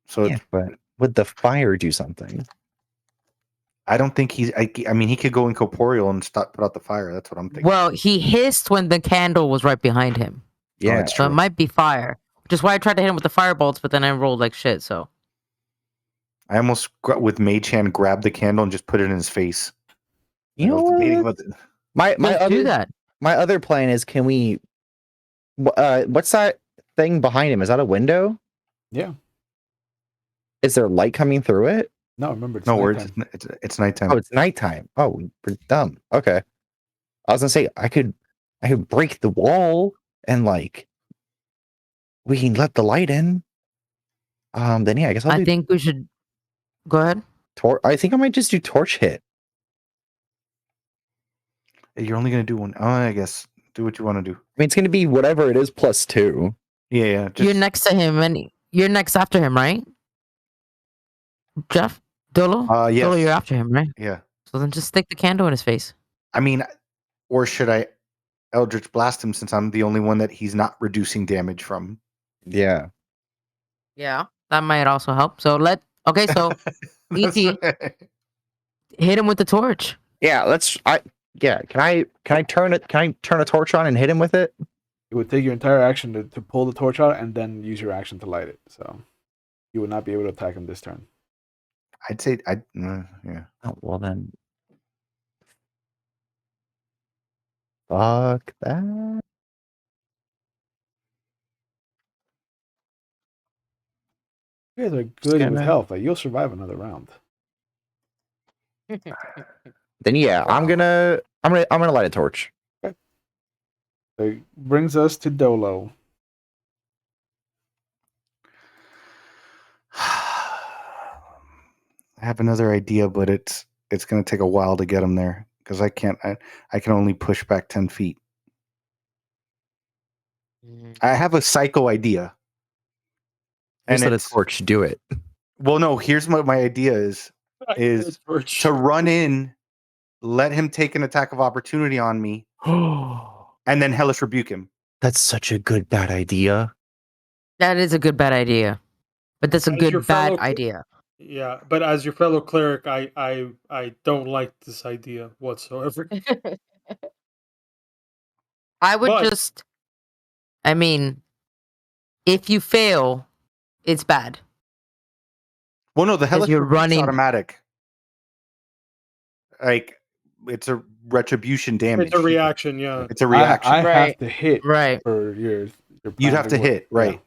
So Yeah, but would the fire do something? I don't think he's. I mean, he could go incorporeal and put out the fire. That's what I'm thinking. Well, he hissed when the candle was right behind him. Yeah, that's So it true. might be fire. Which is why I tried to hit him with the fire bolts, but then I rolled like shit, so. I almost with Mage Hand grabbed the candle and just put it in his face. you I know was debating what? about it. My Let's do that. My other plan is, can we? What's that thing behind him? Is that a window? Yeah. Is there light coming through it? No, remember it's No nighttime. words. It's nighttime. Oh, it's nighttime. Oh, we're dumb. Okay. I was gonna say I could break the wall and like we can let the light in. Then yeah, I guess I'll I do think we should go ahead. I think I might just do torch hit. You're only gonna do one. Oh, I guess do what you want to do. I mean, it's gonna be whatever it is plus 2. Yeah. Just, You're next to him and you're next after him, right? Jeff? Dolo? Yes. Dolo, you're after him, right? Yeah. So then just stick the candle in his face. I mean, or should I Eldritch blast him since I'm the only one that he's not reducing damage from? Yeah. Yeah. That might also help. So so ET, hit him with the torch. Yeah. Can I turn a torch on and hit him with it? It would take your entire action to pull the torch out and then use your action to light it. So you would not be able to attack him this turn. I'd say yeah. Oh, well then. Fuck that. You guys are good with gonna- health. Like you'll survive another round. Then yeah, Wow. I'm gonna light a torch. It brings us to Dolo. I have another idea, but it's going to take a while to get him there because I can only push back 10 feet. I have a psycho idea. Just let a it's torch do it. well, no. Here's what my idea is to run in, let him take an attack of opportunity on me, and then hellish rebuke him. That's such a good bad idea. That is a good bad idea. But that's a As your good bad fellow- idea. Yeah, but as your fellow cleric, I don't like this idea whatsoever. I would But- I mean, if you fail, it's bad. Well, no, the hellish you're rebuke's running- automatic. Like it's a retribution damage. It's a reaction, yeah. It's a reaction. I have Right. to hit Right. for your You'd plan have to work. hit, right?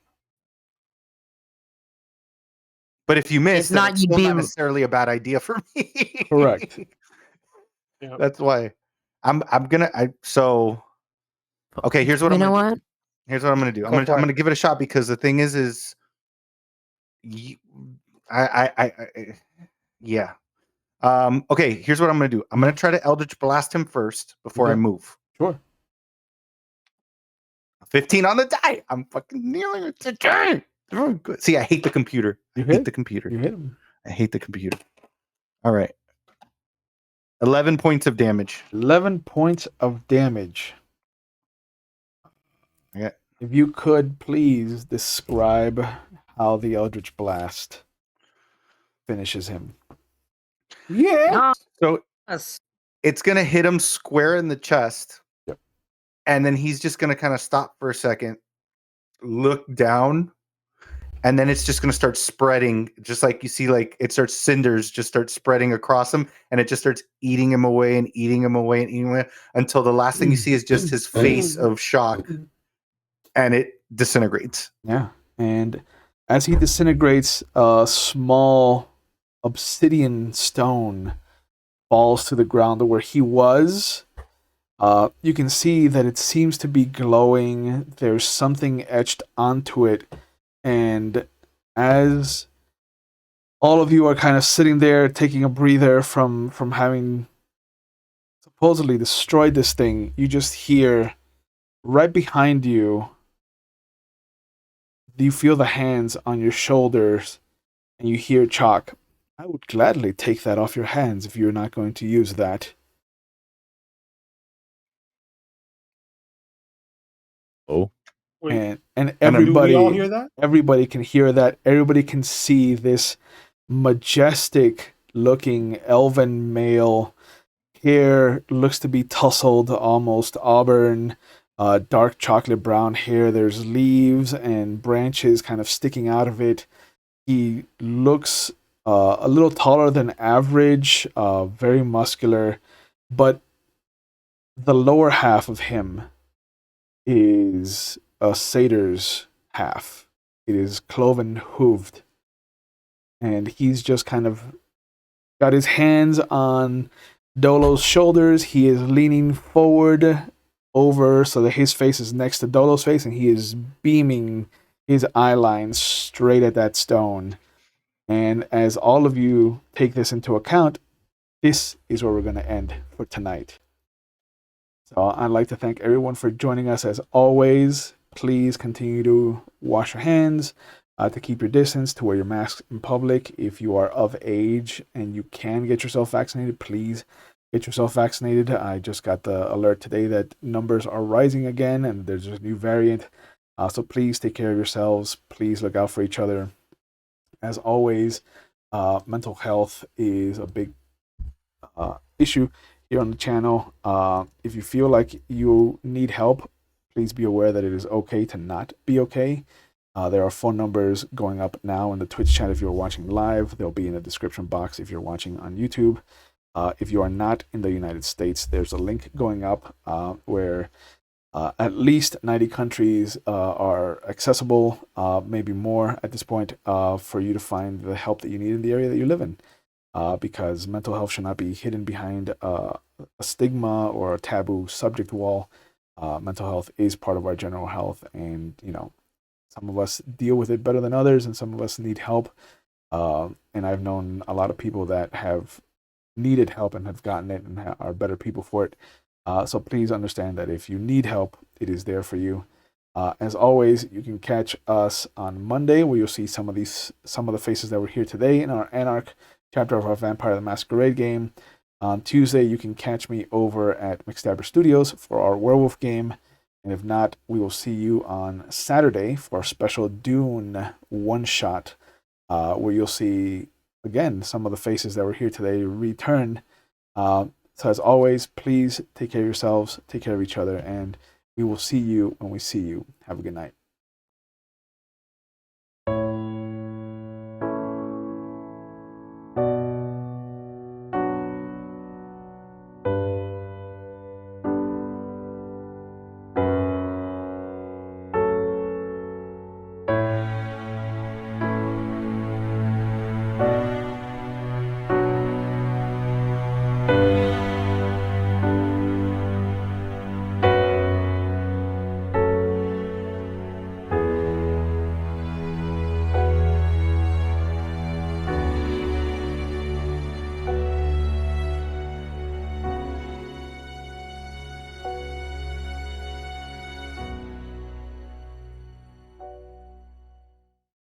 But if you miss, If then not, it's you'd still be- not necessarily a bad idea for me. Correct. Yeah. That's why I'm gonna. Okay. Here's what You I'm know gonna do. what? Here's what I'm gonna do. I'm Go gonna for it. give it a shot because the thing is yeah. Okay. Here's what I'm gonna do. I'm gonna try to Eldritch Blast him first before I Okay. move. Sure. 15 on the die. I'm fucking kneeling with the die. Oh, good. See, I hate the computer. I You hate hit? the computer. You hit him. I hate the computer. All right. 11 points of damage. 11 points of damage. Yeah. If you could please describe how the Eldritch Blast finishes him. Yeah. So Yes. it's going to hit him square in the chest. Yep. And then he's just going to kind of stop for a second, look down, and then it's just going to start spreading, just like you see, like it starts, cinders just start spreading across him, and it just starts eating him away and eating him away and eating him away until the last thing you see is just his face of shock, and it disintegrates. Yeah. And as he disintegrates, a small obsidian stone falls to the ground where he was. You can see that it seems to be glowing. There's something etched onto it. And as all of you are kind of sitting there taking a breather from having supposedly destroyed this thing, you just hear right behind you, you feel the hands on your shoulders, and you hear Chalk, "I would gladly take that off your hands if you're not going to use that." Oh. Wait, And And do we all everybody hear that? everybody can hear that. Everybody can see this majestic looking elven male. Hair looks to be tousled, almost auburn, dark chocolate brown hair. There's leaves and branches kind of sticking out of it. He looks a little taller than average, very muscular, but the lower half of him is a satyr's half. It is cloven hooved. And he's just kind of got his hands on Dolo's shoulders. He is leaning forward over so that his face is next to Dolo's face, and he is beaming his eye lines straight at that stone. And as all of you take this into account, this is where we're going to end for tonight. So I'd like to thank everyone for joining us as always. Please continue to wash your hands, to keep your distance, to wear your mask in public. If you are of age and you can get yourself vaccinated, please get yourself vaccinated. I just got the alert today that numbers are rising again and there's a new variant. So please take care of yourselves. Please look out for each other. As always, mental health is a big issue here on the channel. If you feel like you need help, please be aware that it is okay to not be okay. There are phone numbers going up now in the Twitch chat if you're watching live. They'll be in the description box if you're watching on YouTube. If you are not in the United States, there's a link going up where at least 90 countries are accessible, maybe more at this point, for you to find the help that you need in the area that you live in. Because mental health should not be hidden behind a stigma or a taboo subject wall. Mental health is part of our general health, and some of us deal with it better than others, and some of us need help. And I've known a lot of people that have needed help and have gotten it and are better people for it. So please understand that if you need help, it is there for you. As always, you can catch us on Monday, where you'll see some of the faces that were here today in our Anarch chapter of our Vampire the Masquerade game. On Tuesday, you can catch me over at McStabber Studios for our Werewolf game. And if not, we will see you on Saturday for our special Dune one-shot, where you'll see, again, some of the faces that were here today return. So as always, please take care of yourselves, take care of each other, and we will see you when we see you. Have a good night.